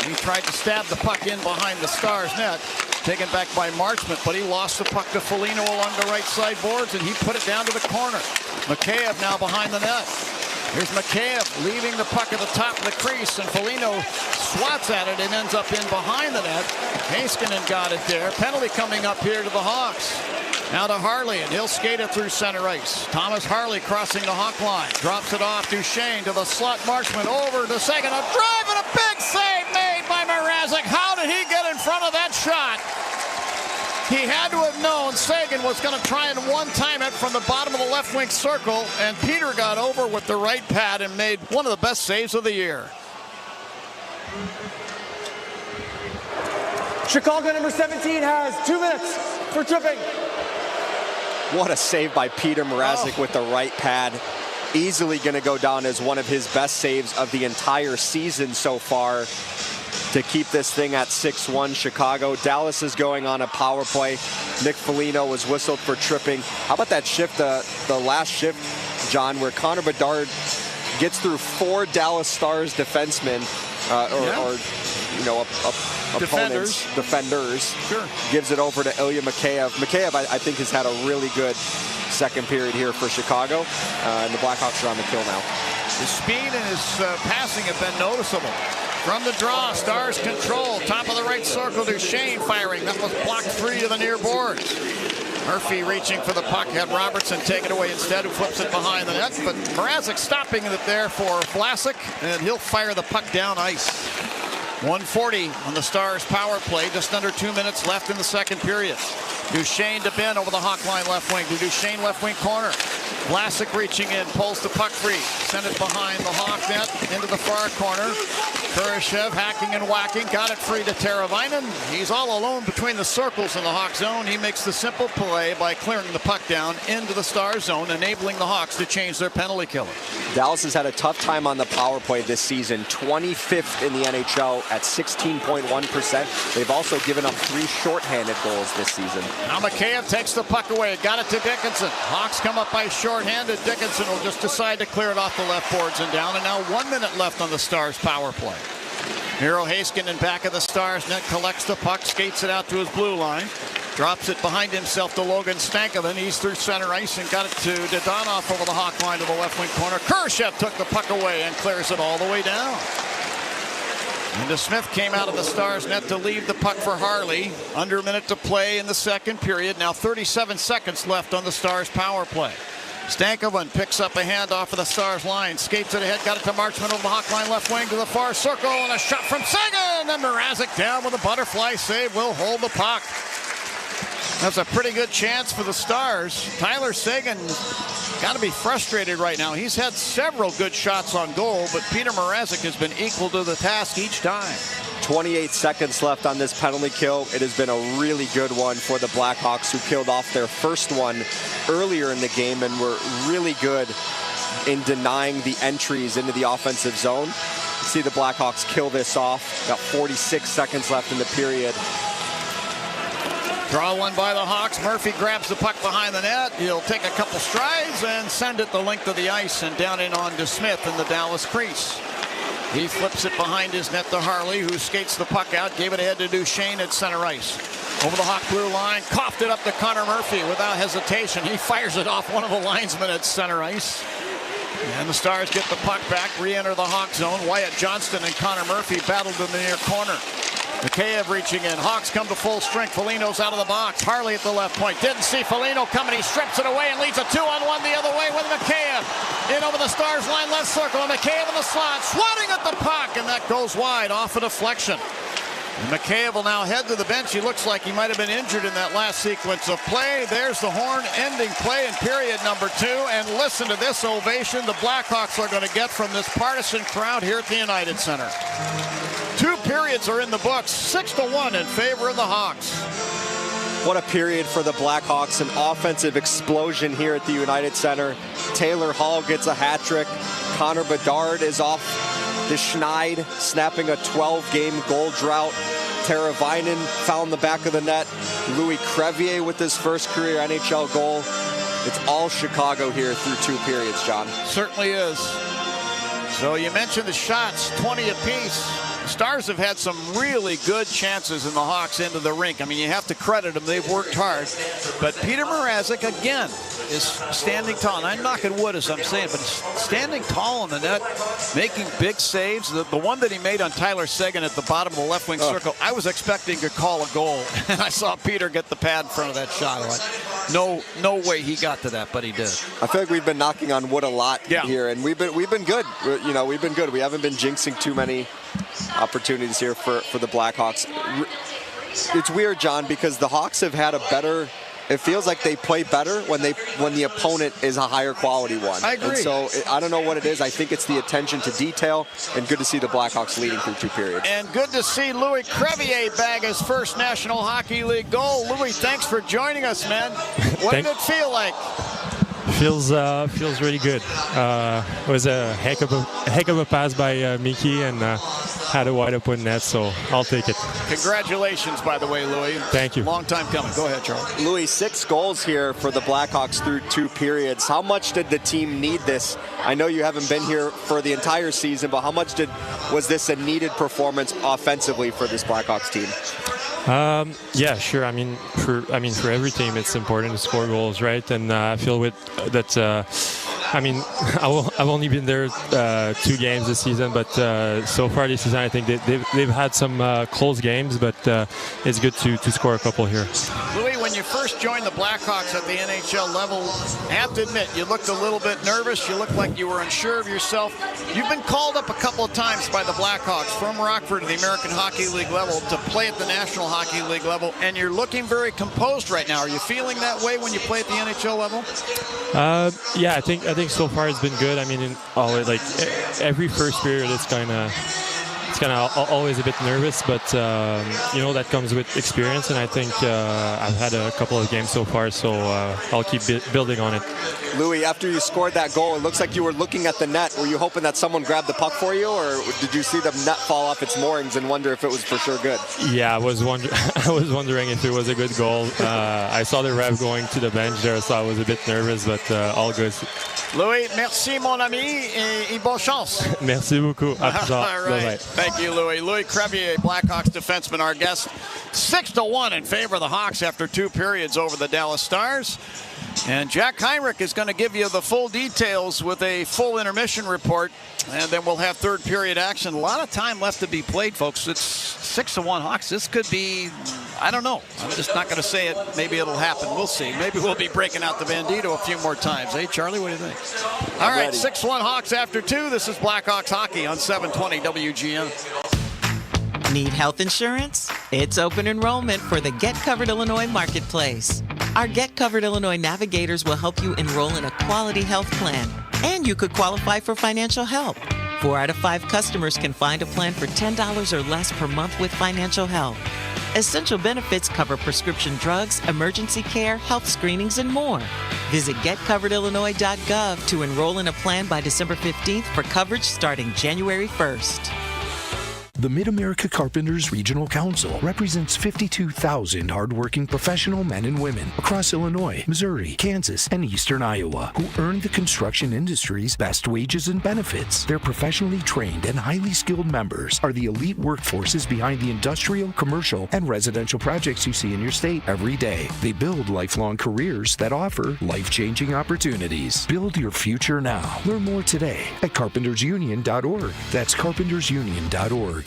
He tried to stab the puck in behind the Stars net. Taken back by Marchment, but he lost the puck to Foligno along the right side boards, and he put it down to the corner. Mikheyev now behind the net. Here's Mikheyev leaving the puck at the top of the crease, and Foligno swats at it and ends up in behind the net. Heiskanen got it there. Penalty coming up here to the Hawks. Now to Harley, and he'll skate it through center ice. Thomas Harley crossing the Hawk line. Drops it off Duchesne to the slot marksman. Over to second. A drive and a big save made by Mrazek. How did he get in front of that shot? He had to have known Sagan was going to try and one-time it from the bottom of the left wing circle, and Peter got over with the right pad and made one of the best saves of the year. Chicago number 17 has 2 minutes for tripping. What a save by Peter Mrazek with the right pad. Easily going to go down as one of his best saves of the entire season so far to keep this thing at 6-1 Chicago. Dallas is going on a power play. Nick Foligno was whistled for tripping. How about that shift, the last shift, John, where Connor Bedard gets through 4 Dallas Stars defensemen, defenders. Sure. Gives it over to Ilya Mikheyev. Mikheyev, I think, has had a really good second period here for Chicago, and the Blackhawks are on the kill now. His speed and his passing have been noticeable. From the draw, Stars control. Top of the right circle, Duchesne firing. That was blocked free to the near boards. Murphy reaching for the puck, had Robertson take it away instead, who flips it behind the net. But Mrazek stopping it there for Vlasic, and he'll fire the puck down ice. 1:40 on the Stars power play, just under 2 minutes left in the second period. Duchesne to Ben over the Hawk line left wing. To Duchesne left wing corner. Vlasic reaching in, pulls the puck free. Send it behind the Hawk net into the far corner. Kurashev hacking and whacking. Got it free to Teravainen. He's all alone between the circles in the Hawk zone. He makes the simple play by clearing the puck down into the Star zone, enabling the Hawks to change their penalty killer. Dallas has had a tough time on the power play this season. 25th in the NHL at 16.1%. They've also given up 3 shorthanded goals this season. Now Mikheyev takes the puck away. Got it to Dickinson. Hawks come up by shorthanded. Dickinson will just decide to clear it off the left boards and down. And now 1 minute left on the Stars power play. Miro Heiskanen back of the Stars net, collects the puck, skates it out to his blue line. Drops it behind himself to Logan Stankoven. He's through center ice and got it to Dadonov over the Hawk line to the left wing corner. Kurashev took the puck away and clears it all the way down. And Smith came out of the Stars net to leave the puck for Harley. Under a minute to play in the second period. Now 37 seconds left on the Stars power play. Stankoven picks up a handoff of the Stars line, skates it ahead, got it to Marchman over the Hawk line left wing to the far circle, and a shot from Sagan, and Mrazek down with a butterfly save, will hold the puck. That's a pretty good chance for the Stars. Tyler Sagan got to be frustrated right now. He's had several good shots on goal, but Peter Mrazek has been equal to the task each time. 28 seconds left on this penalty kill. It has been a really good one for the Blackhawks, who killed off their first one earlier in the game and were really good in denying the entries into the offensive zone. See the Blackhawks kill this off. Got 46 seconds left in the period. Draw one by the Hawks. Murphy grabs the puck behind the net. He'll take a couple strides and send it the length of the ice and down in on to Smith in the Dallas crease. He flips it behind his net to Harley, who skates the puck out, gave it ahead to Duchesne at center ice. Over the Hawk blue line, coughed it up to Connor Murphy without hesitation. He fires it off one of the linesmen at center ice. And the Stars get the puck back, re-enter the Hawk zone. Wyatt Johnston and Connor Murphy battled in the near corner. Mikheyev reaching in. Hawks come to full strength. Foligno's out of the box. Harley at the left point. Didn't see Foligno coming. He strips it away and leads a 2-on-1 the other way with Mikheyev. In over the Stars line left circle. And Mikheyev in the slot, swatting at the puck. And that goes wide off a deflection. And Mikheyev will now head to the bench. He looks like he might have been injured in that last sequence of play. There's the horn ending play in period number 2. And listen to this ovation the Blackhawks are going to get from this partisan crowd here at the United Center. 2 periods are in the books, 6-1 in favor of the Hawks. What a period for the Blackhawks, an offensive explosion here at the United Center. Taylor Hall gets a hat trick. Connor Bedard is off the schneid, snapping a 12-game goal drought. Teravainen found the back of the net. Louis Crevier with his first career NHL goal. It's all Chicago here through 2 periods, John. Certainly is. So you mentioned the shots, 20 apiece. The Stars have had some really good chances in the Hawks into the rink. I mean, you have to credit them. They've worked hard. But Peter Mrazek, again, is standing tall. And I'm knocking wood as I'm saying, but he's standing tall in the net, making big saves. The one that he made on Tyler Seguin at the bottom of the left wing circle, I was expecting to call a goal. And I saw Peter get the pad in front of that shot. No way he got to that, but he did. I feel like we've been knocking on wood a lot here, and we've been good. We've been good. We haven't been jinxing too many opportunities here for the Blackhawks. It's weird, John, because the Hawks have had a better. It feels like they play better when the opponent is a higher quality one. I agree. And so I don't know what it is. I think it's the attention to detail, and good to see the Blackhawks leading through 2 periods. And good to see Louis Crevier bag his first National Hockey League goal. Louis, thanks for joining us, man. What did it feel like? Feels really good. It was a heck of a pass by Mickey, and had a wide open net, so I'll take it. Congratulations, by the way, Louis. Thank you. Long time coming. Go ahead, Charles. Louis, 6 goals here for the Blackhawks through 2 periods. How much did the team need this? I know you haven't been here for the entire season, but how much was this a needed performance offensively for this Blackhawks team? Yeah, sure. I mean, for every team, it's important to score goals, right? And I feel that. I've only been there 2 games this season, but so far this season, I think they've had some close games, but it's good to score a couple here. Louis, when you first joined the Blackhawks at the NHL level, I have to admit, you looked a little bit nervous. You looked like you were unsure of yourself. You've been called up a couple of times by the Blackhawks from Rockford to the American Hockey League level to play at the National Hockey League level, and you're looking very composed right now. Are you feeling that way when you play at the NHL level? Yeah, I think so far it's been good. I mean, every first period, it's kind of always a bit nervous, but that comes with experience, and I think I've had a couple of games so far, so I'll keep building on it. Louis, after you scored that goal, it looks like you were looking at the net. Were you hoping that someone grabbed the puck for you, or did you see the net fall off its moorings and wonder if it was for sure good? Yeah, I was wondering if it was a good goal. I saw the ref going to the bench there, so I was a bit nervous, but all good. Louis, merci mon ami, et bonne chance. Merci beaucoup. À plus tard. All right. Bye-bye. Thank you, Louis. Louis Crevier, Blackhawks defenseman, our guest. 6-1 in favor of the Hawks after 2 periods over the Dallas Stars. And Jack Heinrich is going to give you the full details with a full intermission report, and then we'll have 3rd period action. A lot of time left to be played, folks. It's 6-1 Hawks. This could be, I don't know. I'm just not going to say it. Maybe it'll happen. We'll see. Maybe we'll be breaking out the Bandito a few more times. Hey, Charlie, what do you think? All right, 6-1 Hawks after 2. This is Blackhawks hockey on 720 WGN. Need health insurance? It's open enrollment for the Get Covered Illinois Marketplace. Our Get Covered Illinois navigators will help you enroll in a quality health plan, and you could qualify for financial help. 4 out of 5 customers can find a plan for $10 or less per month with financial help. Essential benefits cover prescription drugs, emergency care, health screenings, and more. Visit getcoveredillinois.gov to enroll in a plan by December 15th for coverage starting January 1st. The Mid-America Carpenters Regional Council represents 52,000 hardworking professional men and women across Illinois, Missouri, Kansas, and eastern Iowa who earn the construction industry's best wages and benefits. Their professionally trained and highly skilled members are the elite workforces behind the industrial, commercial, and residential projects you see in your state every day. They build lifelong careers that offer life-changing opportunities. Build your future now. Learn more today at carpentersunion.org. That's carpentersunion.org.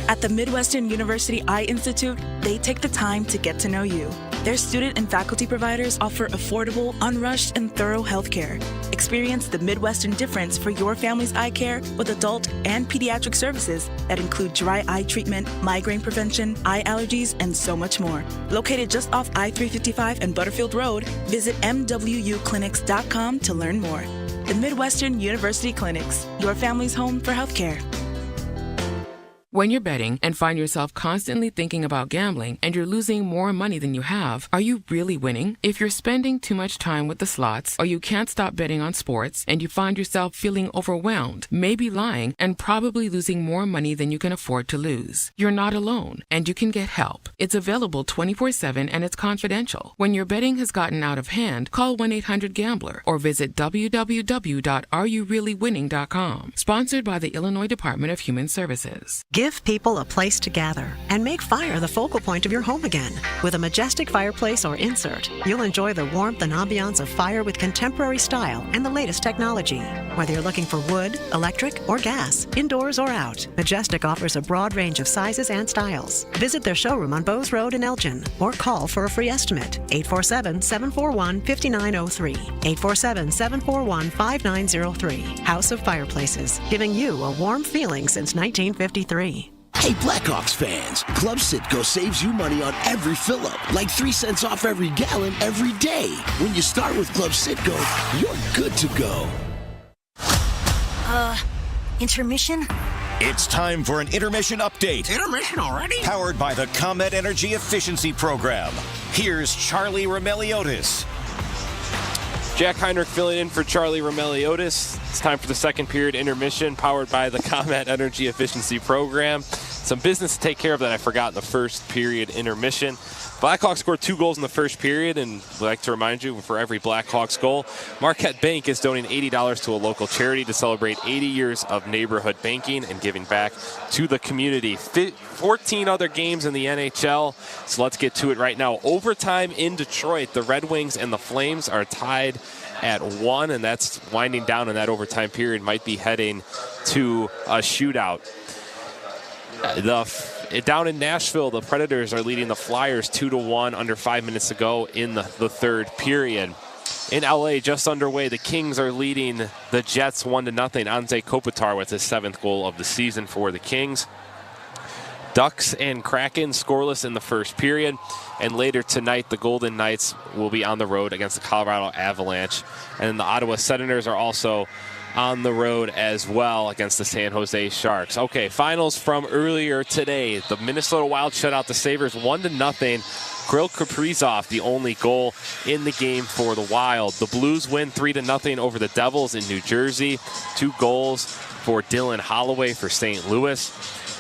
At the Midwestern University Eye Institute, they take the time to get to know you. Their student and faculty providers offer affordable, unrushed, and thorough healthcare. Experience the Midwestern difference for your family's eye care with adult and pediatric services that include dry eye treatment, migraine prevention, eye allergies, and so much more. Located just off I-355 and Butterfield Road, visit MWUclinics.com to learn more. The Midwestern University Clinics, your family's home for healthcare. When you're betting and find yourself constantly thinking about gambling and you're losing more money than you have, are you really winning? If you're spending too much time with the slots or you can't stop betting on sports and you find yourself feeling overwhelmed, maybe lying, and probably losing more money than you can afford to lose, you're not alone and you can get help. It's available 24/7 and it's confidential. When your betting has gotten out of hand, call 1-800-GAMBLER or visit www.areyoureallywinning.com. Sponsored by the Illinois Department of Human Services. Give people a place to gather and make fire the focal point of your home again. With a majestic fireplace or insert, you'll enjoy the warmth and ambiance of fire with contemporary style and the latest technology. Whether you're looking for wood, electric, or gas, indoors or out, Majestic offers a broad range of sizes and styles. Visit their showroom on Bowes Road in Elgin or call for a free estimate. 847-741-5903. 847-741-5903. House of Fireplaces, giving you a warm feeling since 1953. Hey Blackhawks fans, Club Citgo saves you money on every fill-up, like 3 cents off every gallon every day. When you start with Club Citgo, you're good to go. Intermission? It's time for an intermission update. Intermission already? Powered by the ComEd Energy Efficiency Program. Here's Charlie Remeliotis. Jack Heinrich filling in for Charlie Remeliotis. It's time for the second period intermission powered by the ComEd Energy Efficiency Program. Some business to take care of that I forgot in the first period intermission. Blackhawks scored 2 goals in the first period, and we'd like to remind you, for every Blackhawks goal, Marquette Bank is donating $80 to a local charity to celebrate 80 years of neighborhood banking and giving back to the community. 14 other games in the NHL, so let's get to it right now. Overtime in Detroit, the Red Wings and the Flames are tied at 1, and that's winding down in that overtime period, might be heading to a shootout. Down in Nashville, the Predators are leading the Flyers 2-1 under 5 minutes to go in the third period. In LA, just underway, the Kings are leading the Jets 1-0. Anze Kopitar with his 7th goal of the season for the Kings. Ducks and Kraken scoreless in the first period. And later tonight, the Golden Knights will be on the road against the Colorado Avalanche. And the Ottawa Senators are also on the road as well against the San Jose Sharks. Okay, finals from earlier today. The Minnesota Wild shut out the Sabres 1-0. Kirill Kaprizov, the only goal in the game for the Wild. The Blues win 3-0 over the Devils in New Jersey. 2 goals for Dylan Holloway for St. Louis.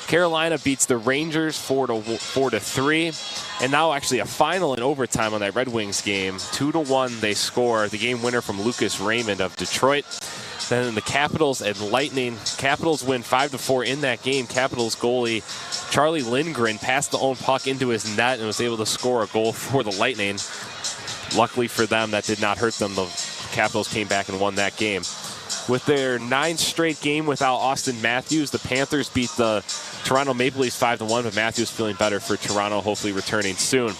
Carolina beats the Rangers 4-3. And now actually a final in overtime on that Red Wings game. 2-1 they score. The game winner from Lucas Raymond of Detroit. Then the Capitals and Lightning. Capitals win 5-4 in that game. Capitals goalie Charlie Lindgren passed the own puck into his net and was able to score a goal for the Lightning. Luckily for them, that did not hurt them. The Capitals came back and won that game. With their 9th straight game without Austin Matthews, the Panthers beat the Toronto Maple Leafs 5-1, but Matthews feeling better for Toronto, hopefully returning soon.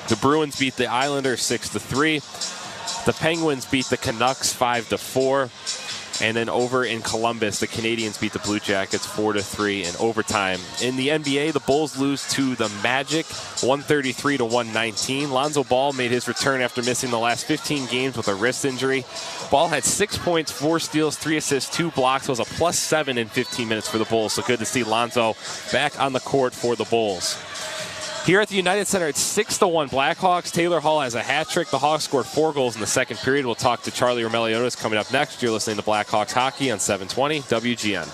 The Bruins beat the Islanders 6-3. The Penguins beat the Canucks 5-4. And then over in Columbus, the Canadiens beat the Blue Jackets 4-3 in overtime. In the NBA, the Bulls lose to the Magic 133-119. Lonzo Ball made his return after missing the last 15 games with a wrist injury. Ball had 6 points, 4 steals, 3 assists, 2 blocks. It was a +7 in 15 minutes for the Bulls. So good to see Lonzo back on the court for the Bulls. Here at the United Center, it's 6-1 Blackhawks. Taylor Hall has a hat trick. The Hawks scored 4 goals in the second period. We'll talk to Charlie Remeliotis coming up next. You're listening to Blackhawks Hockey on 720 WGN.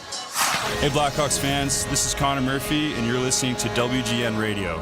Hey Blackhawks fans, this is Connor Murphy, and you're listening to WGN Radio.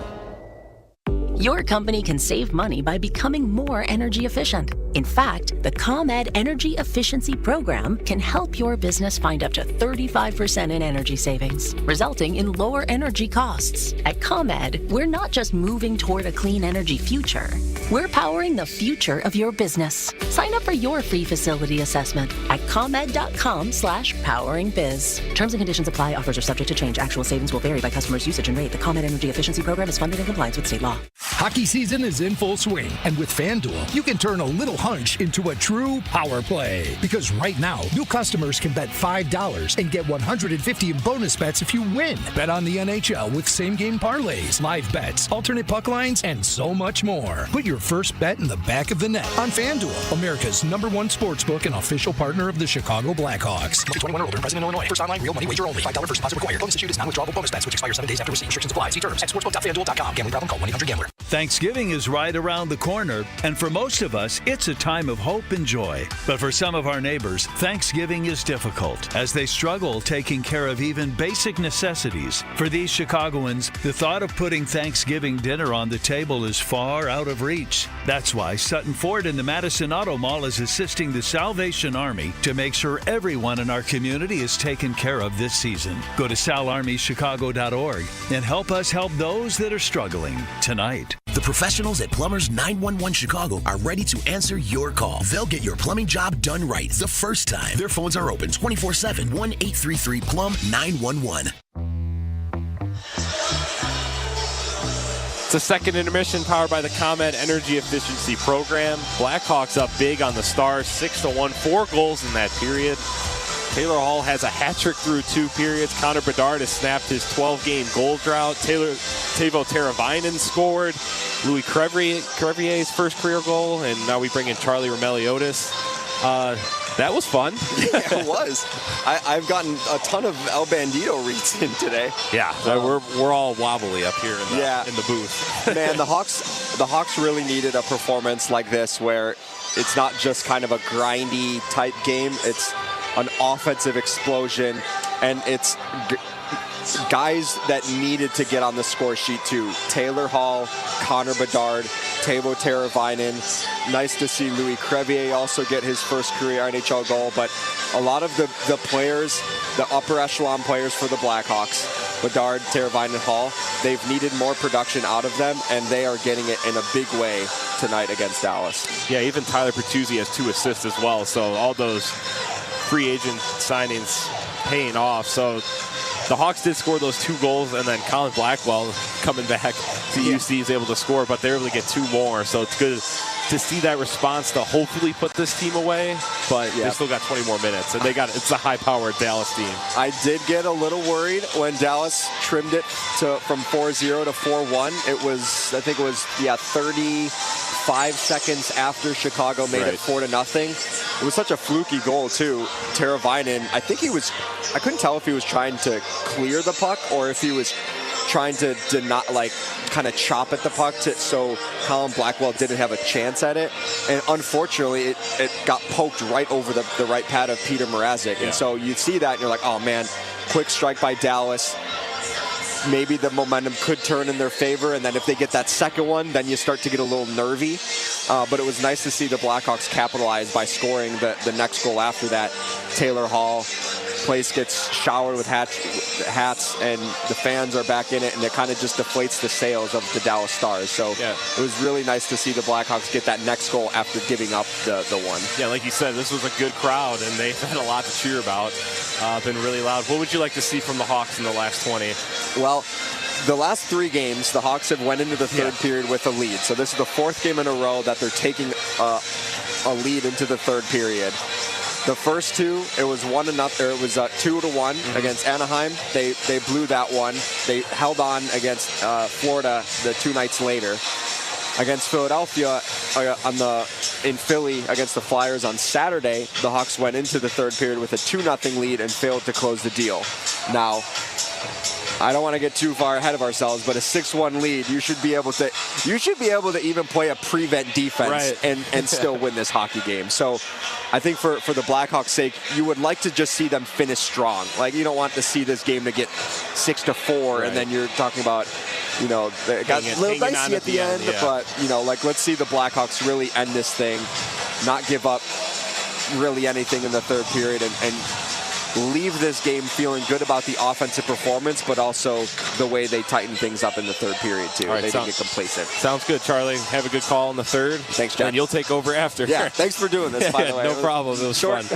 Your company can save money by becoming more energy efficient. In fact, the ComEd Energy Efficiency Program can help your business find up to 35% in energy savings, resulting in lower energy costs. At ComEd, we're not just moving toward a clean energy future. We're powering the future of your business. Sign up for your free facility assessment at ComEd.com/poweringbiz. Terms and conditions apply. Offers are subject to change. Actual savings will vary by customer's usage and rate. The ComEd Energy Efficiency Program is funded in compliance with state law. Hockey season is in full swing, and with FanDuel, you can turn a little hunch into a true power play. Because right now, new customers can bet $5 and get $150 in bonus bets if you win. Bet on the NHL with same-game parlays, live bets, alternate puck lines, and so much more. Put your first bet in the back of the net on FanDuel, America's #1 sportsbook and official partner of the Chicago Blackhawks. 21 or older, present in Illinois. First online, real money wager only. $5 first deposit required. Bonus issued is non-withdrawable bonus bets, which expire 7 days after receipt. Restrictions apply. See terms at sportsbook.fanduel.com. Gambling problem? Call 1-800-GAMBLER. Thanksgiving is right around the corner, and for most of us, it's a time of hope and joy. But for some of our neighbors, Thanksgiving is difficult as they struggle taking care of even basic necessities. For these Chicagoans, the thought of putting Thanksgiving dinner on the table is far out of reach. That's why Sutton Ford and the Madison Auto Mall is assisting the Salvation Army to make sure everyone in our community is taken care of this season. Go to salarmychicago.org and help us help those that are struggling tonight. The professionals at Plumbers 911 Chicago are ready to answer your call. They'll get your plumbing job done right the first time. Their phones are open 24/7, 1-833-PLUM-911. It's a second intermission powered by the ComEd Energy Efficiency Program. Blackhawks up big on the Stars, 6-1, 4 goals in that period. Taylor Hall has a hat trick through 2 periods. Connor Bedard has snapped his 12-game goal drought. Teuvo Teravainen scored. Louis Crevier's first career goal, and now we bring in Charlie Romeliotis. That was fun. Yeah, it was. I've gotten a ton of El Bandito reads in today. Yeah, we're all wobbly up here in the booth. Man, the Hawks really needed a performance like this where it's not just kind of a grindy type game. It's an offensive explosion, and it's guys that needed to get on the score sheet too. Taylor Hall, Connor Bedard, Teuvo Teravainen. Nice to see Louis Crevier also get his first career NHL goal, but a lot of the players, the upper echelon players for the Blackhawks, Bedard, Teravainen, Hall, they've needed more production out of them, and they are getting it in a big way tonight against Dallas. Yeah, even Tyler Bertuzzi has 2 assists as well, so all those free agent signings paying off. So the Hawks did score those 2 goals, and then Colin Blackwell coming back to UC is able to score, but they're able to get 2 more. So it's good to see that response to hopefully put this team away, but they still got 20 more minutes, and it's a high-powered Dallas team. I did get a little worried when Dallas trimmed it from 4-0 to 4-1. I think it was 35 seconds after Chicago made it 4-0. It was such a fluky goal too. Teravainen, I couldn't tell if he was trying to clear the puck or if he was trying to not kind of chop at the puck so Colin Blackwell didn't have a chance at it. And unfortunately, it got poked right over the right pad of Peter Mrazek. Yeah. And so you see that and you're like, oh man, quick strike by Dallas. Maybe the momentum could turn in their favor, and then if they get that second one, then you start to get a little nervy. But it was nice to see the Blackhawks capitalize by scoring the next goal after that. Taylor Hall, place gets showered with hats, and the fans are back in it, and it kind of just deflates the sails of the Dallas Stars. So it was really nice to see the Blackhawks get that next goal after giving up the one. Yeah, like you said, this was a good crowd, and they've had a lot to cheer about. Been really loud. What would you like to see from the Hawks in the last 20? Well, the last 3 games, the Hawks have went into the third period with a lead. So this is the 4th game in a row that they're taking a lead into the third period. The first 2, it was 1-0. It was 2-1 against Anaheim. They blew that one. They held on against Florida the 2 nights later. Against Philadelphia in Philly against the Flyers on Saturday, the Hawks went into the third period with a 2-0 lead and failed to close the deal. Now, I don't want to get too far ahead of ourselves, but a 6-1 lead, you should be able to even play a prevent defense and still win this hockey game. So I think for the Blackhawks' sake, you would like to just see them finish strong. Like, you don't want to see this game to get 6-4, and then you're talking about, it got a little dicey at the end, but, let's see the Blackhawks really end this thing, not give up really anything in the third period, and leave this game feeling good about the offensive performance, but also the way they tighten things up in the third period, too. They didn't get complacent. Sounds good, Charlie. Have a good call in the third. Thanks, Jack. And you'll take over after. Yeah, thanks for doing this, by the way. No problem. It was fun.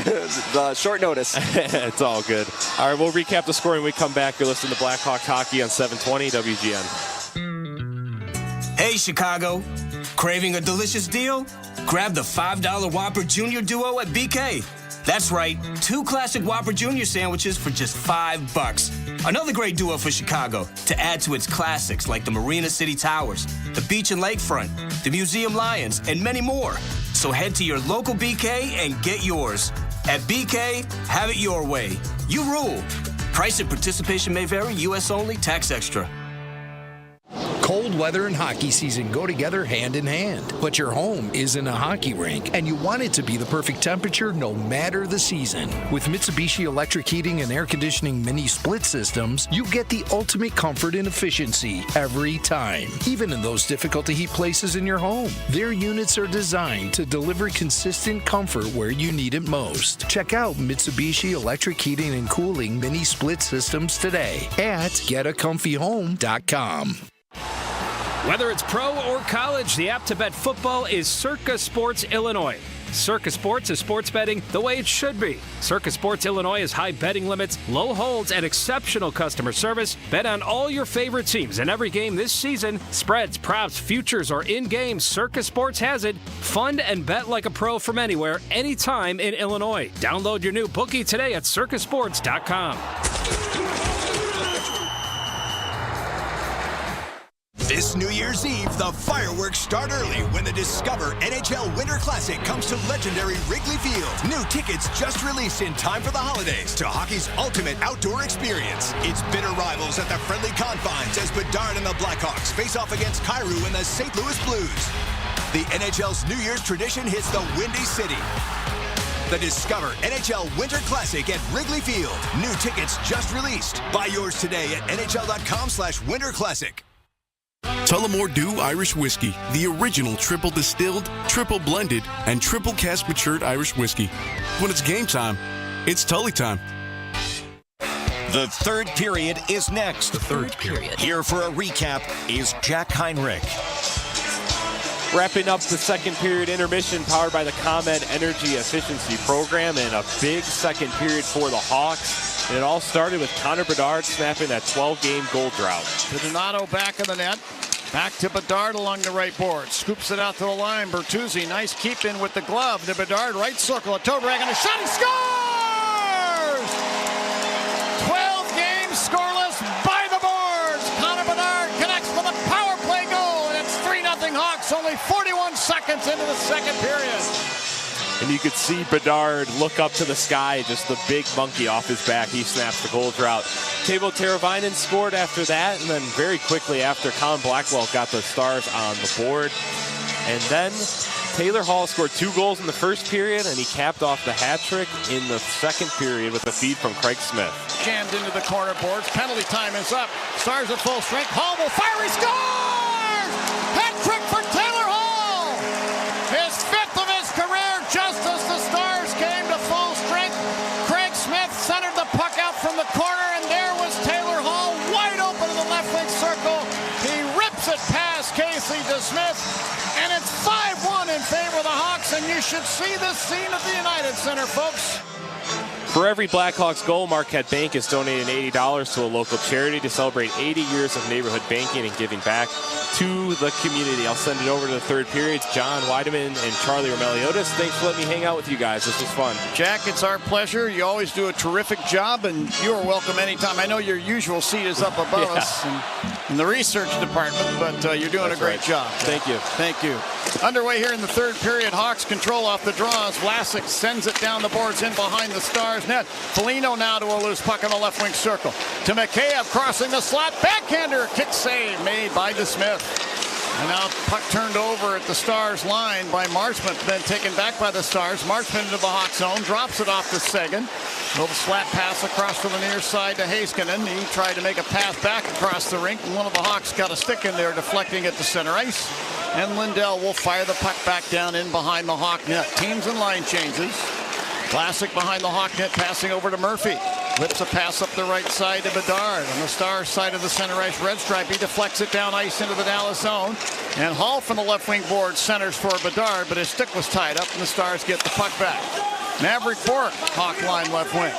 Short notice. It's all good. All right, we'll recap the score when we come back. You're listening to Blackhawks Hockey on 720 WGN. Hey, Chicago. Craving a delicious deal? Grab the $5 Whopper Junior Duo at BK. That's right, 2 classic Whopper Junior sandwiches for just $5. Another great duo for Chicago to add to its classics like the Marina City Towers, the Beach and Lakefront, the Museum Lions, and many more. So head to your local BK and get yours. At BK, have it your way. You rule. Price and participation may vary. U.S. only. Tax extra. Cold weather and hockey season go together hand in hand. But your home isn't a hockey rink, and you want it to be the perfect temperature no matter the season. With Mitsubishi electric heating and air conditioning mini split systems, you get the ultimate comfort and efficiency every time, even in those difficult to heat places in your home. Their units are designed to deliver consistent comfort where you need it most. Check out Mitsubishi electric heating and cooling mini split systems today at getacomfyhome.com. Whether it's pro or college, the app to bet football is Circa Sports Illinois. Circa Sports is sports betting the way it should be. Circa Sports Illinois has high betting limits, low holds, and exceptional customer service. Bet on all your favorite teams in every game this season. Spreads, props, futures, or in-game, Circa Sports has it. Fund and bet like a pro from anywhere, anytime in Illinois. Download your new bookie today at circasports.com. This New Year's Eve, the fireworks start early when the Discover NHL Winter Classic comes to legendary Wrigley Field. New tickets just released in time for the holidays to hockey's ultimate outdoor experience. It's bitter rivals at the friendly confines as Bedard and the Blackhawks face off against Kairu and the St. Louis Blues. The NHL's New Year's tradition hits the Windy City. The Discover NHL Winter Classic at Wrigley Field. New tickets just released. Buy yours today at nhl.com/winterclassic. Tullamore Dew Irish Whiskey, the original triple distilled, triple blended, and triple cask matured Irish whiskey. When it's game time, it's Tully time. The third period is next. The third period. Here for a recap is Jack Heinrich. Wrapping up the second period intermission powered by the ComEd Energy Efficiency Program, and a big second period for the Hawks. And it all started with Connor Bedard snapping that 12-game goal drought. To Donato back of the net. Back to Bedard along the right board. Scoops it out to the line. Bertuzzi, nice keep in with the glove. To Bedard, right circle. A toe drag and a shot. He scores! 12 games scoreless by the boards. Connor Bedard connects with a power play goal. And it's 3-0 Hawks. Only 41 seconds into the second period. And you could see Bedard look up to the sky, just the big monkey off his back. He snaps the goal drought. Teuvo Teravainen scored after that, and then very quickly after, Colin Blackwell got the Stars on the board. And then Taylor Hall scored 2 goals in the first period, and he capped off the hat trick in the second period with a feed from Craig Smith. Jammed into the corner boards. Penalty time is up. Stars at full strength. Hall will fire. He scores! Hat trick for Taylor Hall! His 5th of his career. Just as the Stars came to full strength, Craig Smith centered the puck out from the corner, and there was Taylor Hall wide open in the left wing circle. He rips it past Casey DeSmith, and it's 5-1 in favor of the Hawks, and you should see this scene at the United Center, folks. For every Blackhawks goal, Marquette Bank is donating $80 to a local charity to celebrate 80 years of neighborhood banking and giving back to the community. I'll send it over to the third period. John Weideman and Charlie Romeliotis, thanks for letting me hang out with you guys. This was fun. Jack, it's our pleasure. You always do a terrific job, and you are welcome anytime. I know your usual seat is up above us in the research department, but you're doing a great job. Thank you. Thank you. Underway here in the third period. Hawks control off the draws. Vlasic sends it down the boards in behind the Stars net. Foligno now to a loose puck in the left wing circle. To Mikheyev crossing the slot. Backhander. Kick save made by DeSmith. And now puck turned over at the Stars line by Marchment, then taken back by the Stars. Marchment into the Hawk zone. Drops it off to Seguin. Little flat pass across to the near side to Heiskanen. He tried to make a pass back across the rink, and one of the Hawks got a stick in there, deflecting it to center ice. And Lindell will fire the puck back down in behind the Hawk net. Teams and line changes. Classic behind the Hawk net, passing over to Murphy. Whips a pass up the right side to Bedard. On the Stars side of the center ice red stripe, he deflects it down ice into the Dallas zone. And Hall from the left wing board centers for Bedard, but his stick was tied up, and the Stars get the puck back. Maverick Bourque, Hawk line left wing.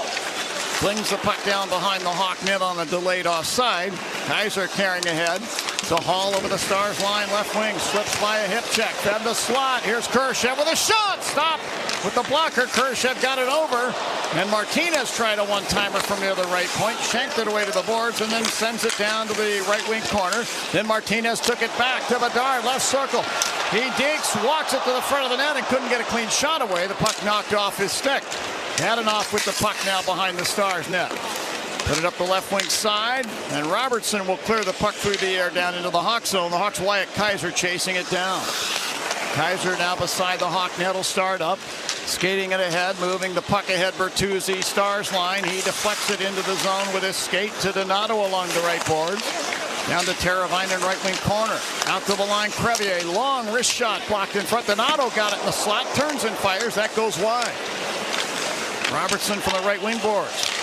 Flings the puck down behind the Hawk net on a delayed offside. Kaiser carrying ahead. To Hall over the Stars line left wing. Slips by a hip check. Fed the slot. Here's Kurashev with a shot. Stop with the blocker. Kurashev got it over. And Martinez tried a one-timer from near the right point. Shanked it away to the boards and then sends it down to the right wing corner. Then Martinez took it back to Bedard. Left circle. He dinks, walks it to the front of the net and couldn't get a clean shot away. The puck knocked off his stick. Hadanoff with the puck now behind the Stars net. Put it up the left wing side, and Robertson will clear the puck through the air down into the Hawk zone. The Hawks' Wyatt Kaiser chasing it down. Kaiser now beside the Hawk net will start up. Skating it ahead, moving the puck ahead. Bertuzzi, Stars line. He deflects it into the zone with his skate to Donato along the right boards. Down to Teravainen, right wing corner. Out to the line, Crevier. Long wrist shot blocked in front. Donato got it in the slot, turns and fires. That goes wide. Robertson from the right wing boards.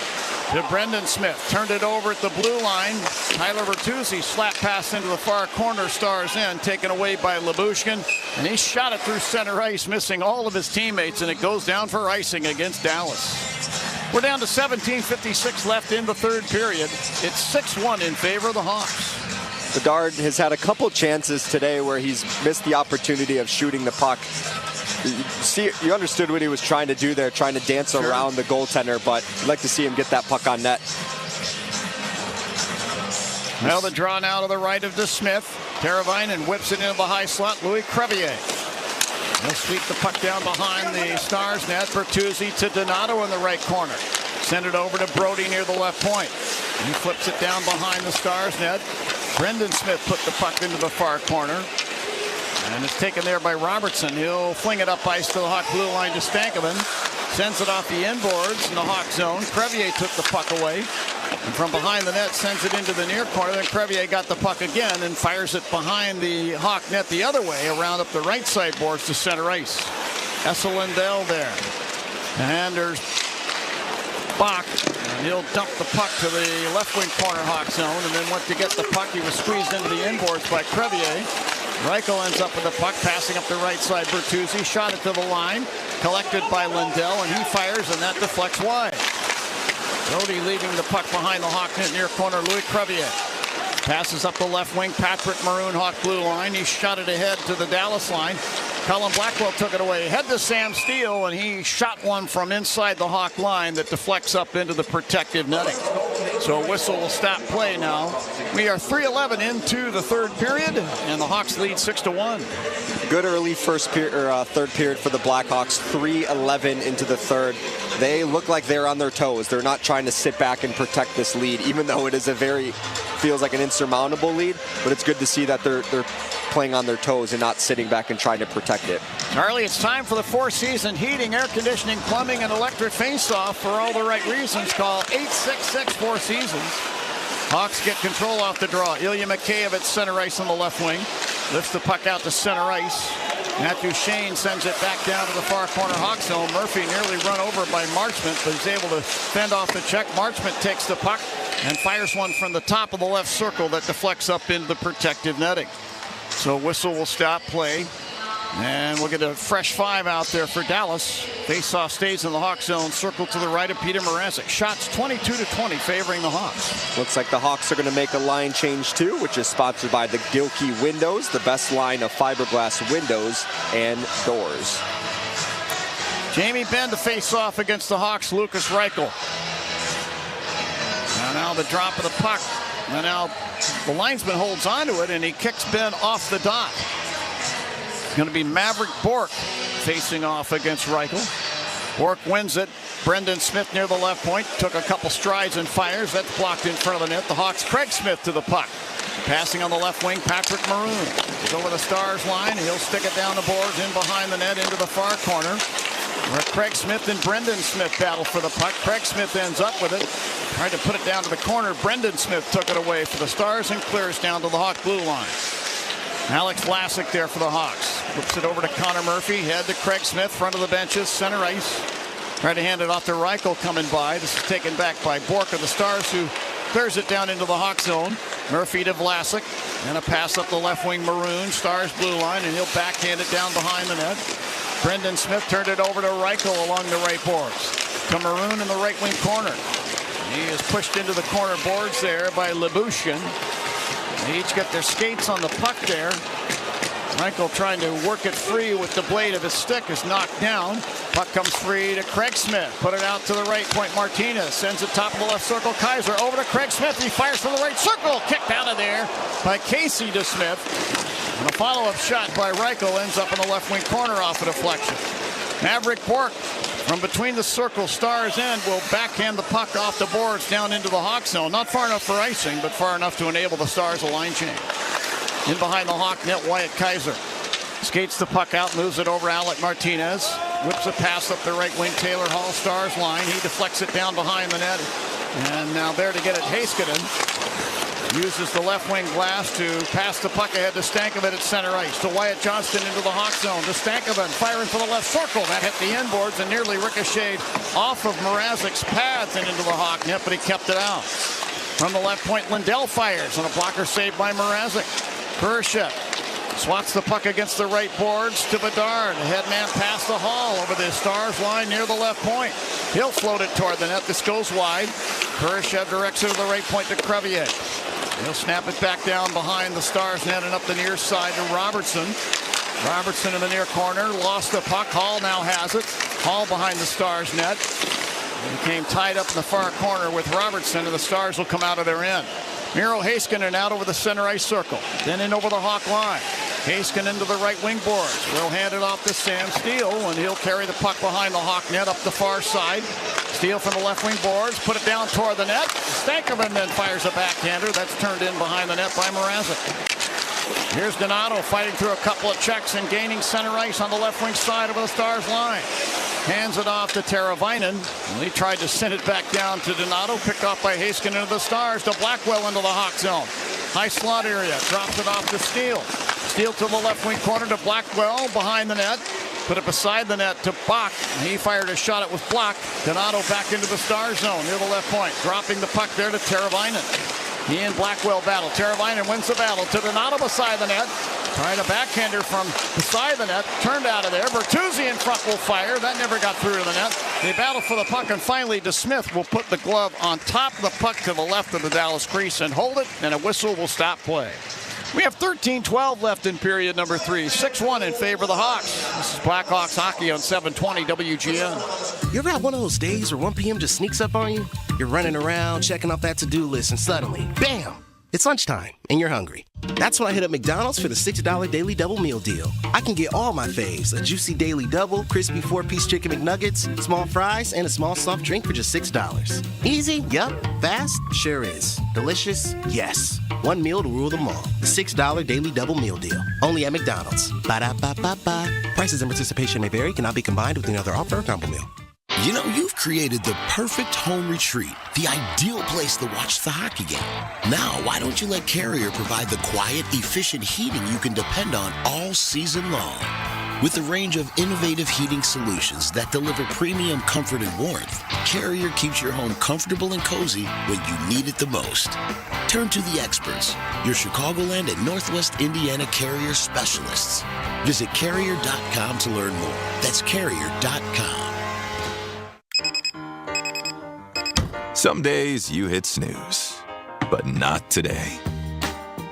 To Brendan Smith. Turned it over at the blue line. Tyler Bertuzzi slap pass into the far corner. Stars in. Taken away by Lyubushkin. And he shot it through center ice, missing all of his teammates. And it goes down for icing against Dallas. We're down to 17:56 left in the third period. It's 6-1 in favor of the Hawks. Bedard has had a couple chances today where he's missed the opportunity of shooting the puck. You understood what he was trying to do there, trying to dance around the goaltender, but I'd like to see him get that puck on net. Now the draw now to the right of DeSmith. Teravainen whips it into the high slot. Louis Crevier. He'll sweep the puck down behind the Stars net. Bertuzzi to Donato in the right corner. Send it over to Brody near the left point. He flips it down behind the Stars net. Brendan Smith put the puck into the far corner. And it's taken there by Robertson. He'll fling it up ice to the Hawk blue line to Stankoven. Sends it off the inboards in the Hawk zone. Crevier took the puck away. And from behind the net, sends it into the near corner. Then Crevier got the puck again and fires it behind the Hawk net the other way, around up the right side boards to center ice. Essa Lindell there. And there's Bach. And he'll dump the puck to the left wing corner Hawk zone. And then went to get the puck. He was squeezed into the inboards by Crevier. Reichel ends up with the puck, passing up the right side. Bertuzzi shot it to the line, collected by Lindell, and he fires, and that deflects wide. Brody leaving the puck behind the Hawk net near corner. Louis Crevier passes up the left wing. Patrick Maroon, Hawk blue line. He shot it ahead to the Dallas line. Colin Blackwell took it away. Head to Sam Steele, and he shot one from inside the Hawk line that deflects up into the protective netting. So a whistle will stop play now. We are 3:11 into the third period, and the Hawks lead 6-1. Good early third period for the Blackhawks. 3:11 into the third. They look like they're on their toes. They're not trying to sit back and protect this lead, even though it is feels like an insurmountable lead. But it's good to see that they're playing on their toes and not sitting back and trying to protect it. Charlie, it's time for the four-season heating, air conditioning, plumbing, and electric face-off. For all the right reasons, call 866-4-SEASONS. Hawks get control off the draw. Ilya Mikheyev at center ice on the left wing. Lifts the puck out to center ice. Matthew Shane sends it back down to the far corner Hawk zone. Murphy nearly run over by Marchment, but he's able to fend off the check. Marchment takes the puck and fires one from the top of the left circle that deflects up into the protective netting. So whistle will stop play. And we'll get a fresh five out there for Dallas. Face-off stays in the Hawk zone. Circle to the right of Peter Mrazek. Shots 22-20 favoring the Hawks. Looks like the Hawks are going to make a line change too, which is sponsored by the Gilkey Windows, the best line of fiberglass windows and doors. Jamie Benn to face off against the Hawks. Lucas Reichel. Now the drop of the puck. And now the linesman holds onto it, and he kicks Ben off the dot. Going to be Maverick Bourque facing off against Reichel. Bourque wins it. Brendan Smith near the left point. Took a couple strides and fires. That's blocked in front of the net. The Hawks, Craig Smith to the puck. Passing on the left wing, Patrick Maroon. He's over the Stars line. He'll stick it down the boards, in behind the net, into the far corner, where Craig Smith and Brendan Smith battle for the puck. Craig Smith ends up with it. Tried to put it down to the corner. Brendan Smith took it away for the Stars and clears down to the Hawk blue line. Alex Vlasic there for the Hawks. Flips it over to Connor Murphy. Head to Craig Smith, front of the benches, center ice. Tried to hand it off to Reichel coming by. This is taken back by Bourque of the Stars, who clears it down into the Hawk zone. Murphy to Vlasic. And a pass up the left wing, Maroon. Stars blue line, and he'll backhand it down behind the net. Brendan Smith turned it over to Reichel along the right boards. To Maroon in the right wing corner. He is pushed into the corner boards there by Lyubushkin. They each get their skates on the puck there. Reichel trying to work it free with the blade of his stick is knocked down. Puck comes free to Craig Smith. Put it out to the right point. Martinez sends it top of the left circle. Kaiser over to Craig Smith. He fires from the right circle. Kicked out of there by Casey DeSmith. And a follow-up shot by Reichel ends up in the left wing corner off a deflection. Maverick Bourque from between the circle, Stars end will backhand the puck off the boards down into the Hawk zone. Not far enough for icing, but far enough to enable the Stars a line change. In behind the Hawk net, Wyatt Kaiser skates the puck out, moves it over Alec Martinez. Whips a pass up the right wing, Taylor Hall, Stars line. He deflects it down behind the net. And now there to get it, Heiskanen uses the left wing glass to pass the puck ahead to Stankoven at center ice. To Wyatt Johnston into the Hawk zone. To Stankoven, firing for the left circle. That hit the end boards and nearly ricocheted off of Mrazek's pads and into the Hawk net, but he kept it out. From the left point, Lindell fires on a blocker saved by Mrazek. Kurashev swats the puck against the right boards to Bedard. The head man past the Hall over the Stars line near the left point. He'll float it toward the net. This goes wide. Kurashev directs it to the right point to Crevier. He'll snap it back down behind the Stars net and up the near side to Robertson. Robertson in the near corner. Lost the puck. Hall now has it. Hall behind the Stars net. He came tied up in the far corner with Robertson, and the Stars will come out of their end. Miro Heiskanen out over the center ice circle. Then in over the Hawk line. Heiskanen into the right wing boards. Will hand it off to Sam Steele, and he'll carry the puck behind the Hawk net up the far side. Steele from the left wing boards. Put it down toward the net. Stankoven then fires a backhander. That's turned in behind the net by Mrazek. Here's Donato fighting through a couple of checks and gaining center ice on the left wing side of the Stars line. Hands it off to Teravainen. He tried to send it back down to Donato. Picked off by Heiskanen into the Stars. To Blackwell into the Hawk zone. High slot area. Drops it off to Steele. Steele to the left wing corner to Blackwell behind the net. Put it beside the net to Bach. He fired a shot. It was blocked. Donato back into the Stars zone near the left point. Dropping the puck there to Teravainen. He and Blackwell battle. Teravainen wins the battle to Donato beside the net. Trying a backhander from beside the net. Turned out of there. Bertuzzi in front will fire. That never got through to the net. They battle for the puck, and finally DeSmith will put the glove on top of the puck to the left of the Dallas crease and hold it, and a whistle will stop play. We have 13-12 left in period number 3. 6-1 in favor of the Hawks. This is Blackhawks hockey on 720 WGN. You ever have one of those days where 1 p.m. just sneaks up on you? You're running around, checking off that to-do list, and suddenly, bam! It's lunchtime, and you're hungry. That's when I hit up McDonald's for the $6 Daily Double Meal Deal. I can get all my faves, a juicy Daily Double, crispy 4-piece chicken McNuggets, small fries, and a small soft drink for just $6. Easy? Yup. Fast? Sure is. Delicious? Yes. One meal to rule them all. The $6 Daily Double Meal Deal. Only at McDonald's. Ba-da-ba-ba-ba. Prices and participation may vary. Cannot be combined with any other offer or combo meal. You know, you've created the perfect home retreat, the ideal place to watch the hockey game. Now, why don't you let Carrier provide the quiet, efficient heating you can depend on all season long? With a range of innovative heating solutions that deliver premium comfort and warmth, Carrier keeps your home comfortable and cozy when you need it the most. Turn to the experts, your Chicagoland and Northwest Indiana Carrier specialists. Visit Carrier.com to learn more. That's Carrier.com. Some days you hit snooze, but not today.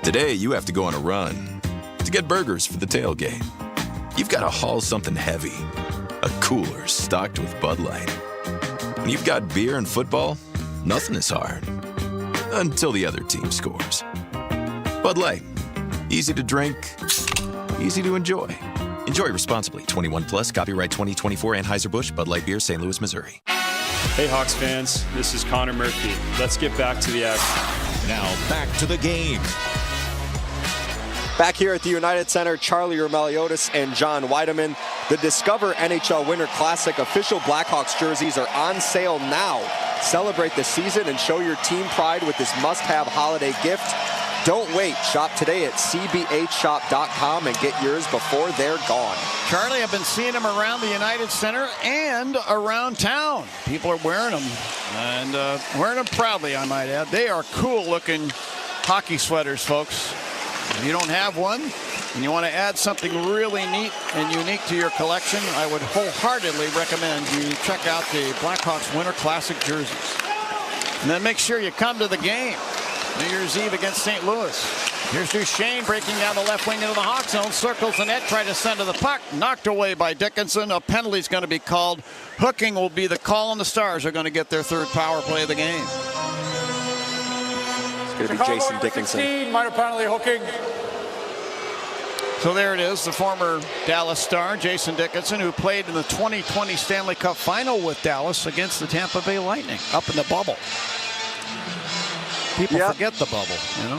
Today you have to go on a run to get burgers for the tailgate. You've got to haul something heavy, a cooler stocked with Bud Light. When you've got beer and football, nothing is hard. Until the other team scores. Bud Light, easy to drink, easy to enjoy. Enjoy responsibly. 21 plus, copyright 2024 Anheuser-Busch, Bud Light Beer, St. Louis, Missouri. Hey Hawks fans, this is Connor Murphy. Let's get back to the action. Now back to the game. Back here at the United Center, Charlie Roumeliotis and John Weideman. The Discover NHL Winter Classic official Blackhawks jerseys are on sale now. Celebrate the season and show your team pride with this must-have holiday gift. Don't wait. Shop today at cbhshop.com and get yours before they're gone. Charlie, I've been seeing them around the United Center and around town. People are wearing them, and wearing them proudly, I might add. They are cool-looking hockey sweaters, folks. If you don't have one and you want to add something really neat and unique to your collection, I would wholeheartedly recommend you check out the Blackhawks Winter Classic jerseys. And then make sure you come to the game. New Year's Eve against St. Louis. Here's Duchesne breaking down the left wing into the Hawk zone. Circles the net, try to send to the puck. Knocked away by Dickinson. A penalty is going to be called. Hooking will be the call, and the Stars are going to get their third power play of the game. It's going to be Jason Dickinson. 16, minor penalty, hooking. So there it is, the former Dallas Star, Jason Dickinson, who played in the 2020 Stanley Cup Final with Dallas against the Tampa Bay Lightning up in the bubble. People forget the bubble, you know.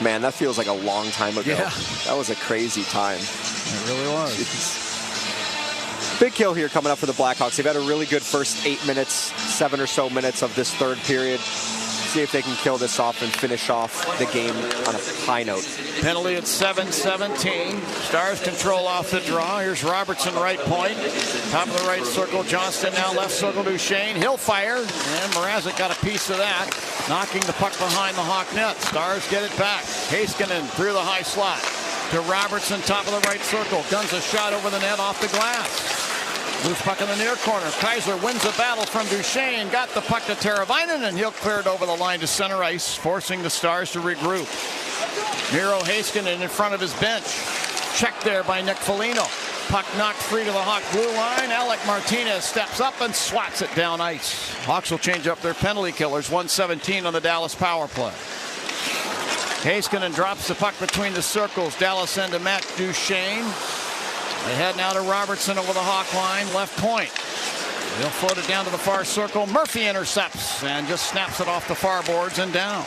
Man, that feels like a long time ago. Yeah. That was a crazy time. It really was. Jeez. Big kill here coming up for the Blackhawks. They've had a really good first 8 minutes, 7 or so minutes of this third period. See if they can kill this off and finish off the game on a high note. Penalty at 7:17. Stars control off the draw. Here's Robertson, right point. Top of the right circle. Johnston now left circle to Shane. He'll fire. And Mrazek got a piece of that, knocking the puck behind the Hawk net. Stars get it back. Heiskanen through the high slot to Robertson, top of the right circle. Guns a shot over the net off the glass. Loose puck in the near corner. Kaiser wins the battle from Duchesne. Got the puck to Teravainen, and he'll clear it over the line to center ice, forcing the Stars to regroup. Miro Heiskanen in front of his bench. Checked there by Nick Foligno. Puck knocked free to the Hawk blue line. Alec Martinez steps up and swats it down ice. Hawks will change up their penalty killers. 1:17 on the Dallas power play. Heiskanen drops the puck between the circles. Dallas into Matt Duchesne. They head now to Robertson over the Hawk line, left point. They'll float it down to the far circle. Murphy intercepts and just snaps it off the far boards and down.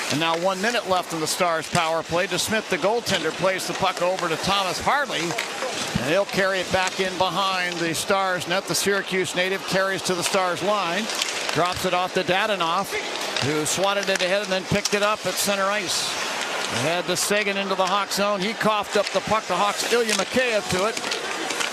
And now 1 minute left in the Stars power play. DeSmith, the goaltender, plays the puck over to Thomas Harley. And he'll carry it back in behind the Stars net. The Syracuse native carries to the Stars line. Drops it off to Dadonov, who swatted it ahead and then picked it up at center ice. Ahead to Sagan into the Hawk zone. He coughed up the puck. The Hawks, Ilya Mikheyev to it.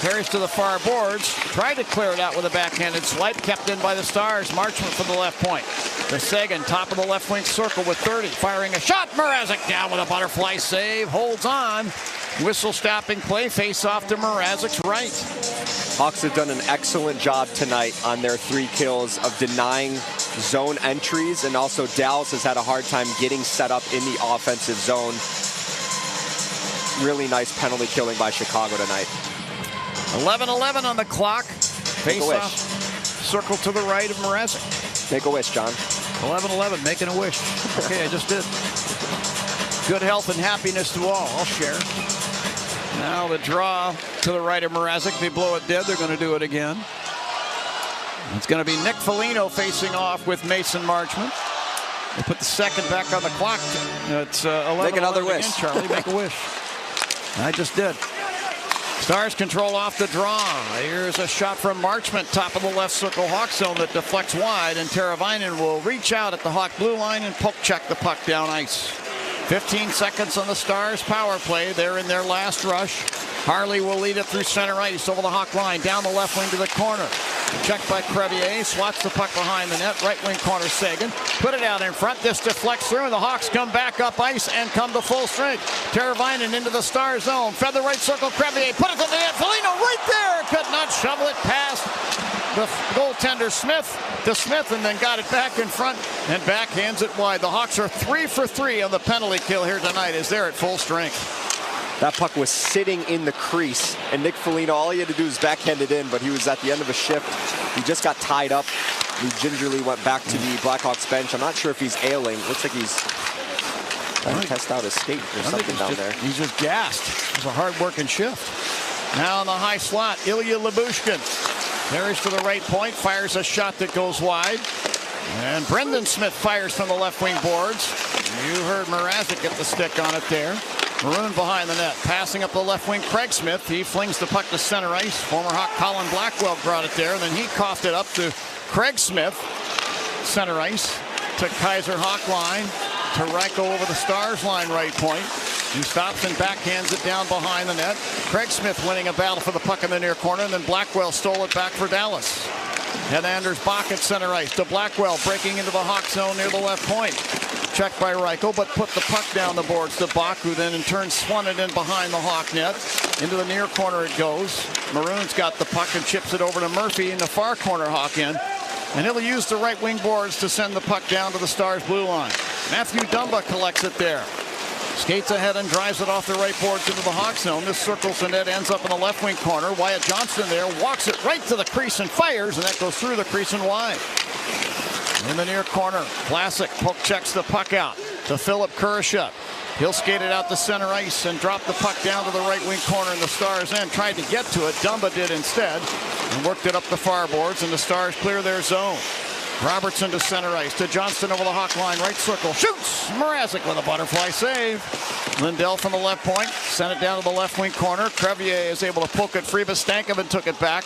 Carries to the far boards. Tried to clear it out with a backhanded swipe. Kept in by the Stars. Marchment from the left point. To Sagan, top of the left wing circle with 30. Firing a shot. Mrazek down with a butterfly save. Holds on. Whistle stopping play. Face off to Mrazek's right. Hawks have done an excellent job tonight on their 3 kills of denying zone entries, and also Dallas has had a hard time getting set up in the offensive zone. Really nice penalty killing by Chicago tonight. 11:11 on the clock. Make a wish. Face-off circle to the right of Mrazek. Make a wish, John. 11:11, making a wish. Okay, I just did. Good health and happiness to all. I'll share. Now the draw to the right of Mrazek. They blow it dead. They're going to do it again. It's going to be Nick Foligno facing off with Mason Marchment. They put the second back on the clock. It's 11. Make another wish. Again, Charlie, make a wish. I just did. Stars control off the draw. Here's a shot from Marchment, top of the left circle Hawk zone that deflects wide, and Teravainen will reach out at the Hawk blue line and poke check the puck down ice. 15 seconds on the Stars power play. They're in their last rush. Harley will lead it through center ice over the Hawk line, down the left wing to the corner. Checked by Crevier, swats the puck behind the net, right wing corner Sagan. Put it out in front, this deflects through, and the Hawks come back up ice and come to full strength. Teravainen into the Star zone, fed the right circle, Crevier, put it to the net, Foligno right there, could not shovel it past the goaltender Smith, and then got it back in front and backhands it wide. The Hawks are 3 for 3 on the penalty kill here tonight as they're at full strength. That puck was sitting in the crease, and Nick Foligno, all he had to do was backhand it in, but he was at the end of a shift. He just got tied up. He gingerly went back to the Blackhawks bench. I'm not sure if he's ailing. Looks like he's trying to test out his skate or something down there. He's just gassed. It was a hard-working shift. Now on the high slot, Ilya Lyubushkin carries to the right point, fires a shot that goes wide. And Brendan Smith fires from the left wing boards. You heard Mrazek get the stick on it there. Maroon behind the net, passing up the left wing. Craig Smith, he flings the puck to center ice. Former Hawk Colin Blackwell brought it there, and then he coughed it up to Craig Smith, center ice, to Kaiser Hawk line, to Reichel over the Stars line, right point. He stops and backhands it down behind the net. Craig Smith winning a battle for the puck in the near corner, and then Blackwell stole it back for Dallas. And Anders Bach at center ice to Blackwell, breaking into the Hawk zone near the left point. Checked by Reichel, but put the puck down the boards to Bach, who then in turn swung it in behind the Hawk net. Into the near corner it goes. Maroon's got the puck and chips it over to Murphy in the far corner Hawk end. And he'll use the right wing boards to send the puck down to the Stars blue line. Matthew Dumba collects it there. Skates ahead and drives it off the right boards into the Hawk zone. This circles the net, ends up in the left wing corner. Wyatt Johnston there walks it right to the crease and fires, and that goes through the crease and wide. In the near corner, Vlasic poke checks the puck out. to Philip Kurashev. He'll skate it out to center ice and drop the puck down to the right wing corner in the Stars' end. Tried to get to it. Dumba did instead and worked it up the far boards, and the Stars clear their zone. Robertson to center ice to Johnston over the Hawk line. Right circle. Shoots! Mrazek with a butterfly save. Lindell from the left point. Sent it down to the left wing corner. Crevier is able to poke it free, but Stankoven took it back.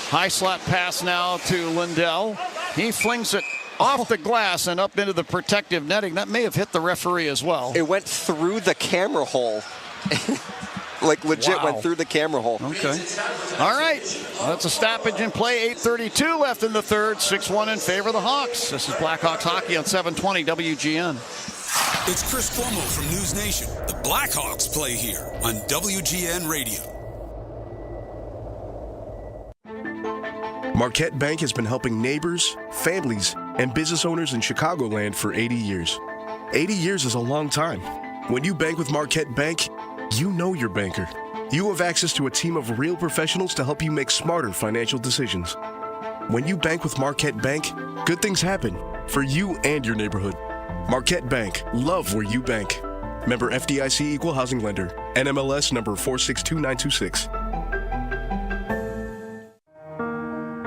High slot pass now to Lindell. He flings it off the glass and up into the protective netting. That may have hit the referee as well. It went through the camera hole. Like legit went through the camera hole. Okay. All right. Well, that's a stoppage in play. 8:32 left in the third. 6-1 in favor of the Hawks. This is Blackhawks hockey on 720 WGN. It's Chris Cuomo from News Nation. The Blackhawks play here on WGN Radio. Marquette Bank has been helping neighbors, families, and business owners in Chicagoland for 80 years. 80 years is a long time. When you bank with Marquette Bank, you know your banker. You have access to a team of real professionals to help you make smarter financial decisions. When you bank with Marquette Bank, good things happen for you and your neighborhood. Marquette Bank, love where you bank. Member FDIC Equal Housing Lender. NMLS number 462926.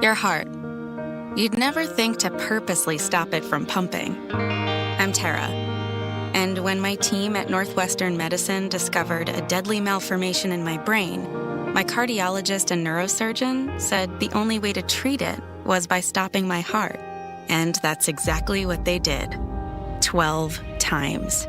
Your heart. You'd never think to purposely stop it from pumping. I'm Tara. And when my team at Northwestern Medicine discovered a deadly malformation in my brain, my cardiologist and neurosurgeon said the only way to treat it was by stopping my heart. And that's exactly what they did. 12 times.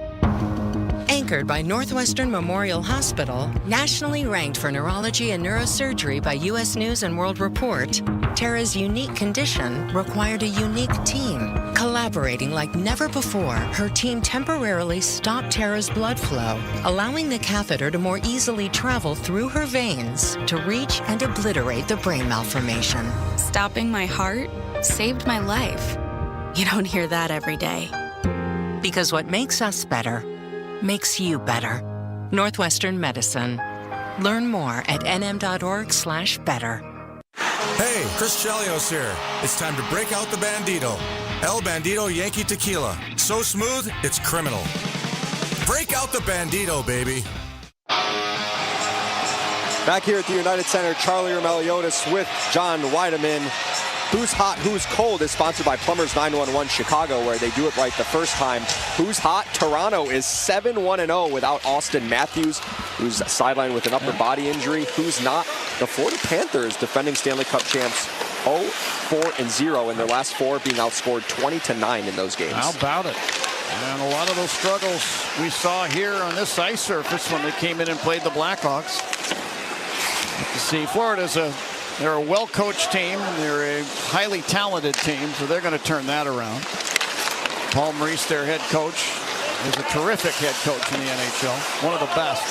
Anchored by Northwestern Memorial Hospital, nationally ranked for neurology and neurosurgery by U.S. News and World Report, Tara's unique condition required a unique team. Collaborating like never before, her team temporarily stopped Tara's blood flow, allowing the catheter to more easily travel through her veins to reach and obliterate the brain malformation. Stopping my heart saved my life. You don't hear that every day. Because what makes us better makes you better. Northwestern Medicine. Learn more at nm.org/better. Hey, Chris Chelios here. It's time to break out the Bandito. El Bandito Yankee Tequila. So smooth, it's criminal. Break out the Bandito, baby. Back here at the United Center, Charlie Meliodas with John Weideman. Who's Hot, Who's Cold is sponsored by Plumbers 911 Chicago, where they do it right the first time. Who's Hot? Toronto is 7-1-0 without Austin Matthews, who's sidelined with an upper body injury. Who's not? The Florida Panthers, defending Stanley Cup champs, 0-4-0 in their last four, being outscored 20-9 in those games. How about it? And a lot of those struggles we saw here on this ice surface when they came in and played the Blackhawks. You see, they're a well-coached team. They're a highly talented team, so they're going to turn that around. Paul Maurice, their head coach, is a terrific head coach in the NHL. One of the best.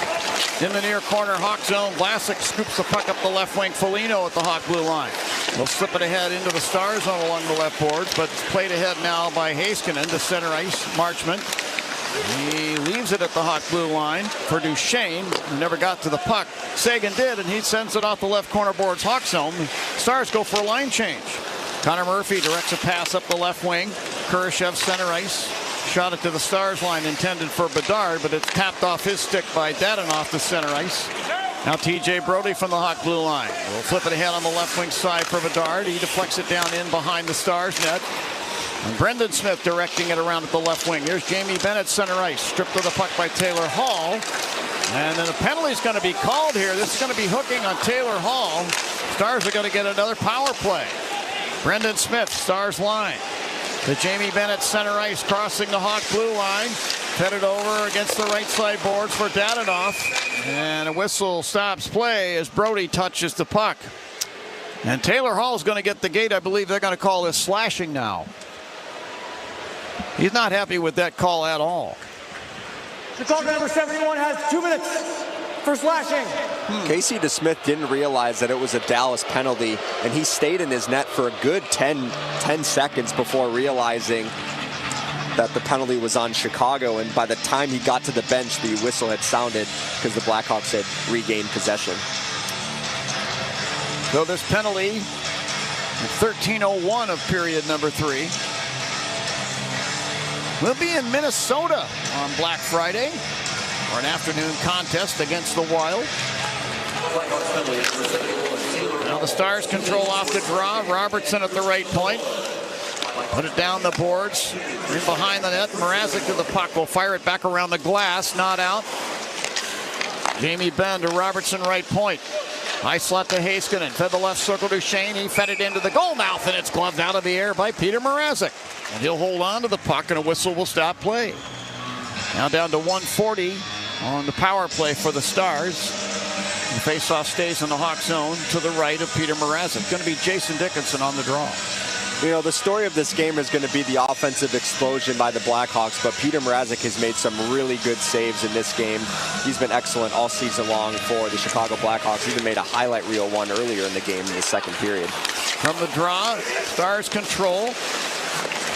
In the near corner, Hawk zone, Vlasic scoops the puck up the left wing. Foligno at the Hawk blue line. They'll slip it ahead into the Star zone along the left boards, but it's played ahead now by Heiskanen to center ice. Marchment. He leaves it at the Hawk blue line for Duchesne, who never got to the puck. Sagan did, and he sends it off the left corner boards Hawk zone. Stars go for a line change. Connor Murphy directs a pass up the left wing. Kurashev center ice. Shot it to the Stars line intended for Bedard, but it's tapped off his stick by Dadonov to center ice. Now TJ Brody from the Hawk blue line. We'll flip it ahead on the left wing side for Bedard. He deflects it down in behind the Stars net. And Brendan Smith directing it around at the left wing. Here's Jamie Bennett center ice. Stripped of the puck by Taylor Hall. And then a penalty is going to be called here. This is going to be hooking on Taylor Hall. Stars are going to get another power play. Brendan Smith, Stars line. To Jamie Bennett center ice, crossing the Hawk blue line. Headed over against the right side boards for Dadonov. And a whistle stops play as Brody touches the puck. And Taylor Hall is going to get the gate. I believe they're going to call this slashing now. He's not happy with that call at all. Chicago number 71 has 2 minutes for slashing. Casey DeSmith didn't realize that it was a Dallas penalty, and he stayed in his net for a good 10 seconds before realizing that the penalty was on Chicago. And by the time he got to the bench, the whistle had sounded because the Blackhawks had regained possession. So this penalty, 13:01 of period number 3. We'll be in Minnesota on Black Friday for an afternoon contest against the Wild. Now the Stars control off the draw. Robertson at the right point. Put it down the boards. In behind the net. Mrazek to the puck. Will fire it back around the glass. Not out. Jamie Benn to Robertson, right point. High slot to Heiskanen. Fed the left circle to Shane. He fed it into the goal mouth, and it's gloved out of the air by Peter Mrazek. And he'll hold on to the puck, and a whistle will stop play. Now down to 1:40 on the power play for the Stars. The faceoff stays in the Hawk zone to the right of Peter Mrazek. Going to be Jason Dickinson on the draw. You know, the story of this game is going to be the offensive explosion by the Blackhawks, but Peter Mrazek has made some really good saves in this game. He's been excellent all season long for the Chicago Blackhawks. He even made a highlight reel one earlier in the game in the second period. From the draw, Stars control.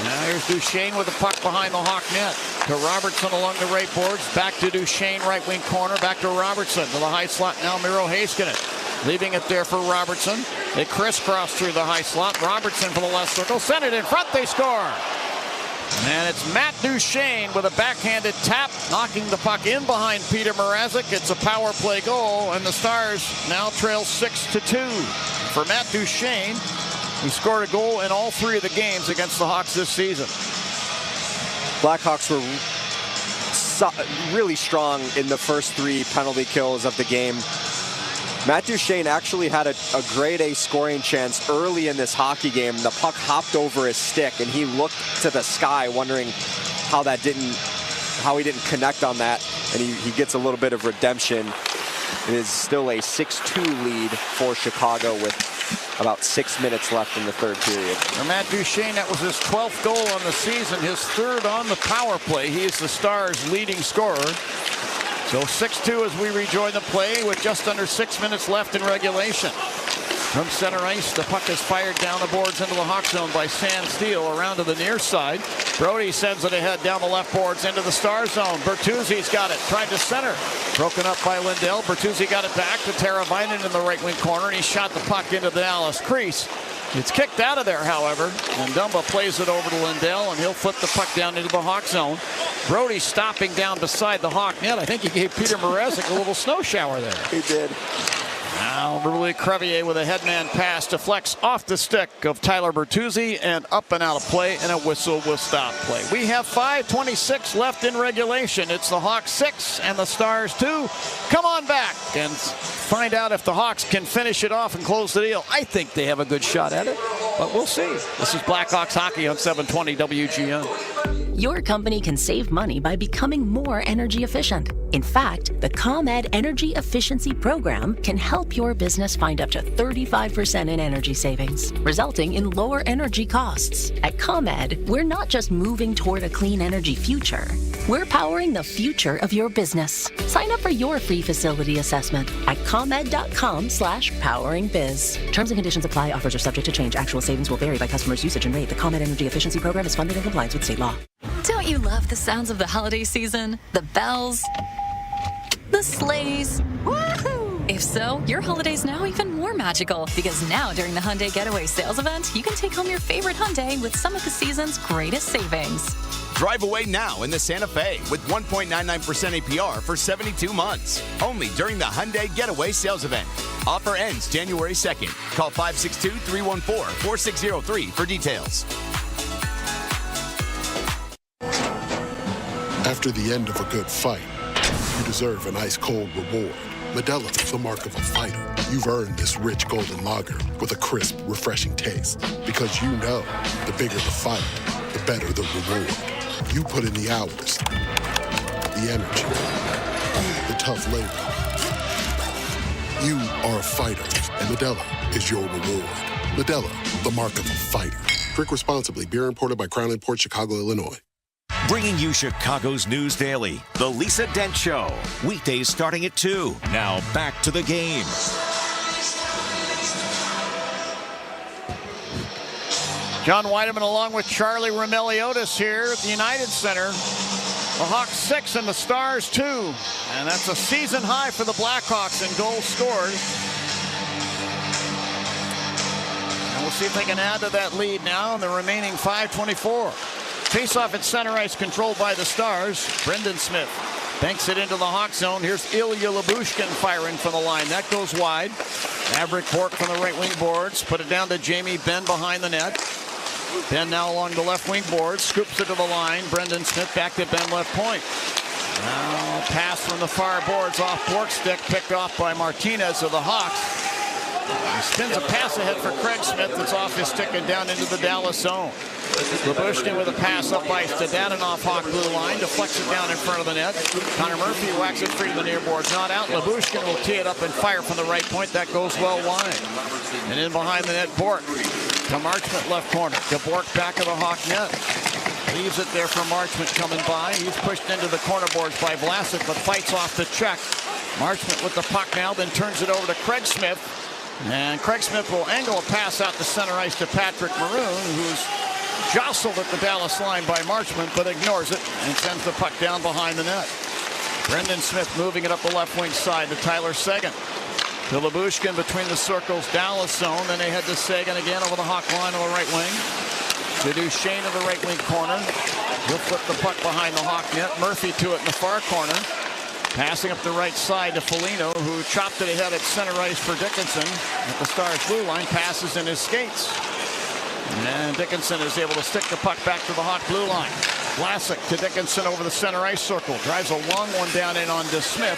Now here's Duchesne with the puck behind the Hawk net. To Robertson along the right boards. Back to Duchesne, right wing corner. Back to Robertson to the high slot. Now Miro Heiskanen. Leaving it there for Robertson. They crisscross through the high slot. Robertson for the left circle. Send it in front. They score. And it's Matt Duchesne with a backhanded tap, knocking the puck in behind Peter Mrazek. It's a power play goal, and the Stars now trail 6-2. For Matt Duchesne, who scored a goal in all 3 of the games against the Hawks this season. Blackhawks were really strong in the first 3 penalty kills of the game. Matt Duchesne actually had a grade A scoring chance early in this hockey game. The puck hopped over his stick, and he looked to the sky wondering how he didn't connect on that, and he gets a little bit of redemption. It is still a 6-2 lead for Chicago with about 6 minutes left in the third period. For Matt Duchesne, that was his 12th goal on the season, his 3rd on the power play. He is the Stars' leading scorer. So 6-2 as we rejoin the play with just under 6 minutes left in regulation. From center ice, the puck is fired down the boards into the Hawk zone by Sam Steele around to the near side. Brody sends it ahead down the left boards into the Star zone. Bertuzzi's got it, tried to center. Broken up by Lindell. Bertuzzi got it back to Teravainen in the right wing corner, and he shot the puck into the Dallas crease. It's kicked out of there, however, and Dumba plays it over to Lindell, and he'll flip the puck down into the Hawk zone. Brody stopping down beside the Hawk net. I think he gave Peter Mrazek a little snow shower there. He did. Now Louis Crevier with a headman pass deflects off the stick of Tyler Bertuzzi and up and out of play, and a whistle will stop play. We have 5:26 left in regulation. It's the Hawks 6 and the Stars 2. Come on back and find out if the Hawks can finish it off and close the deal. I think they have a good shot at it, but we'll see. This is Blackhawks hockey on 720 WGN. Your company can save money by becoming more energy efficient. In fact, the ComEd Energy Efficiency Program can help your business find up to 35% in energy savings, resulting in lower energy costs. At ComEd, we're not just moving toward a clean energy future. We're powering the future of your business. Sign up for your free facility assessment at ComEd.com/poweringbiz. Terms and conditions apply. Offers are subject to change. Actual savings will vary by customer's usage and rate. The ComEd Energy Efficiency Program is funded in compliance with state law. Don't you love the sounds of the holiday season? The bells, the sleighs. Woohoo! If so, your holiday's now even more magical, because now during the Hyundai Getaway Sales Event, you can take home your favorite Hyundai with some of the season's greatest savings. Drive away now in the Santa Fe with 1.99% APR for 72 months. Only during the Hyundai Getaway Sales Event. Offer ends January 2nd. Call 562-314-4603 for details. After the end of a good fight, you deserve an ice-cold reward. Modelo, the mark of a fighter. You've earned this rich golden lager with a crisp, refreshing taste. Because you know, the bigger the fight, the better the reward. You put in the hours, the energy, the tough labor. You are a fighter, and Modelo is your reward. Modelo, the mark of a fighter. Drink responsibly. Beer imported by Crown Imports, Chicago, Illinois. Bringing you Chicago's News Daily, The Lisa Dent Show. Weekdays starting at 2. Now back to the game. John Weideman along with Charlie Roumeliotis here at the United Center. The Hawks 6 and the Stars 2. And that's a season high for the Blackhawks in goals scored. And we'll see if they can add to that lead now in the remaining 5:24. Face-off at center ice controlled by the Stars. Brendan Smith banks it into the Hawk zone. Here's Ilya Lyubushkin firing from the line. That goes wide. Maverick Bourque from the right wing boards. Put it down to Jamie Benn behind the net. Benn now along the left wing board. Scoops it to the line. Brendan Smith back to Benn left point. Now pass from the far boards off Bourque's stick. Picked off by Martinez of the Hawks. He spins a pass ahead for Craig Smith. That's off his stick and down into the Dallas zone. Lyubushkin with a pass up ice to Dadonov, Hawk blue line. Deflects it down in front of the net. Connor Murphy whacks it free to the near boards. Not out. Lyubushkin will tee it up and fire from the right point. That goes well wide. And in behind the net, Bourque. To Marchment left corner. To Bourque back of the Hawk net. Leaves it there for Marchment coming by. He's pushed into the corner boards by Vlasic, but fights off the check. Marchment with the puck now, then turns it over to Craig Smith. And Craig Smith will angle a pass out to center ice to Patrick Maroon, who's jostled at the Dallas line by Marchment, but ignores it and sends the puck down behind the net. Brendan Smith moving it up the left wing side to Tyler Seguin. To Lyubushkin between the circles, Dallas zone. Then they head to Seguin again over the Hawk line on the right wing. To Duchesne of the right wing corner. He'll flip the puck behind the Hawk net. Murphy to it in the far corner. Passing up the right side to Foligno, who chopped it ahead at center ice for Dickinson. At the Stars blue line, passes in his skates. And Dickinson is able to stick the puck back to the Hawk blue line. Vlasic to Dickinson over the center ice circle. Drives a long one down in on to Smith.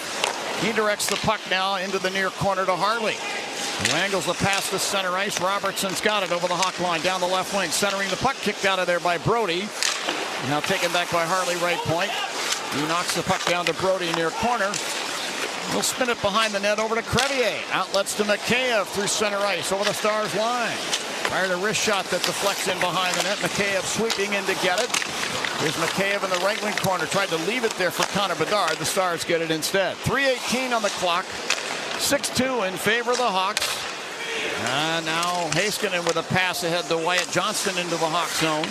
He directs the puck now into the near corner to Harley. Who angles the pass to center ice. Robertson's got it over the Hawk line down the left wing. Centering the puck, kicked out of there by Brody. Now taken back by Harley right point. He knocks the puck down to Brody near corner. He'll spin it behind the net over to Crevier. Outlets to Mikheyev through center ice over the Stars line. Fired a wrist shot that deflects in behind the net. Mikheyev sweeping in to get it. Here's Mikheyev in the right wing corner. Tried to leave it there for Connor Bedard. The Stars get it instead. 3:18 on the clock. 6-2 in favor of the Hawks. And now Heiskanen with a pass ahead to Wyatt Johnston into the Hawk zone.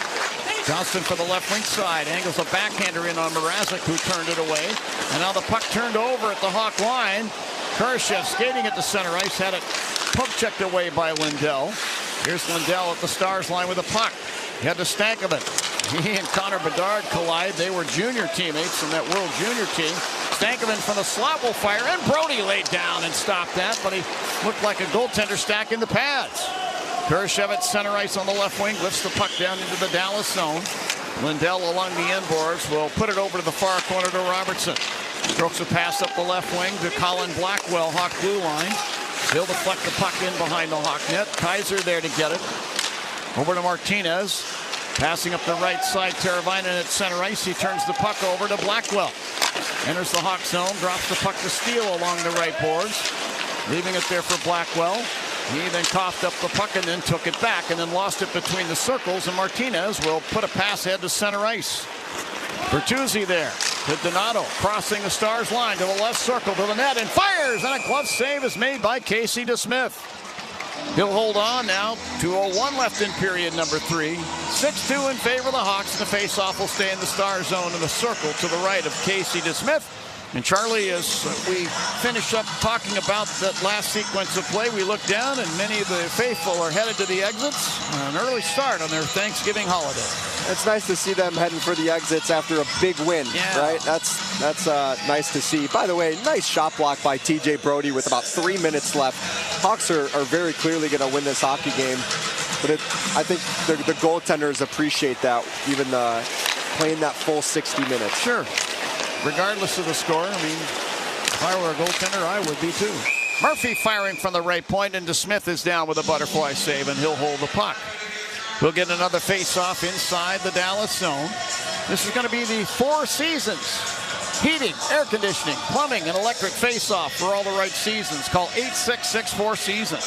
Johnston for the left wing side. Angles a backhander in on Mrazek, who turned it away. And now the puck turned over at the Hawk line. Kurashev skating at the center ice. Had it poke checked away by Lindell. Here's Lindell at the Stars line with a puck. He had to Stankoven. He and Connor Bedard collide. They were junior teammates in that World Junior team. Stankoven from the slot will fire, and Brody laid down and stopped that, but he looked like a goaltender stacking the pads. Kurashev at center ice on the left wing, lifts the puck down into the Dallas zone. Lindell along the end boards will put it over to the far corner to Robertson. Strokes a pass up the left wing to Colin Blackwell, Hawk blue line. He'll deflect the puck in behind the Hawk net. Kaiser there to get it. Over to Martinez. Passing up the right side, Teravainen at center ice. He turns the puck over to Blackwell. Enters the Hawk zone, drops the puck to Steele along the right boards. Leaving it there for Blackwell. He then coughed up the puck and then took it back and then lost it between the circles. And Martinez will put a pass ahead to center ice. Bertuzzi there to Donato, crossing the Stars line to the left circle to the net and fires. And a glove save is made by Casey DeSmith. He'll hold on now. 2:01 left in period number 3. 6-2 in favor of the Hawks. The faceoff will stay in the Star zone in the circle to the right of Casey DeSmith. And Charlie, as we finish up talking about that last sequence of play, we look down and many of the faithful are headed to the exits. An early start on their Thanksgiving holiday. It's nice to see them heading for the exits after a big win, right? That's nice to see. By the way, nice shot block by TJ Brody with about 3 minutes left. Hawks are very clearly going to win this hockey game. But I think the goaltenders appreciate that, even playing that full 60 minutes. Sure. Regardless of the score, I mean, if I were a goaltender, I would be too. Murphy firing from the right point, and DeSmith is down with a butterfly save, and he'll hold the puck. We'll get another face-off inside the Dallas zone. This is going to be the Four Seasons heating, air conditioning, plumbing, and electric face-off for all the right seasons. Call 866-4 Seasons.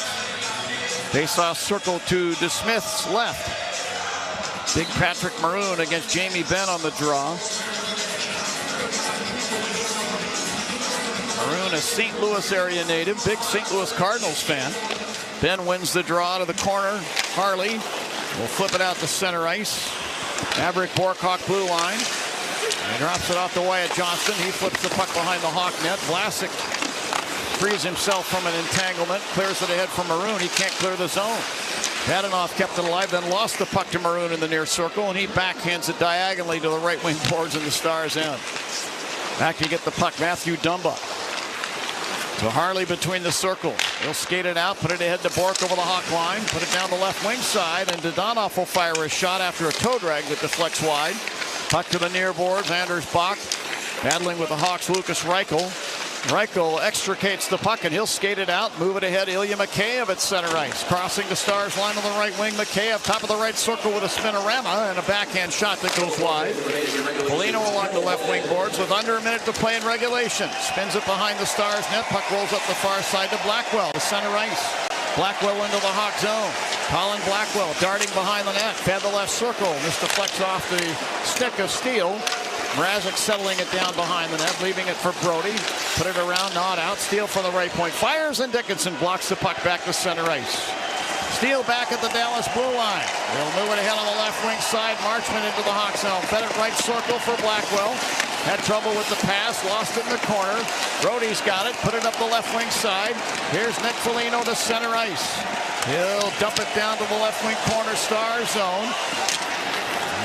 Face-off circle to DeSmith's left. Big Patrick Maroon against Jamie Benn on the draw. Maroon, a St. Louis area native, big St. Louis Cardinals fan. Benn wins the draw to the corner. Harley will flip it out to center ice. Maverick Bourque, Hawk blue line. He drops it off to Wyatt Johnston. He flips the puck behind the Hawk net. Vlasic frees himself from an entanglement. Clears it ahead from Maroon. He can't clear the zone. Badenoff kept it alive, then lost the puck to Maroon in the near circle, and he backhands it diagonally to the right wing boards in the Stars' end. Back to get the puck, Matthew Dumba. To Harley between the circle. He'll skate it out, put it ahead to Bork over the Hawk line, put it down the left wing side, and Dadonov will fire a shot after a toe drag that deflects wide. Puck to the near boards, Anders Bach battling with the Hawks' Lucas Reichel. Reichel extricates the puck, and he'll skate it out, move it ahead. Ilya Mikheyev at center ice. Crossing the Stars line on the right wing. Mikheyev top of the right circle with a spinorama and a backhand shot that goes wide. Polino along the left wing boards with under a minute to play in regulation. Spins it behind the Stars net. Puck rolls up the far side to Blackwell, to center ice. Blackwell into the Hawk zone. Colin Blackwell darting behind the net. Fed the left circle. This deflects off the stick of Steele. Mrazek settling it down behind the net, leaving it for Brody. Put it around, not out. Steele from the right point. Fires, and Dickinson blocks the puck back to center ice. Steele back at the Dallas blue line. They'll move it ahead on the left wing side. Marchman into the Hawk zone. Fed it right circle for Blackwell. Had trouble with the pass. Lost it in the corner. Brody's got it. Put it up the left wing side. Here's Nick Foligno to center ice. He'll dump it down to the left wing corner Star zone.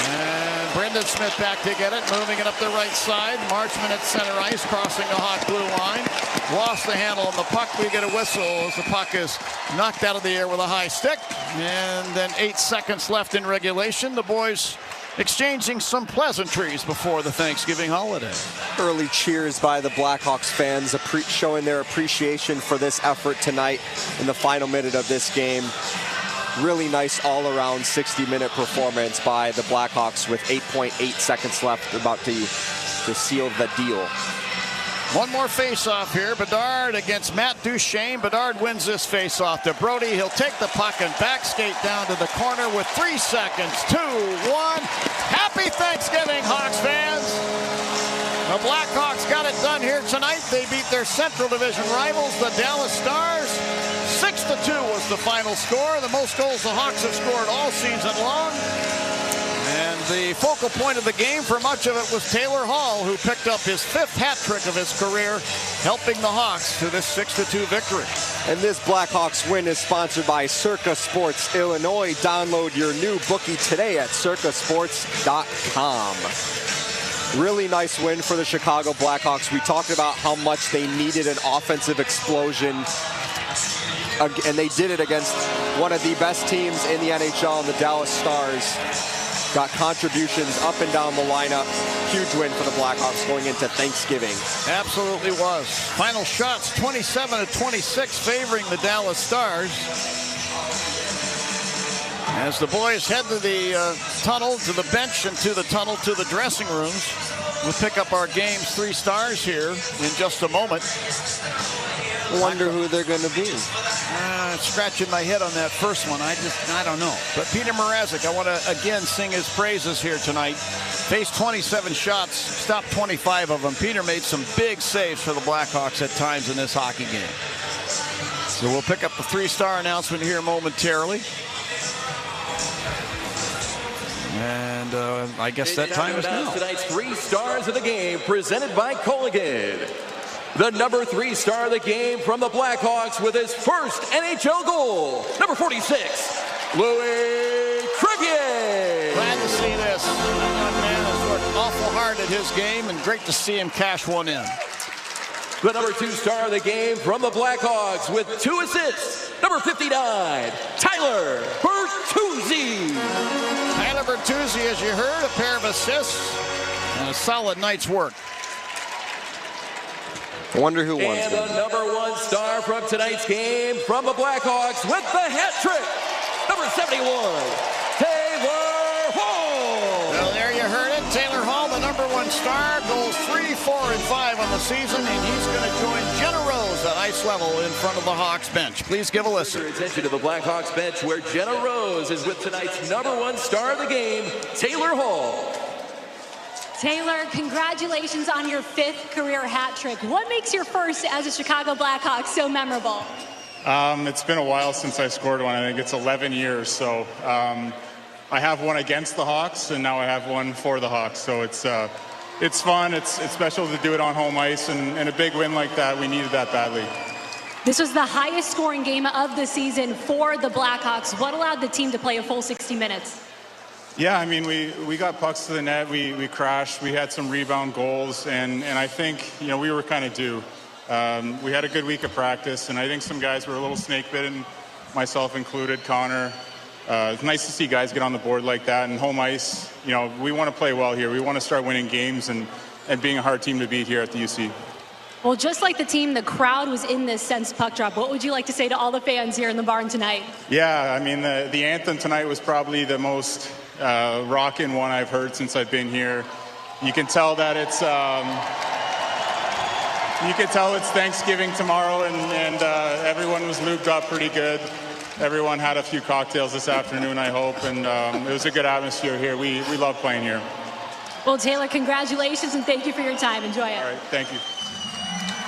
And Brendan Smith back to get it, moving it up the right side. Marchman at center ice, crossing the Hawk blue line. Lost the handle on the puck. We get a whistle as the puck is knocked out of the air with a high stick. And then 8 seconds left in regulation. The boys exchanging some pleasantries before the Thanksgiving holiday. Early cheers by the Blackhawks fans, showing their appreciation for this effort tonight in the final minute of this game. Really nice all-around 60-minute performance by the Blackhawks with 8.8 seconds left, about to seal the deal. One more face-off here. Bedard against Matt Duchesne. Bedard wins this face-off to Brody. He'll take the puck and back skate down to the corner with 3 seconds. 2, 1. Happy Thanksgiving, Hawks fans. The Blackhawks got it done here tonight. They beat their Central Division rivals, the Dallas Stars. 6-2 was the final score. The most goals the Hawks have scored all season long. And the focal point of the game for much of it was Taylor Hall, who picked up his 5th hat trick of his career, helping the Hawks to this 6-2 victory. And this Blackhawks win is sponsored by Circa Sports Illinois. Download your new bookie today at circasports.com. Really nice win for the Chicago Blackhawks. We talked about how much they needed an offensive explosion, and they did it against one of the best teams in the NHL, the Dallas Stars. Got contributions up and down the lineup. Huge win for the Blackhawks going into Thanksgiving. Absolutely was. Final shots 27-26 favoring the Dallas Stars. As the boys head to the tunnel, to the bench, and to the tunnel, to the dressing rooms. We'll pick up our game's 3 stars here in just a moment. Wonder who they're going to be. Scratching my head on that first one. I don't know. But Peter Mrazek, I want to again sing his praises here tonight. Faced 27 shots, stopped 25 of them. Peter made some big saves for the Blackhawks at times in this hockey game. So we'll pick up the 3-star announcement here momentarily. And I guess that time is now. Tonight's 3 stars of the game presented by Colligan. The number 3 star of the game from the Blackhawks with his first NHL goal, number 46, Louis Crevier. Glad to see this. That young man has worked awful hard at his game, and great to see him cash one in. The number 2 star of the game from the Blackhawks with 2 assists, number 59, Tyler Bertuzzi. Tyler Bertuzzi, as you heard, a pair of assists and a solid night's work. I wonder who won. And the number 1 star from tonight's game from the Blackhawks with the hat trick, number 71, Taylor Hall. Well, there you heard it. Taylor Hall, the number 1 star, goals 3, 4, and 5 on the season, and he's going to join Jenna Rose at ice level in front of the Hawks bench. Please give a listen. Your attention to the Blackhawks bench, where Jenna Rose is with tonight's number 1 star of the game, Taylor Hall. Taylor, congratulations on your 5th career hat trick. What makes your first as a Chicago Blackhawk so memorable? It's been a while since I scored one. I think it's 11 years. So I have one against the Hawks, and now I have one for the Hawks. So it's fun. It's special to do it on home ice, and a big win like that, we needed that badly. This was the highest scoring game of the season for the Blackhawks. What allowed the team to play a full 60 minutes? Yeah, I mean, we got pucks to the net, we crashed, we had some rebound goals, and I think, we were kind of due. We had a good week of practice, and I think some guys were a little snake bitten, myself included, Connor. It's nice to see guys get on the board like that, and home ice, we want to play well here. We want to start winning games and being a hard team to beat here at the UC. Well, just like the team, the crowd was in this Sens puck drop. What would you like to say to all the fans here in the barn tonight? Yeah, I mean, the anthem tonight was probably the most rockin' one I've heard since I've been here. You can tell that it's Thanksgiving tomorrow, and everyone was lubed up pretty good. Everyone had a few cocktails this afternoon, I hope, and it was a good atmosphere here. We love playing here. Well, Taylor, congratulations, and thank you for your time. Enjoy it. All right, thank you.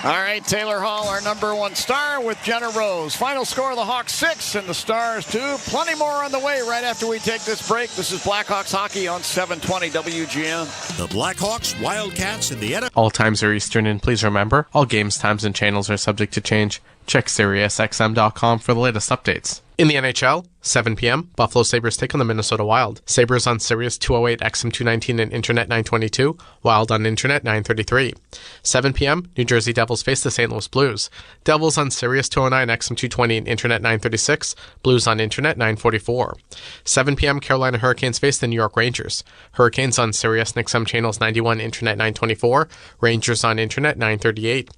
All right, Taylor Hall, our number one star with Jenna Rose. Final score of the Hawks 6 and the Stars 2. Plenty more on the way right after we take this break. This is Blackhawks hockey on 720 WGN. The Blackhawks, Wildcats, and the NFL. All times are Eastern, and please remember, all games, times, and channels are subject to change. Check SiriusXM.com for the latest updates. In the NHL, 7 p.m., Buffalo Sabres take on the Minnesota Wild. Sabres on Sirius 208, XM219, and Internet 922. Wild on Internet 933. 7 p.m., New Jersey Devils face the St. Louis Blues. Devils on Sirius 209, XM220, and Internet 936. Blues on Internet 944. 7 p.m., Carolina Hurricanes face the New York Rangers. Hurricanes on Sirius and XM channels 91, Internet 924. Rangers on Internet 938.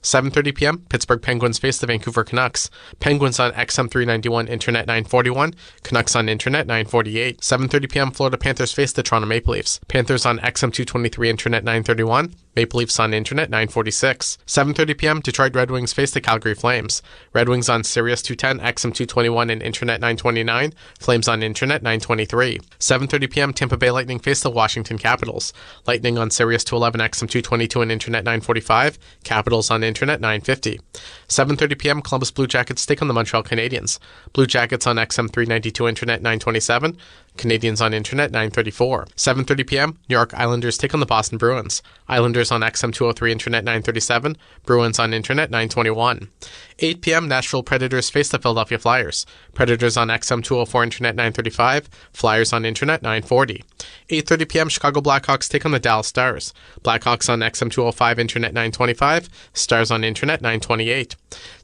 7:30 p.m., Pittsburgh Penguins face the Vancouver Canucks. Penguins on XM 391, Internet 941. Canucks on Internet 948. 7:30 p.m., Florida Panthers face the Toronto Maple Leafs. Panthers on XM 223, Internet 931. Maple Leafs on Internet 946. 7:30 p.m., Detroit Red Wings face the Calgary Flames. Red Wings on Sirius 210, XM 221, and Internet 929. Flames on Internet 923. 7:30 p.m., Tampa Bay Lightning face the Washington Capitals. Lightning on Sirius 211, XM 222, and Internet 945. Capitals on Internet 950. 7:30 p.m., Columbus Blue Jackets take on the Montreal Canadiens. Blue Jackets on XM 392, Internet 927. Canadians on Internet 934. 7:30 p.m., New York Islanders take on the Boston Bruins. Islanders on XM 203, Internet 937. Bruins on Internet 921. 8 p.m., Nashville Predators face the Philadelphia Flyers. Predators on XM 204, Internet 935. Flyers on Internet 940. 8:30 p.m., Chicago Blackhawks take on the Dallas Stars. Blackhawks on XM 205, Internet 925. Stars on Internet 928.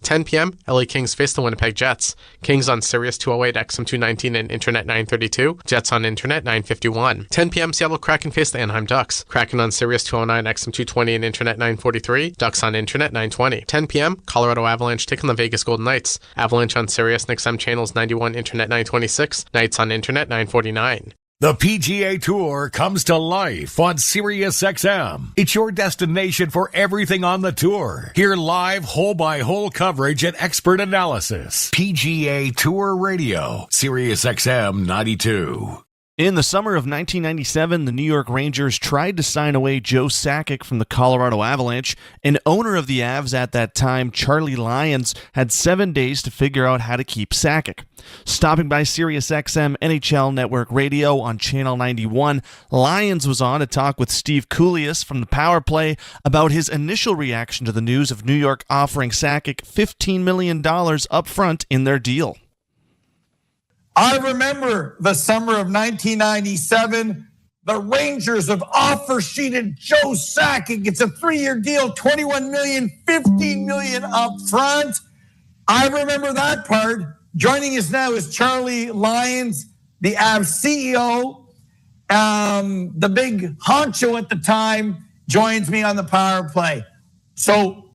10 p.m., LA Kings face the Winnipeg Jets. Kings on Sirius 208, XM 219, and Internet 932. Jets on Internet 951. 10 p.m., Seattle Kraken face the Anaheim Ducks. Kraken on Sirius 209, XM 220, and Internet 943. Ducks on Internet 920. 10 p.m., Colorado Avalanche take on the Vegas Golden Knights. Avalanche on Sirius and XM channels 91, Internet 926. Knights on Internet 949. The PGA Tour comes to life on SiriusXM. It's your destination for everything on the tour. Hear live, hole-by-hole coverage and expert analysis. PGA Tour Radio, SiriusXM 92. In the summer of 1997, the New York Rangers tried to sign away Joe Sakic from the Colorado Avalanche, and owner of the Avs at that time, Charlie Lyons, had 7 days to figure out how to keep Sakic. Stopping by SiriusXM NHL Network Radio on Channel 91, Lyons was on to talk with Steve Kouleas from the Power Play about his initial reaction to the news of New York offering Sakic $15 million up front in their deal. I remember the summer of 1997. The Rangers have offer sheeted Joe Sakic. It's a 3-year deal, $21 million, $15 million up front. I remember that part. Joining us now is Charlie Lyons, the Avs CEO. The big honcho at the time joins me on the Power Play. So